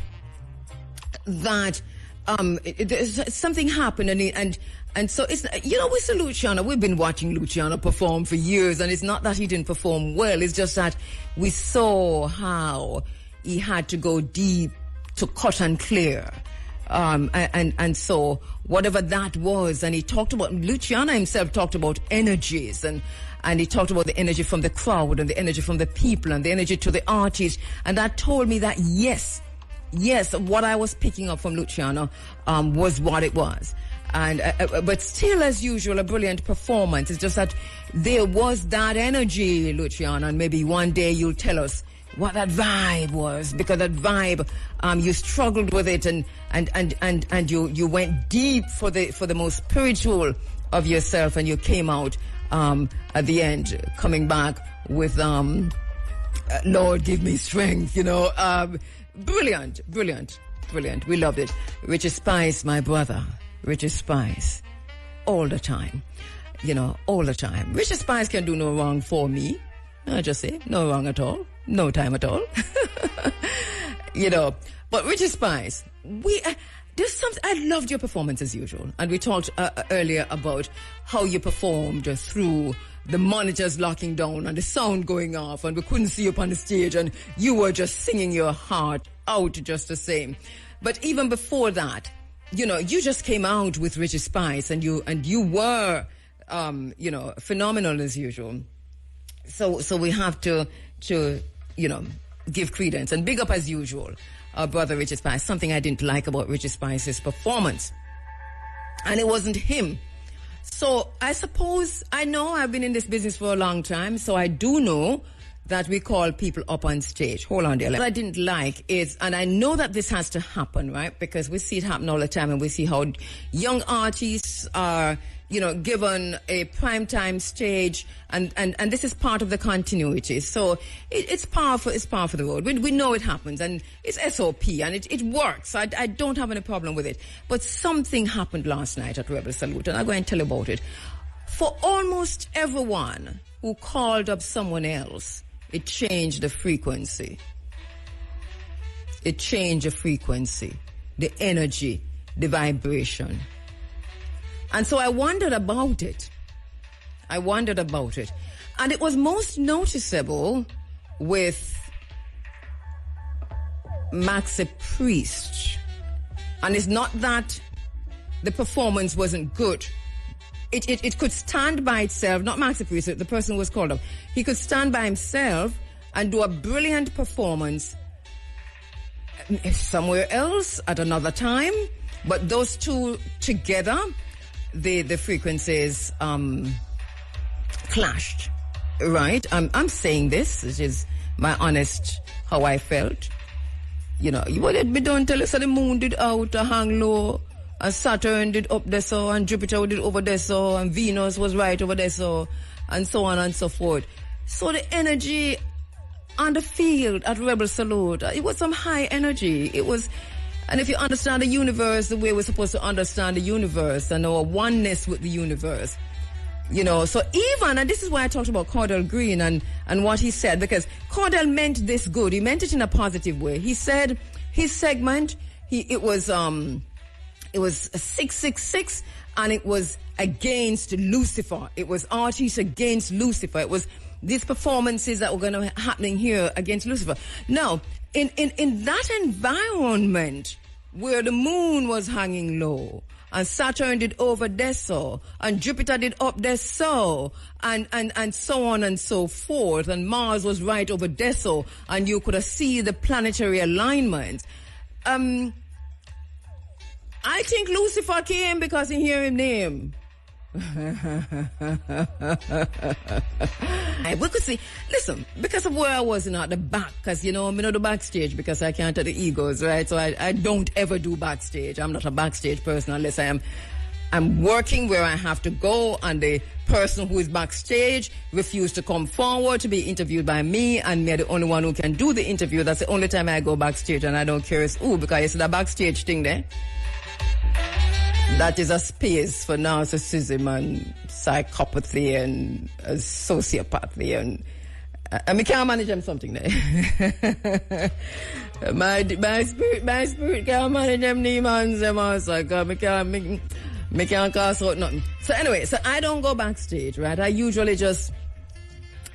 that something happened, and so it's, with Luciano, we've been watching Luciano perform for years, and it's not that he didn't perform well, it's just that we saw how he had to go deep to cut and clear. And so whatever that was, and Luciano himself talked about energies, and he talked about the energy from the crowd and the energy from the people and the energy to the artist, and that told me that yes, what I was picking up from Luciano was what it was. And but still, as usual, a brilliant performance. It's just that there was that energy, Luciano, and maybe one day you'll tell us what that vibe was, because that vibe, you struggled with it, and you went deep for the most spiritual of yourself, and you came out at the end coming back with Lord, give me strength, brilliant. We loved it. Richie Spice, my brother. Richie Spice. All the time. All the time. Richie Spice can do no wrong for me. I just say, no wrong at all. No time at all. But Richie Spice, there's something, I loved your performance as usual. And we talked earlier about how you performed through the monitors locking down and the sound going off, and we couldn't see you up on the stage, and you were just singing your heart out just the same. But even before that, you just came out with Richie Spice, and you were, phenomenal as usual. So we have to give credence and big up as usual our brother Richie Spice. Something I didn't like about Richie Spice's performance, and it wasn't him. So I suppose, I know I've been in this business for a long time, so I do know that we call people up on stage. Hold on there. What I didn't like is, and I know that this has to happen, right? Because we see it happen all the time, and we see how young artists are, given a primetime stage, and this is part of the continuity. So it's par for the road. We know it happens, and it's SOP, and it works. I don't have any problem with it. But something happened last night at Rebel Salute, and I'll go and tell you about it. For almost everyone who called up someone else, it changed the frequency. It changed the frequency, the energy, the vibration. And so I wondered about it. And it was most noticeable with Maxi Priest. And it's not that the performance wasn't good. It could stand by itself, not Maxi Priest, the person who was called up. He could stand by himself and do a brilliant performance somewhere else at another time. But those two together, the frequencies clashed. right? I'm saying this, which is my honest how I felt. You know, what did be done tell us that the moon did out to hang low, and Saturn did up there so, and Jupiter did over there so, and Venus was right over there so, and so on and so forth. So the energy on the field at Rebel Salute, it was some high energy. It was, and if you understand the universe the way we're supposed to understand the universe and our oneness with the universe, you know, so even, and this is why I talked about Cordell Green and what he said, because Cordell meant this good. He meant it in a positive way. He said his segment, it was 666, and it was against Lucifer. It was artists against Lucifer. It was these performances that were going to be happening here against Lucifer. Now, in that environment where the moon was hanging low, and Saturn did over there so, and Jupiter did up there so, and so on and so forth, and Mars was right over there so, and you could see the planetary alignment. I think Lucifer came because he heard his name. We could see, listen, because of where I was at the back, because, you know, I'm not the backstage because I can't have the egos, right? So I don't ever do backstage. I'm not a backstage person unless I'm working where I have to go, and the person who is backstage refused to come forward to be interviewed by me, and me are the only one who can do the interview. That's the only time I go backstage, and I don't care who, because it's the backstage thing there. That is a space for narcissism and psychopathy and sociopathy, and I can't manage them something there. my spirit can't manage them demons, them also, because me can't cast out nothing. So anyway, so I don't go backstage, right? I usually just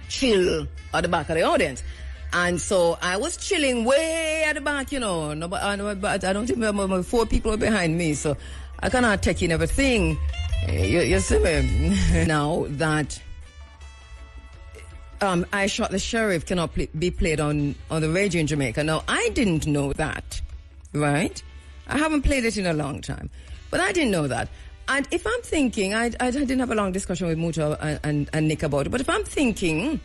chill at the back of the audience. And so I was chilling way at the back, you know, but I don't think 4 people were behind me, so I cannot take in everything. You see me? Now that I Shot the Sheriff cannot be played on the radio in Jamaica. Now, I didn't know that, right? I haven't played it in a long time, but I didn't know that. And if I'm thinking, I didn't have a long discussion with Muta and Nick about it, but if I'm thinking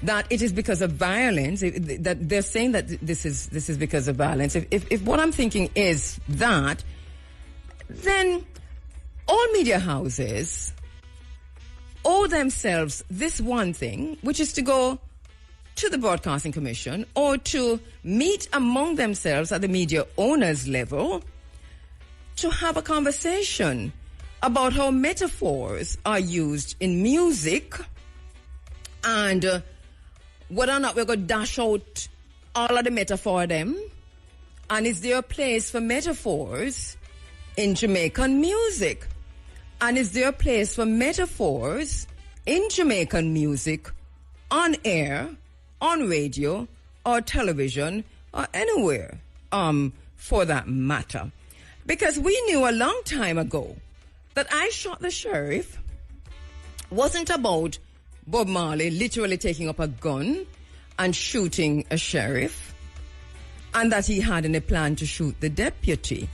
that it is because of violence, that they're saying that this is because of violence, if what I'm thinking is that, then all media houses owe themselves this one thing, which is to go to the Broadcasting Commission or to meet among themselves at the media owners level to have a conversation about how metaphors are used in music, and whether or not we're going to dash out all of the metaphor them, and is there a place for metaphors in Jamaican music? And is there a place for metaphors in Jamaican music on air, on radio, or television, or anywhere, for that matter? Because we knew a long time ago that I Shot the Sheriff wasn't about Bob Marley literally taking up a gun and shooting a sheriff, and that he had any plan to shoot the deputy.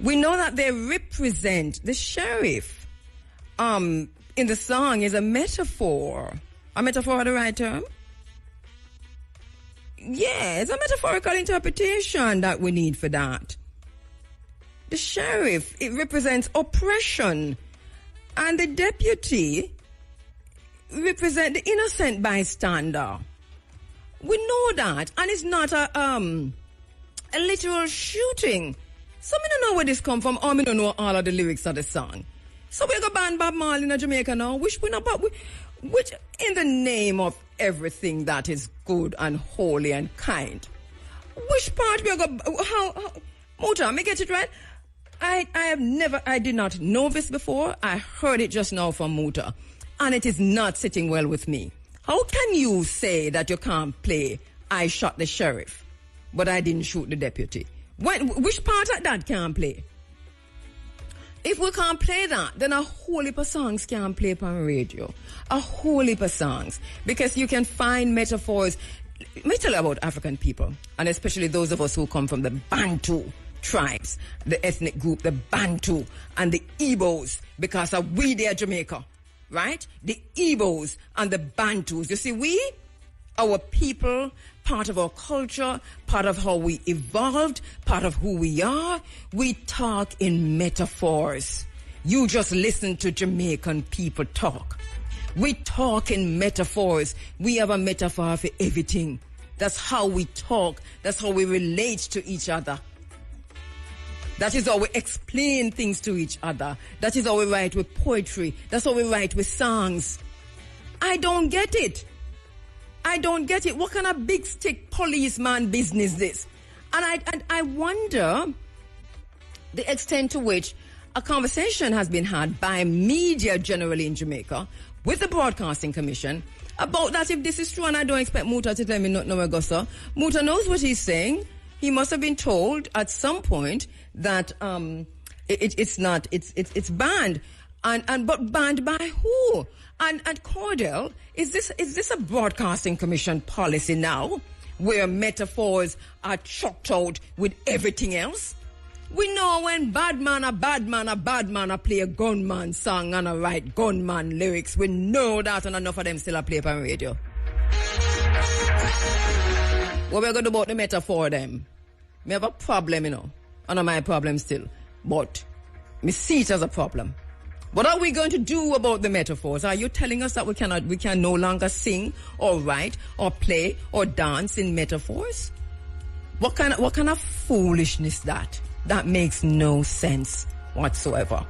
We know that they represent the sheriff. In the song is a metaphor. A metaphor the right term? Yeah, it's a metaphorical interpretation that we need for that. The sheriff, it represents oppression. And the deputy represent the innocent bystander. We know that. And it's not a literal shooting. So I don't know where this come from, or I don't know all of the lyrics of the song. So we're going to ban Bob Marley in Jamaica now, which in the name of everything that is good and holy and kind. Which part we're going to, how Muta, me get it right? I did not know this before. I heard it just now from Muta, and it is not sitting well with me. How can you say that you can't play I Shot the Sheriff, but I didn't shoot the deputy? Which part of that can't play? If we can't play that, then a whole heap of songs can't play on radio. A whole heap of songs. Because you can find metaphors. Let me tell you about African people, and especially those of us who come from the Bantu tribes, the ethnic group, the Bantu and the Igbos, because we there Jamaica. right? The Igbos and the Bantus. You see, our people, part of our culture, part of how we evolved, part of who we are, we talk in metaphors. You just listen to Jamaican people talk. We talk in metaphors. We have a metaphor for everything. That's how we talk. That's how we relate to each other. That is how we explain things to each other. That is how we write with poetry. That's how we write with songs. I don't get it. I don't get it. What kind of big stick policeman business this? And I wonder the extent to which a conversation has been had by media generally in Jamaica with the Broadcasting Commission about that, if this is true. And I don't expect Muta to tell me not know where sir. Muta knows what he's saying. He must have been told at some point that it's banned. But banned by who? And Cordell, is this a Broadcasting Commission policy now, where metaphors are chucked out with everything else? We know when bad man play a gunman song and a write gunman lyrics. We know that, and enough of them still a play on radio. What we're going to do about the metaphor them? We have a problem, and my problem still. But me see it as a problem. What are we going to do about the metaphors? Are you telling us that we can no longer sing or write or play or dance in metaphors? What kind of foolishness that? That makes no sense whatsoever.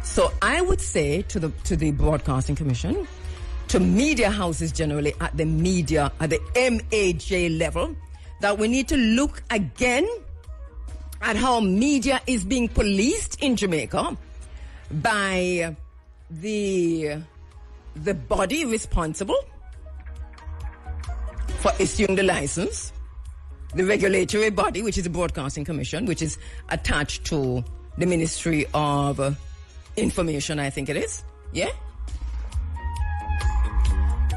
So I would say to the Broadcasting Commission, to media houses generally at the MAJ level, that we need to look again at how media is being policed in Jamaica by the body responsible for issuing the license, the regulatory body, which is the Broadcasting Commission, which is attached to the Ministry of Information, I think it is. Yeah?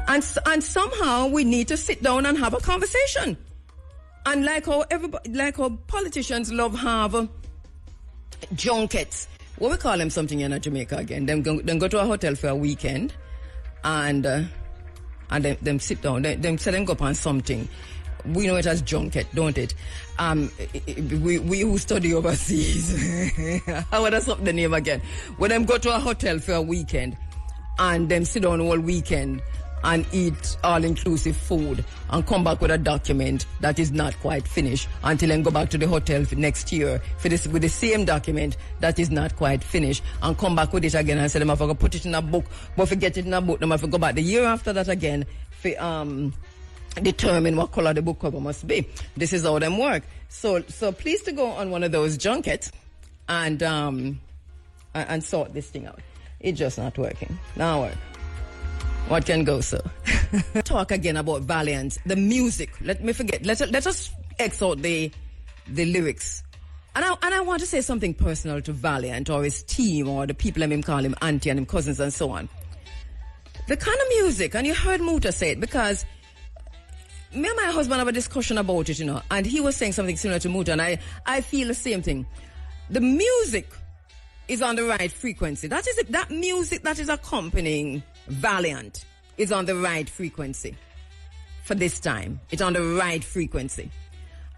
And somehow we need to sit down and have a conversation. And like how politicians love have junkets. What we call them something in Jamaica again? Them go to a hotel for a weekend and them sit down. Them set them go up on something. We know it as junket, don't it? We who study overseas. I would have something the name again. When them go to a hotel for a weekend and them sit down all weekend and eat all-inclusive food and come back with a document that is not quite finished until then go back to the hotel for next year with the same document that is not quite finished and come back with it again and say them I forgot put it in a book, but forget it in a book, them have to go back the year after that again for determine what color the book cover must be. This is how them work. So please to go on one of those junkets and sort this thing out. It's just not working. Now work. What can go, sir? Talk again about Valiant, the music. Let me forget. Let us X out the lyrics. And I want to say something personal to Valiant or his team or the people let him call him auntie and him cousins and so on. The kind of music, and you heard Muta say it, because me and my husband have a discussion about it, and he was saying something similar to Muta, and I feel the same thing. The music is on the right frequency. That is it. That music that is accompanying Valiant is on the right frequency for this time. It's on the right frequency.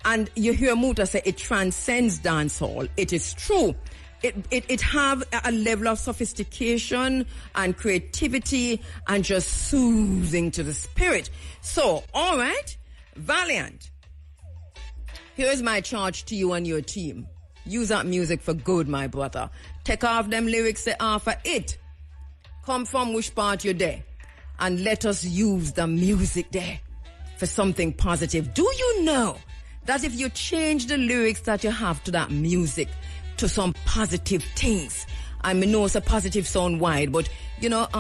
And you hear Muta say it transcends dancehall. It is true. It have a level of sophistication and creativity and just soothing to the spirit. So, all right, Valiant, here's my charge to you and your team. Use that music for good, my brother. Take off them lyrics they offer it. Come from which part you're there. And let us use the music there for something positive. Do you know that if you change the lyrics that you have to that music to some positive things, I mean, no, it's a positive sound wide, but a lot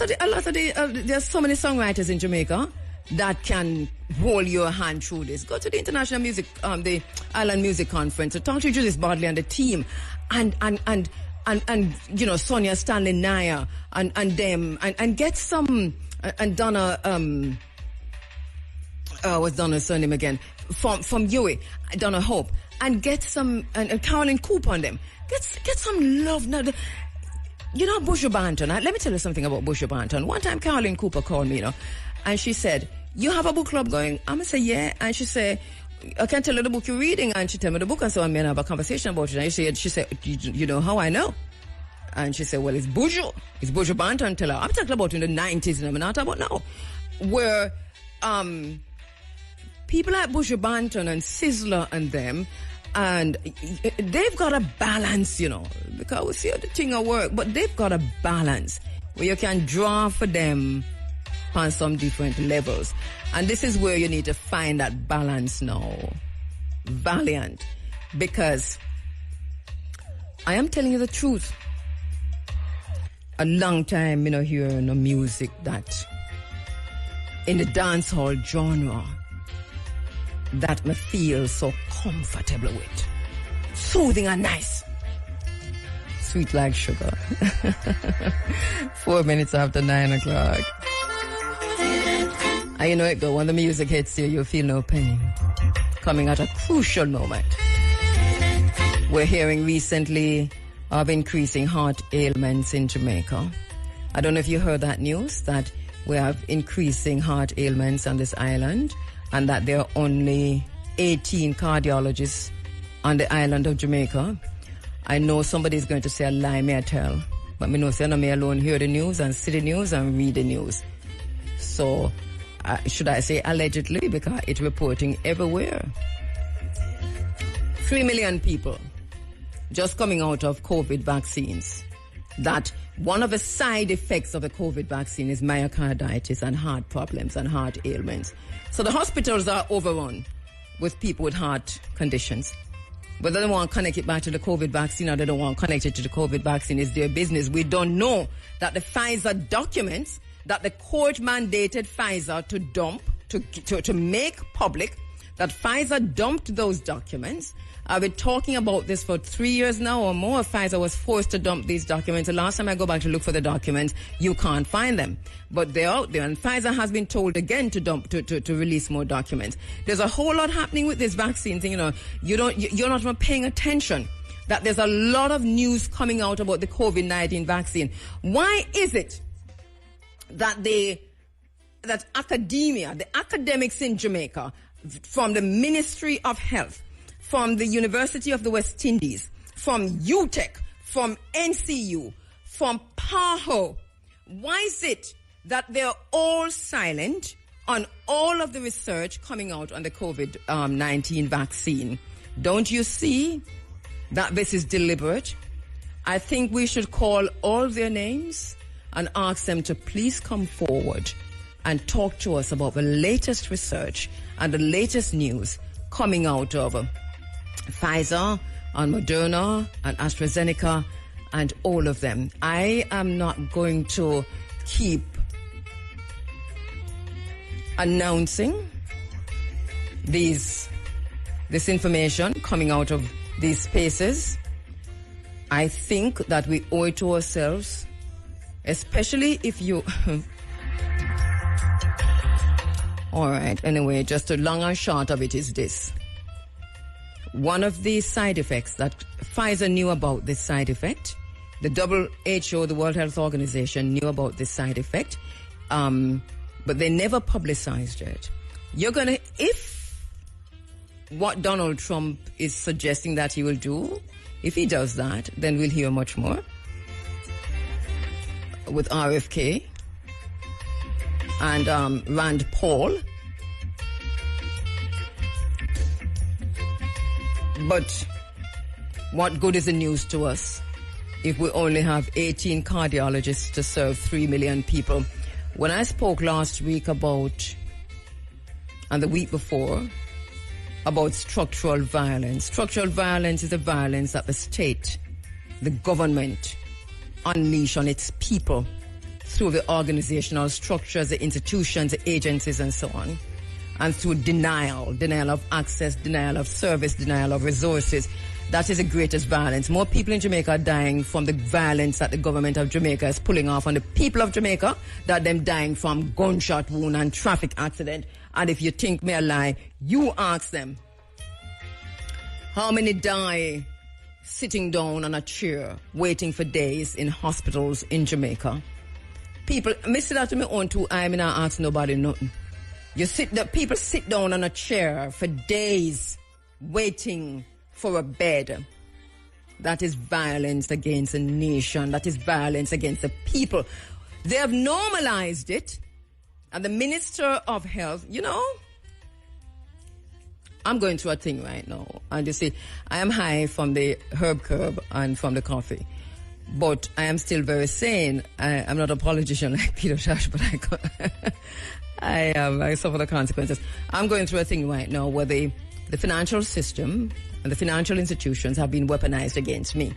of there's so many songwriters in Jamaica that can hold your hand through this. Go to the International Music, the Island Music Conference, and talk to Judith Bodley and the team, and Sonia Stanley Naya and them, and get some, and Donna, what's Donna's surname again? From Yui, Donna Hope, and get some, and Caroline Cooper on them. Get some love now. You know, Buju Banton, let me tell you something about Buju Banton. One time Caroline Cooper called me, and she said, you have a book club going? I'm going to say, yeah. And she said, I can tell her the book you're reading. And she tell me the book, and so I'm going to have a conversation about it. And she said, you know how I know? And she said, well, it's Buju. It's Buju Banton. Tell her, I'm talking about in the 90s, and I'm not talking about now. Where people like Buju Banton and Sizzler and them, and they've got a balance, because we see how the thing will work, but they've got a balance where you can draw for them on some different levels. And this is where you need to find that balance now. Valiant. Because I am telling you the truth. A long time, hearing the music that in the dancehall genre that me feel so comfortable with. Soothing and nice. Sweet like sugar. 4 minutes after 9 o'clock. And you know it go, when the music hits you, you feel no pain. Coming at a crucial moment. We're hearing recently of increasing heart ailments in Jamaica. I don't know if you heard that news, that we have increasing heart ailments on this island, and that there are only 18 cardiologists on the island of Jamaica. I know somebody's going to say a lie, may I tell, but me know say no me alone hear the news and see the news and read the news. So, should I say allegedly, because it's reporting everywhere. 3 million people just coming out of COVID vaccines. That one of the side effects of the COVID vaccine is myocarditis and heart problems and heart ailments. So the hospitals are overrun with people with heart conditions. Whether they want to connect it back to the COVID vaccine or they don't want to connect it to the COVID vaccine is their business. We don't know that the Pfizer documents that the court mandated Pfizer to dump, to make public, that Pfizer dumped those documents. I've been talking about this for 3 years now or more. Pfizer was forced to dump these documents. The last time I go back to look for the documents, you can't find them. But they're out there, and Pfizer has been told again to dump, to release more documents. There's a whole lot happening with this vaccine thing. You're not even paying attention that there's a lot of news coming out about the COVID-19 vaccine. Why is it that that academia, the academics in Jamaica, from the Ministry of Health, from the University of the West Indies, from UTEC, from NCU, from PAHO, why is it that they're all silent on all of the research coming out on the COVID-19 vaccine? Don't you see that this is deliberate? I think we should call all their names and ask them to please come forward and talk to us about the latest research and the latest news coming out of Pfizer and Moderna and AstraZeneca and all of them. I am not going to keep announcing this information coming out of these spaces. I think that we owe it to ourselves, especially if you... All right, anyway, just a long and short of it is this. One of the side effects that Pfizer knew about, this side effect, the WHO, the World Health Organization, knew about this side effect, but they never publicized it. If what Donald Trump is suggesting that he will do, if he does that, then we'll hear much more with RFK and Rand Paul. But what good is the news to us if we only have 18 cardiologists to serve 3 million people? When I spoke last week about, and the week before, about structural violence is the violence that the state, the government, unleash on its people through the organizational structures, the institutions, the agencies, and so on. And through denial of access, denial of service, denial of resources. That is the greatest violence. More people in Jamaica are dying from the violence that the government of Jamaica is pulling off on the people of Jamaica than them dying from gunshot wound and traffic accident. And if you think me a lie, you ask them. How many die sitting down on a chair, waiting for days in hospitals in Jamaica. People, I say that to me own two eyes, I not ask nobody nothing. People sit down on a chair for days, waiting for a bed. That is violence against a nation. That is violence against the people. They have normalized it. And the Minister of Health, you know, I'm going through a thing right now. And you see, I am high from the herb curb and from the coffee. But I am still very sane. I'm not a politician like Peter Tosh, but I suffer the consequences. I'm going through a thing right now where the financial system and the financial institutions have been weaponized against me.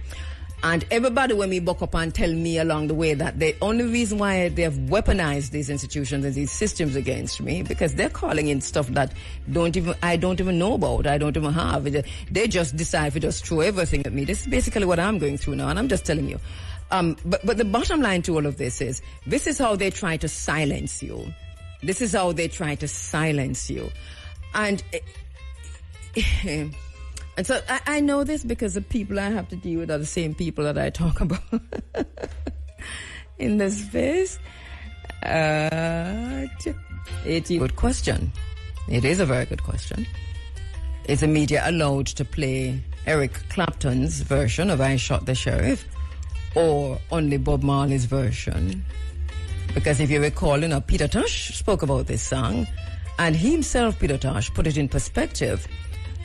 And everybody when me buck up and tell me along the way that the only reason why they have weaponized these institutions and these systems against me, because they're calling in stuff that I don't even know about, I don't even have. They just decide to just throw everything at me. This is basically what I'm going through now, and I'm just telling you. But the bottom line to all of this is how they try to silence you. This is how they try to silence you. And so I know this because the people I have to deal with are the same people that I talk about in this space. It's a good question. It is a very good question. Is the media allowed to play Eric Clapton's version of I Shot the Sheriff or only Bob Marley's version? Because if you recall, Peter Tosh spoke about this song, and he himself, Peter Tosh, put it in perspective.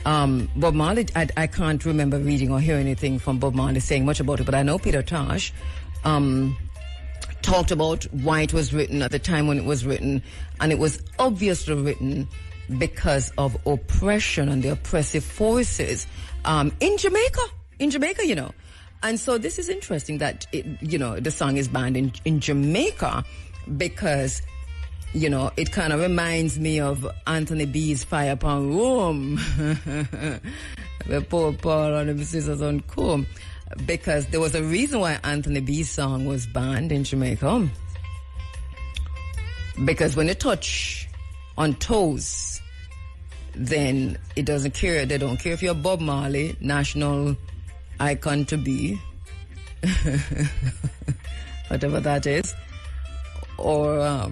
Bob Marley, I can't remember reading or hearing anything from Bob Marley saying much about it, but I know Peter Tosh talked about why it was written at the time when it was written, and it was obviously written because of oppression and the oppressive forces in Jamaica, And so this is interesting that, the song is banned in Jamaica because, it kind of reminds me of Anthony B's Fire Upon Rome. The poor Paul and the sisters on Combe. Because there was a reason why Anthony B's song was banned in Jamaica. Because when you touch on toes, then it doesn't care. They don't care if you're Bob Marley, national icon to be, whatever that is, or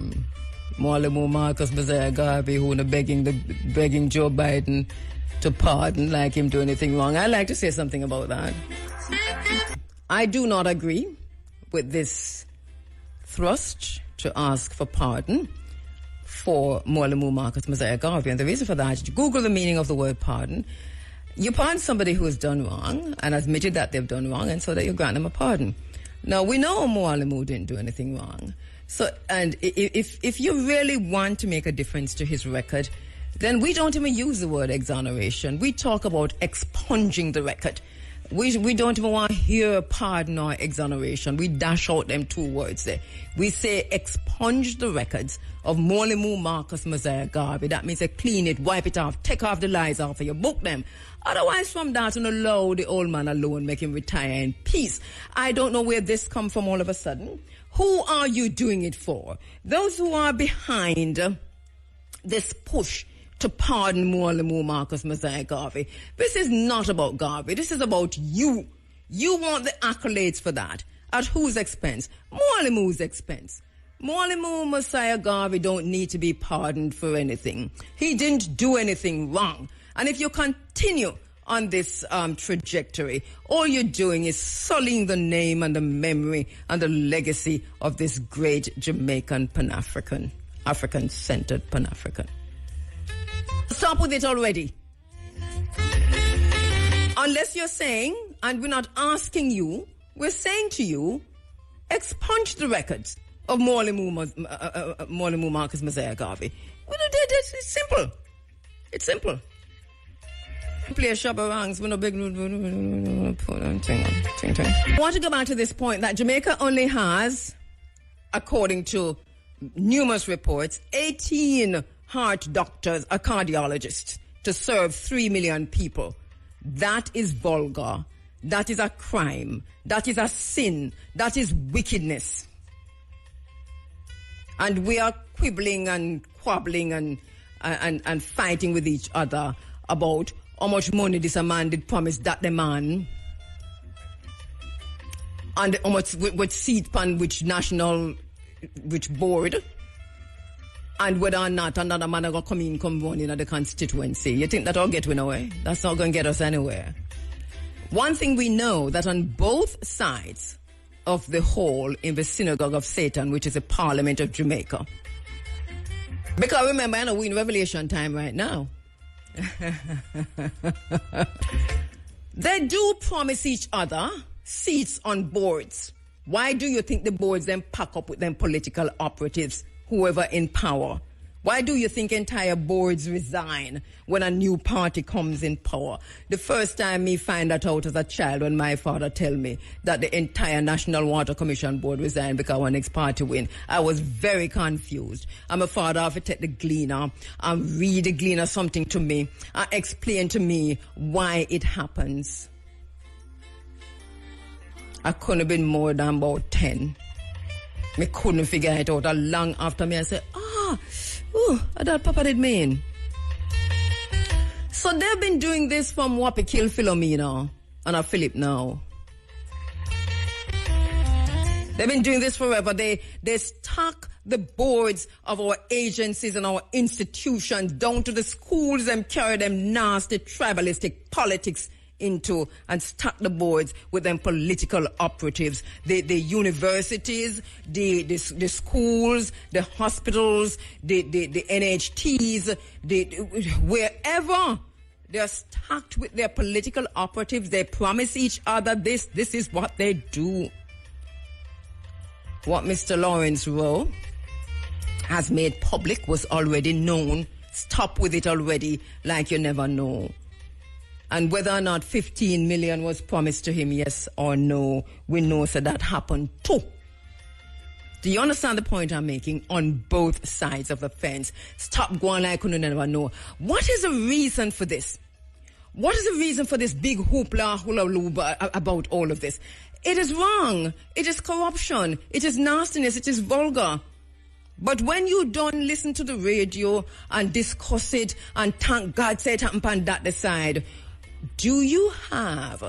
Marley Marcus Messiah Garvey, who begging Joe Biden to pardon, like him do anything wrong. I like to say something about that. I do not agree with this thrust to ask for pardon for Marley Marcus Messiah Garvey, and the reason for that, Google the meaning of the word pardon. You pardon somebody who has done wrong and admitted that they've done wrong, and so that you grant them a pardon. Now, we know Marley didn't do anything wrong. So, and if you really want to make a difference to his record, then we don't even use the word exoneration. We talk about expunging the record. We don't even want to hear pardon or exoneration. We dash out them two words there. We say expunge the records of Marley Marcus Messiah Garvey. That means clean it, wipe it off, take off the lies off of you, book them. Otherwise, from that, allow the old man alone, make him retire in peace. I don't know where this come from all of a sudden. Who are you doing it for? Those who are behind this push to pardon Marley Marcus Messiah Garvey. This is not about Garvey. This is about you. You want the accolades for that. At whose expense? Marley expense. Marley Messiah Garvey don't need to be pardoned for anything. He didn't do anything wrong. And if you continue on this trajectory, all you're doing is sullying the name and the memory and the legacy of this great Jamaican Pan-African, African-centered Pan-African. Stop with it already. Unless you're saying, and we're not asking you, we're saying to you, expunge the records of Marley Marcus Messiah Garvey. It's simple. It's simple. Play a shabba rangs with no big. I want to go back to this point that Jamaica only has, according to numerous reports, 18 heart doctors, a cardiologist, to serve 3 million people. That is vulgar. That is a crime. That is a sin. That is wickedness. And we are quibbling and quabbling and fighting with each other about how much money this man did promise that the man And what seat pan which board, and whether or not another man going to come run in the constituency. You think that'll get we nowhere? That's not going to get us anywhere. One thing we know, that on both sides of the hall in the synagogue of Satan, which is the parliament of Jamaica, because remember, I know we're in Revelation time right now. They do promise each other seats on boards. Why do you think the boards then pack up with them political operatives, whoever in power? Why do you think entire boards resign when a new party comes in power? The first time me find that out as a child, when my father tell me that the entire National Water Commission board resigned because our next party win, I was very confused. And my father have to take the Gleaner and read the Gleaner something to me and explain to me why it happens. I couldn't have been more than about 10. Me couldn't figure it out. Long after me, I said, that Papa did mean. So they've been doing this from Wapi Kill Philomena and a Philip now. They've been doing this forever. They stuck the boards of our agencies and our institutions down to the schools and carry them nasty tribalistic politics into and stuck the boards with them political operatives. The universities, the schools, the hospitals, the NHTs, wherever they're stuck with their political operatives. They promise each other this. This is what they do. What Mr. Lawrence Rowe has made public was already known. Stop with it already, like you never know. And whether or not 15 million was promised to him, yes or no, we know so that happened too. Do you understand the point I'm making? On both sides of the fence. Stop going like you never know. What is the reason for this? What is the reason for this big hoopla hula loop about all of this? It is wrong. It is corruption. It is nastiness. It is vulgar. But when you don't listen to the radio and discuss it and thank God say it happened on that side, do you have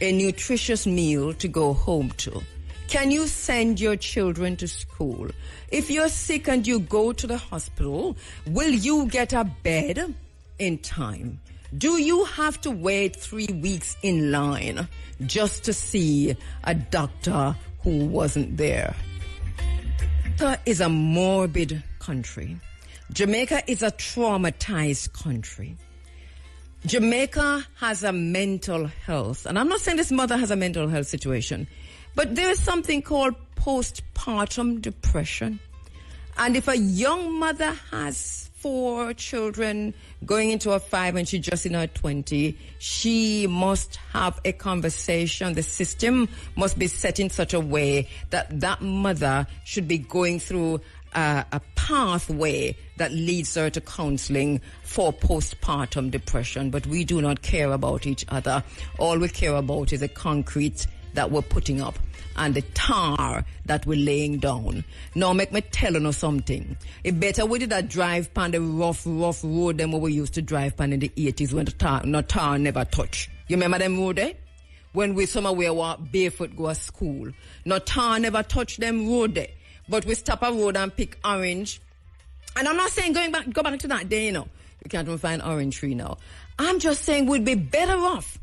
a nutritious meal to go home to? Can you send your children to school? If you're sick and you go to the hospital, will you get a bed in time? Do you have to wait 3 weeks in line just to see a doctor who wasn't there? Jamaica is a morbid country. Jamaica is a traumatized country. Jamaica has a mental health, and I'm not saying this mother has a mental health situation, but there is something called postpartum depression. And if a young mother has 4 children going into her 5 and she's just in her 20, she must have a conversation. The system must be set in such a way that that mother should be going through a pathway that leads her to counseling for postpartum depression. But we do not care about each other. All we care about is the concrete that we're putting up and the tar that we're laying down. Now, make me tell you something. It better we did a drive on the rough road than what we used to drive on in the 80s when the tar never touch. You remember them road there? When we somewhere walk barefoot go to school. No tar never touch them road there. But we stop a road and pick orange. And I'm not saying go back to that day, you know. You can't even find orange tree now. I'm just saying we'd be better off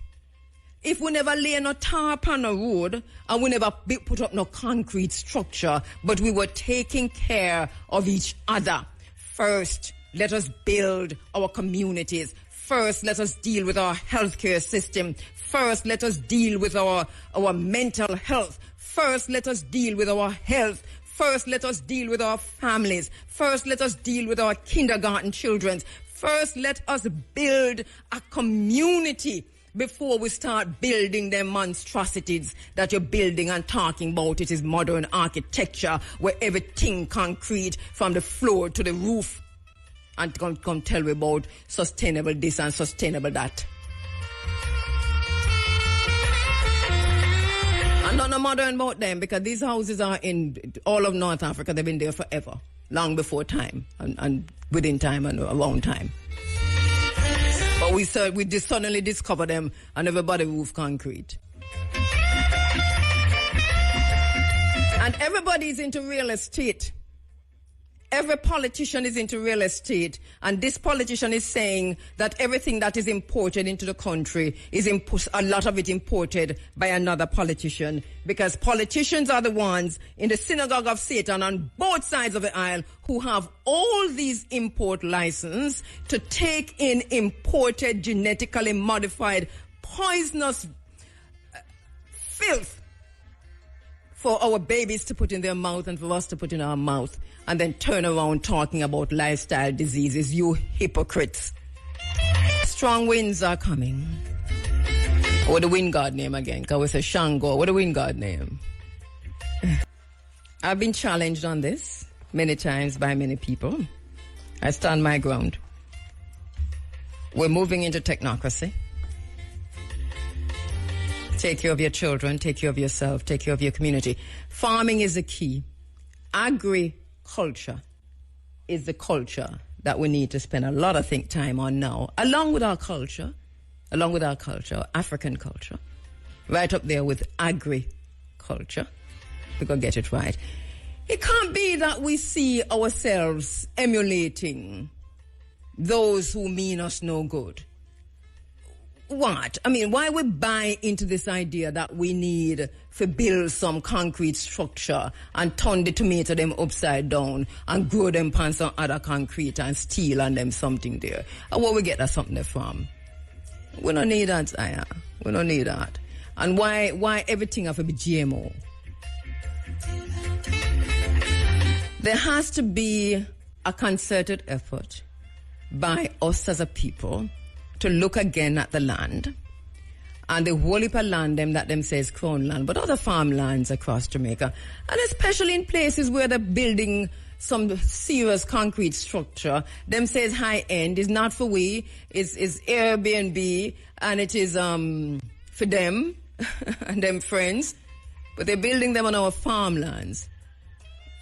if we never lay no tar upon the road and we never put up no concrete structure, but we were taking care of each other. First, let us build our communities. First, let us deal with our healthcare system. First, let us deal with our mental health. First, let us deal with our health. First, let us deal with our families. First, let us deal with our kindergarten children. First, let us build a community before we start building them monstrosities that you're building and talking about. It is modern architecture where everything concrete from the floor to the roof. And come tell me about sustainable this and sustainable that. I'm not modern about them because these houses are in all of North Africa. They've been there forever, long before time and within time and around time. But we suddenly discover them and everybody roof concrete. And everybody's into real estate. Every politician is into real estate, and this politician is saying that everything that is imported into the country is a lot of it imported by another politician, because politicians are the ones in the synagogue of Satan on both sides of the aisle who have all these import licenses to take in imported, genetically modified, poisonous filth for our babies to put in their mouth and for us to put in our mouth, and then turn around talking about lifestyle diseases, you hypocrites. Strong winds are coming. What the wind god name again? Because we say Shango. What the wind god name? I've been challenged on this many times by many people. I stand my ground. We're moving into technocracy. Take care of your children, take care of yourself, take care of your community. Farming is the key. Agriculture is the culture that we need to spend a lot of time on now, along with our culture, African culture, right up there with agriculture. We're going to get it right. It can't be that we see ourselves emulating those who mean us no good. What? I mean, why we buy into this idea that we need to build some concrete structure and turn the tomato them upside down and grow them upon some other concrete and steel and them something there? And where we get that something there from? We don't need that, Zaya. We don't need that. And why everything have to be GMO? There has to be a concerted effort by us as a people to look again at the land and the whole heap of land them that them says crown land, but other farmlands across Jamaica, and especially in places where they're building some serious concrete structure. Them says high end is not for we, is Airbnb, and it is for them and them friends, but they're building them on our farmlands.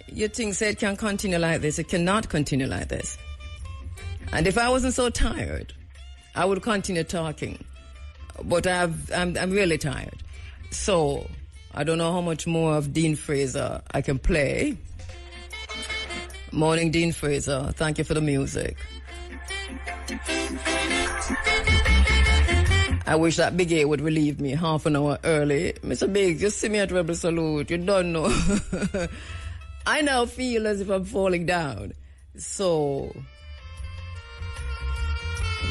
You think say it can continue like this? It cannot continue like this. And if I wasn't so tired, I would continue talking, but I'm really tired. So I don't know how much more of Dean Fraser I can play. Morning, Dean Fraser. Thank you for the music. I wish that Big A would relieve me half an hour early. Mr. Big, just see me at Rebel Salute. You don't know. I now feel as if I'm falling down. So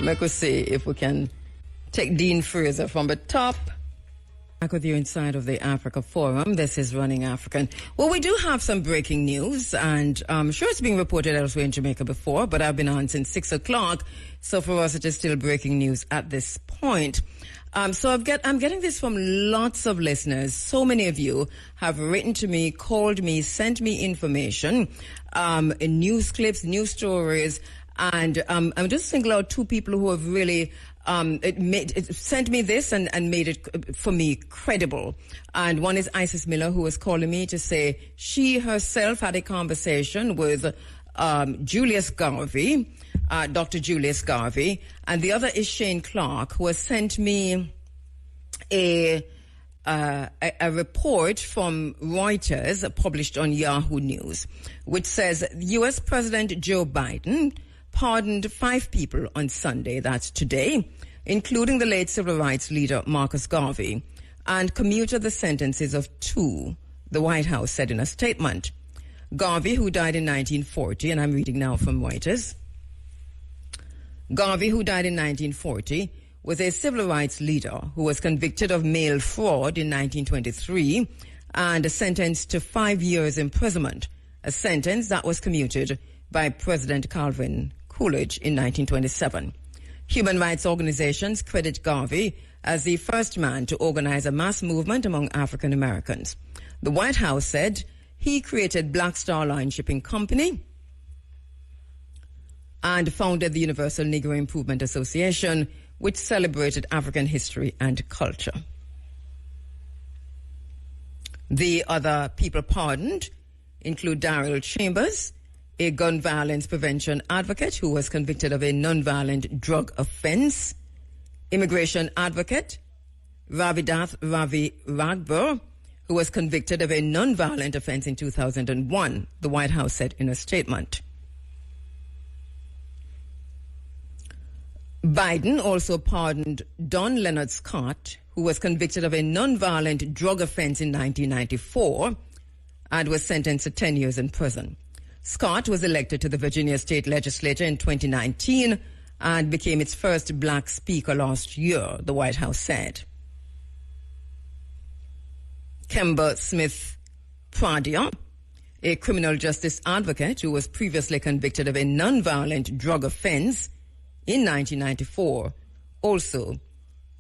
make us see if we can take Dean Fraser from the top. Back with you inside of the Africa Forum. This is Running African. Well, we do have some breaking news, and I'm sure it's being reported elsewhere in Jamaica before, but I've been on since 6 o'clock, so for us it is still breaking news at this point. So I'm getting this from lots of listeners. So many of you have written to me, called me, sent me information, in news clips, news stories, and I'm just single out two people who have really sent me this and made it for me credible. And one is Isis Miller, who was calling me to say she herself had a conversation with Julius Garvey, Dr. Julius Garvey, and the other is Shane Clark, who has sent me a report from Reuters published on Yahoo News, which says U.S. President Joe Biden pardoned 5 people on Sunday, that's today, including the late civil rights leader Marcus Garvey, and commuted the sentences of 2, the White House said in a statement. Garvey, who died in 1940, and I'm reading now from Reuters, Garvey, who died in 1940, was a civil rights leader who was convicted of mail fraud in 1923 and sentenced to 5 years imprisonment, a sentence that was commuted by President Calvin Coolidge in 1927. Human rights organizations credit Garvey as the first man to organize a mass movement among African Americans. The White House said he created Black Star Line Shipping Company and founded the Universal Negro Improvement Association, which celebrated African history and culture. The other people pardoned include Daryl Chambers, a gun violence prevention advocate who was convicted of a nonviolent drug offense, immigration advocate Ravidath Ravi Ragbur, who was convicted of a non-violent offense in 2001, the White House said in a statement. Biden also pardoned Don Leonard Scott, who was convicted of a non-violent drug offense in 1994 and was sentenced to 10 years in prison. Scott was elected to the Virginia State Legislature in 2019 and became its first black speaker last year, the White House said. Kemba Smith Pradia, a criminal justice advocate who was previously convicted of a non-violent drug offense in 1994, also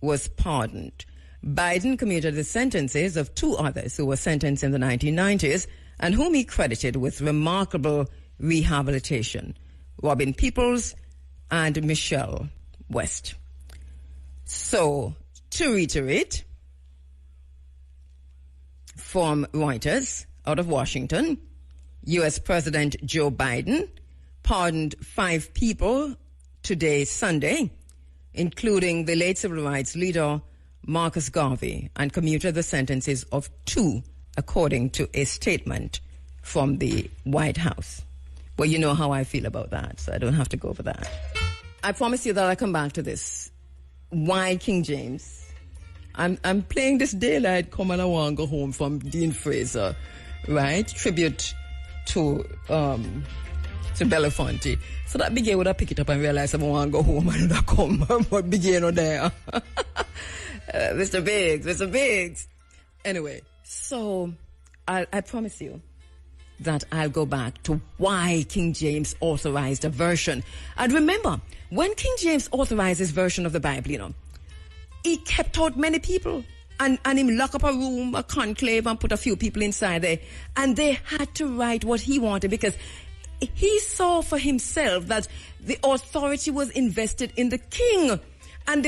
was pardoned. Biden commuted the sentences of two others who were sentenced in the 1990s and whom he credited with remarkable rehabilitation, Robin Peoples and Michelle West. So, to reiterate, from Reuters out of Washington, U.S. President Joe Biden pardoned 5 people today, Sunday, including the late civil rights leader Marcus Garvey, and commuted the sentences of 2, according to a statement from the White House. Well, you know how I feel about that, so I don't have to go over that. I promise you that I'll come back to this. Why King James? I'm playing this Daylight Come and I Want to Go Home from Dean Fraser, right? Tribute to Belafonte. So that Big A would have picked it up and realized I want to go home and I come. But Big A not there. Mr. Biggs. Anyway, so I promise you that I'll go back to why King James authorized a version. And remember, when King James authorized his version of the Bible, you know, he kept out many people and him lock up a room, a conclave, and put a few people inside there. And they had to write what he wanted because he saw for himself that the authority was invested in the king. And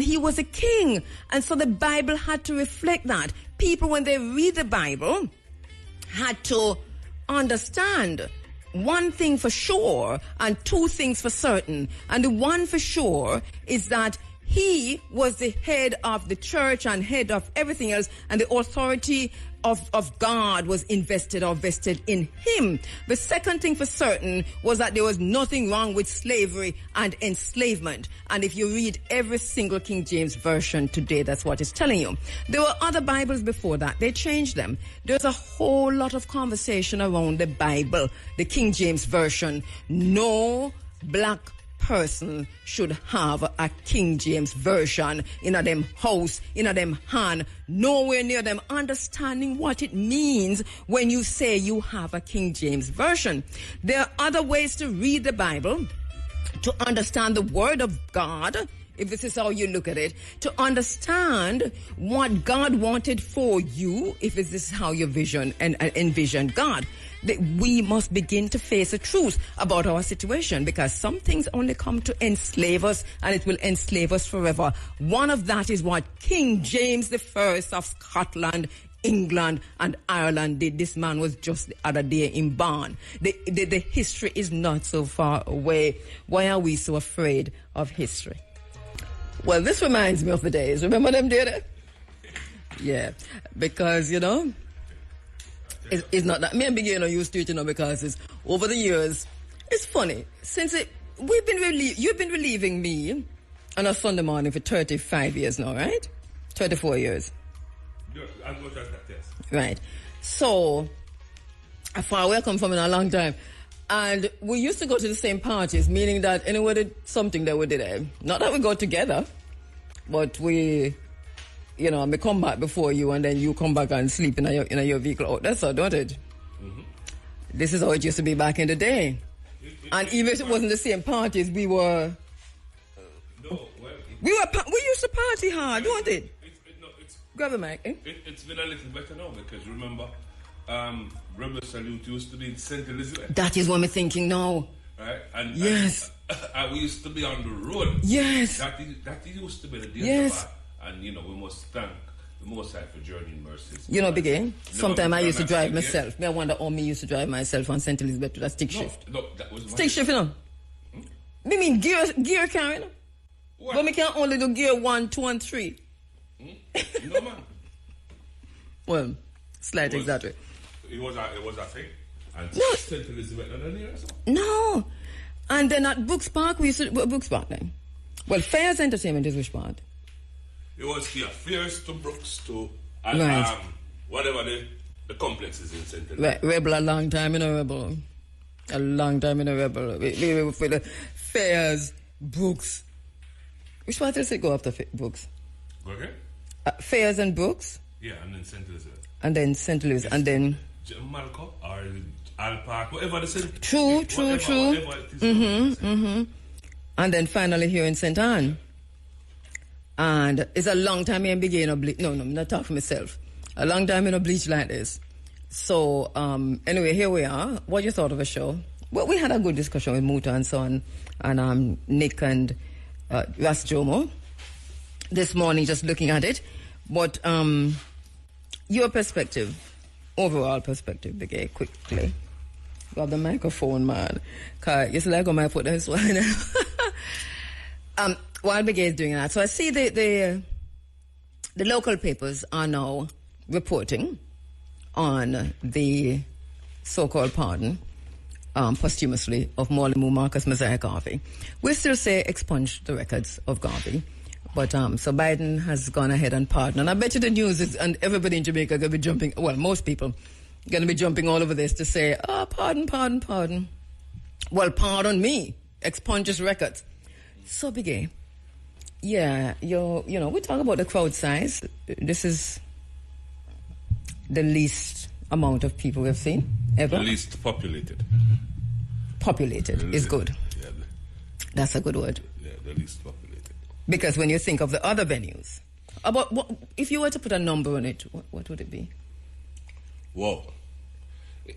he was a king. And so the Bible had to reflect that. People, when they read the Bible, had to understand one thing for sure and 2 things for certain. And the one for sure is that he was the head of the church and head of everything else, and the authority of God was vested in him. The second thing for certain was that there was nothing wrong with slavery and enslavement. And if you read every single King James version today, that's what it's telling you. There were other Bibles before that. They changed them. There's a whole lot of conversation around the Bible, the King James version. No black person should have a King James version in a them house, in a them hand, nowhere near them, understanding what it means when you say you have a King James version. There are other ways to read the Bible, to understand the Word of God, if this is how you look at it, to understand what God wanted for you, if this is how you vision and envision God. We must begin to face the truth about our situation, because some things only come to enslave us, and it will enslave us forever. One of that is what King James I of Scotland, England and Ireland did. This man was just the other day in Barn. The history is not so far away. Why are we so afraid of history? Well, this reminds me of the days. Remember them, did it? Yeah, because, you know, it's not that me and Big A used to it, you know, because it's over the years. It's funny. Since you've been relieving me on a Sunday morning for 35 years now, right? 34 years. Yeah, as much as that, yes. Right. So, far away I come from in a long time. And we used to go to the same parties, meaning that anywhere did something that we did. Not that we go together, but we, you know, I may come back before you and then you come back and sleep in your vehicle. Oh, that's how, don't it? Mm-hmm. This is how it used to be back in the day. And even if it wasn't the same parties, we were... we used to party hard, don't it? Grab the mic, eh? It's been a little better now, because remember... Rebel Salute used to be in St. Elizabeth. That is what I'm thinking now. Right? And yes. And we used to be on the road. Yes. That used to be the deal. Yes. And, you know, we must thank the Most High for journeying mercies. You know, Big A, sometimes I used to drive myself. I wonder how me used to drive myself on St. Elizabeth to that stick shift. No, that was stick shift, you know. I mean, gear carrying. But we can only do gear 1, 2, and 3. No, man. Well... Slight exaggeration. It was a thing. And No. St. Elizabeth and here, so. No. And then at Brooks Park, we used to... Brooks Park then. Well, Fairs Entertainment is which part? It was here. Fairs to Brooks to... Right. Whatever the complex is in St. Elizabeth. Right. Rebel a long time in a Rebel. A long time in a Rebel. We were for the Fairs, Brooks. Which part does it go after Brooks? Okay. Fairs and Brooks. Yeah, and then St. Elizabeth. And then St. Louis. And then... Malco or Al Park, whatever the St. True. And then finally here in St. Anne. And it's a long time in beginning of bleach. No, I'm not talking for myself. A long time in a bleach like this. So, anyway, here we are. What you thought of the show? Well, we had a good discussion with Muta and so on, and Nick and Ras Jomo this morning, just looking at it. But your perspective, overall perspective, Reggae, quickly. Grab the microphone, man. Cause it's like on my foot this one. While Reggae is doing that, so I see the local papers are now reporting on the so-called pardon, posthumously, of Morley Marcus Messiah Garvey. We still say expunge the records of Garvey. But so Biden has gone ahead and pardoned. And I bet you the news is, and everybody in Jamaica are going to be jumping, well, most people going to be jumping all over this to say, pardon. Well, pardon me, expunge his records. So, Biggie, yeah, we talk about the crowd size. This is the least amount of people we've seen ever. The least populated. Populated is good. Yeah. That's a good word. Yeah, the least populated. Because when you think of the other venues, about what, if you were to put a number on it, what would it be? Whoa.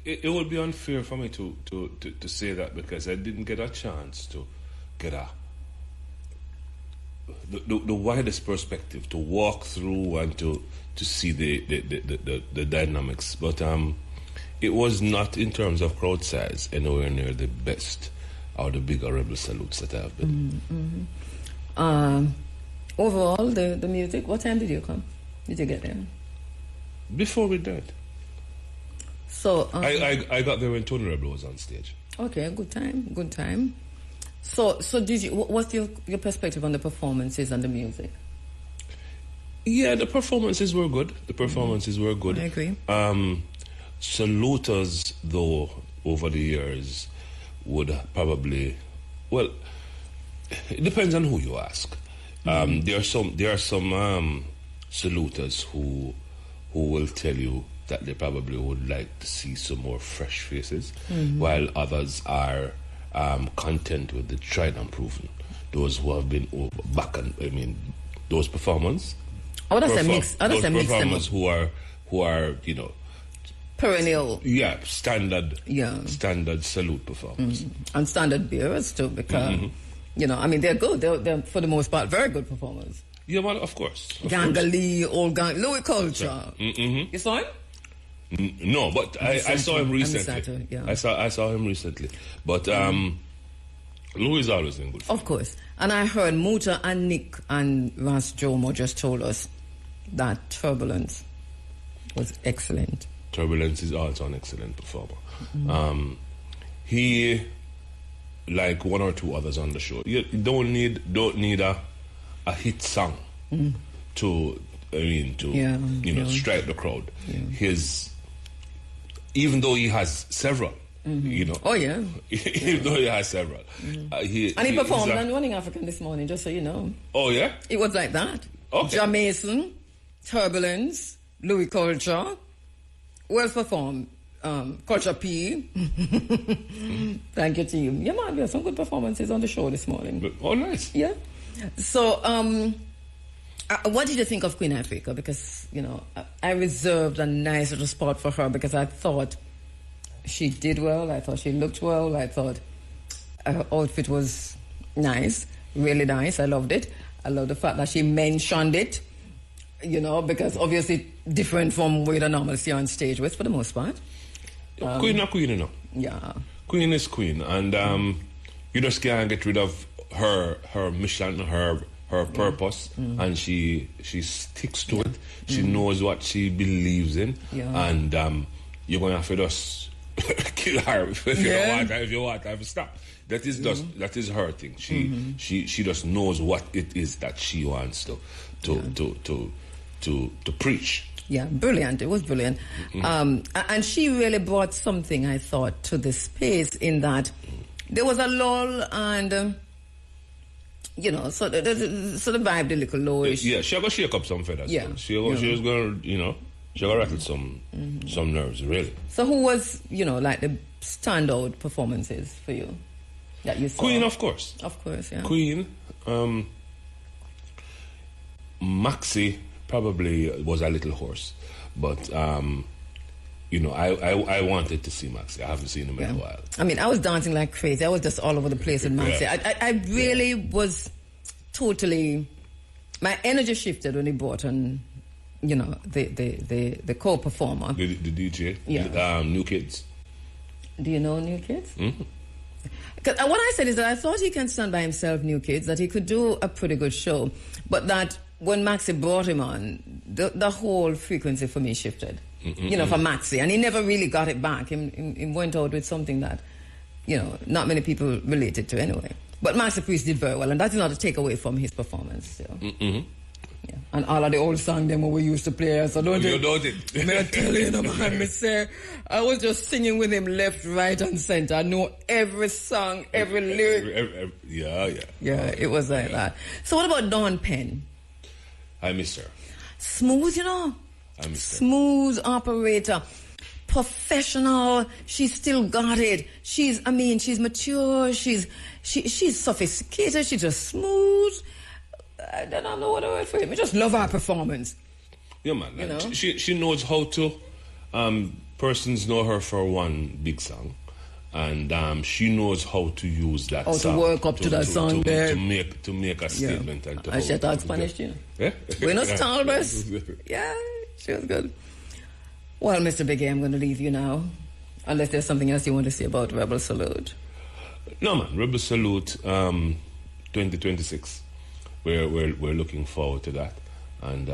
It would be unfair for me to say that because I didn't get a chance to get the widest perspective, to walk through and to see the dynamics. But it was not, in terms of crowd size, anywhere near the best or the bigger Rebel salutes that I have been. Overall, the music, what time did you come? Did you get there? Before we did. So I got there when Tony Rebel was on stage. Okay, good time. So did you? What's your perspective on the performances and the music? Yeah, the performances were good. I agree. Saluters, though, over the years, would probably, well, it depends on who you ask. There are some saluters who will tell you that they probably would like to see some more fresh faces, while others are content with the tried and proven. Those who have been those performers. Mix performers who are perennial. Yeah, standard salute performers. And standard bearers too, because they're good. They're for the most part very good performers. Yeah, well, of course. Gangali, old Louis Culture. You saw him? No, but I saw him recently. I saw him recently. But Louis is always in good form. Of course. And I heard Muta and Nick and Ras Jomo just told us that Turbulence was excellent. Turbulence is also an excellent performer. He, like one or two others on the show, you don't need a hit song to strike the crowd. Yeah. Even though he has several, Oh yeah. Even though he has several, he performed on Running African this morning, just so you know. Oh yeah. It was like that. Okay. Jamaican, Turbulence, Louis Culture, well performed. Culture P. Thank you, team. Yeah, man, we have some good performances on the show this morning. Oh, nice. Yeah. So, what did you think of Queen Africa? Because, I reserved a nice little spot for her because I thought she did well. I thought she looked well. I thought her outfit was nice, really nice. I loved it. I love the fact that she mentioned it, because obviously different from what you normally see on stage with for the most part. Queen or queen, Yeah. Queen is queen, and you just can't get rid of her mission, her her purpose, and she sticks to it. She knows what she believes in, and you're going to have to just kill her if you want her to stop. That is that is her thing. She just knows what it is that she wants to preach. Yeah, brilliant. It was brilliant. And she really brought something, I thought, to the space in that there was a lull and, so the vibe a little lowish. Yeah, she got to shake up some feathers. Yeah. She was going to, she got to rattle some nerves, really. So who was, like the standout performances for you that you saw? Queen, of course. Of course, yeah. Queen. Maxi probably was a little hoarse, but I wanted to see Maxi. I haven't seen him in a while. I mean, I was dancing like crazy. I was just all over the place with Maxi. I really was totally. My energy shifted when he brought on, the co-performer, the DJ. Yeah. New Kids. Do you know New Kids? Mm-hmm. What I said is that I thought he can stand by himself, New Kids, that he could do a pretty good show, but that when Maxi brought him on, the whole frequency for me shifted, for Maxi. And he never really got it back. He went out with something that, not many people related to anyway. But Maxi Priest did very well, and that's not a takeaway from his performance. So. Yeah. And all of the old songs them we used to play, so don't you know it? I tell you, man, I was just singing with him left, right, and center. I know every song, every lyric. Yeah, it was like that. So what about Dawn Penn? I miss her. Smooth, I miss her. Smooth operator. Professional. She's still got it. She's mature. She's sophisticated. She's just smooth. I don't know what I word for it. I just love her performance. Yeah, man. She knows how to. Persons know her for one big song. And she knows how to use that song. To work up to that song there. To make a statement. And to she taught Spanish, Yeah? Buenos tardes. Yeah, she was good. Well, Mr. Biggie, I'm going to leave you now. Unless there's something else you want to say about Rebel Salute. No, man. Rebel Salute 2026. We're looking forward to that. And,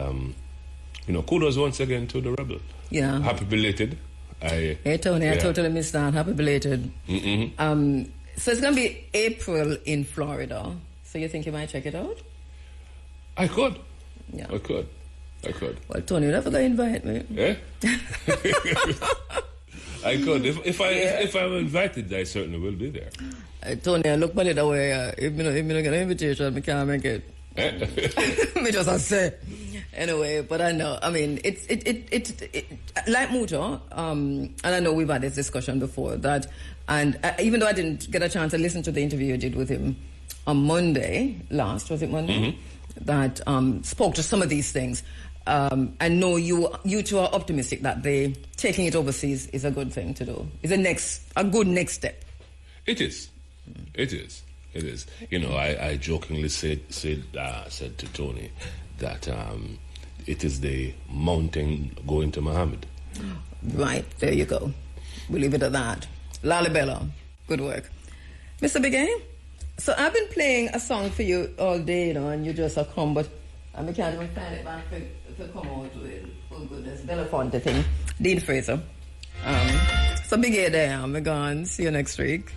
kudos once again to the Rebel. Yeah. Happy belated. Hey Tony, I totally missed that. Happy belated. So it's going to be April in Florida. So you think you might check it out? I could. Yeah. I could. Well, Tony, you're never going to invite me. Yeah? I could. If I'm invited, I certainly will be there. Tony, I look by the way. If I don't get an invitation, I can't make it. Me just say. Anyway, but I know. I mean, it's like Muta, and I know we've had this discussion before that. And even though I didn't get a chance to listen to the interview you did with him on Monday last, was it Monday? Mm-hmm. That spoke to some of these things. I know you two are optimistic that taking it overseas is a good thing to do. It's a good next step. It is. It is. I jokingly said to Tony that it is the mountain going to Muhammad. Right, there you go. We'll leave it at that. Lalibela, good work. Mr. Big A, so I've been playing a song for you all day, and you just have come, but I can't even find it back to come out with. Oh, goodness. Belafonte thing. Dean Fraser. So Big A there, I'm gone. See you next week.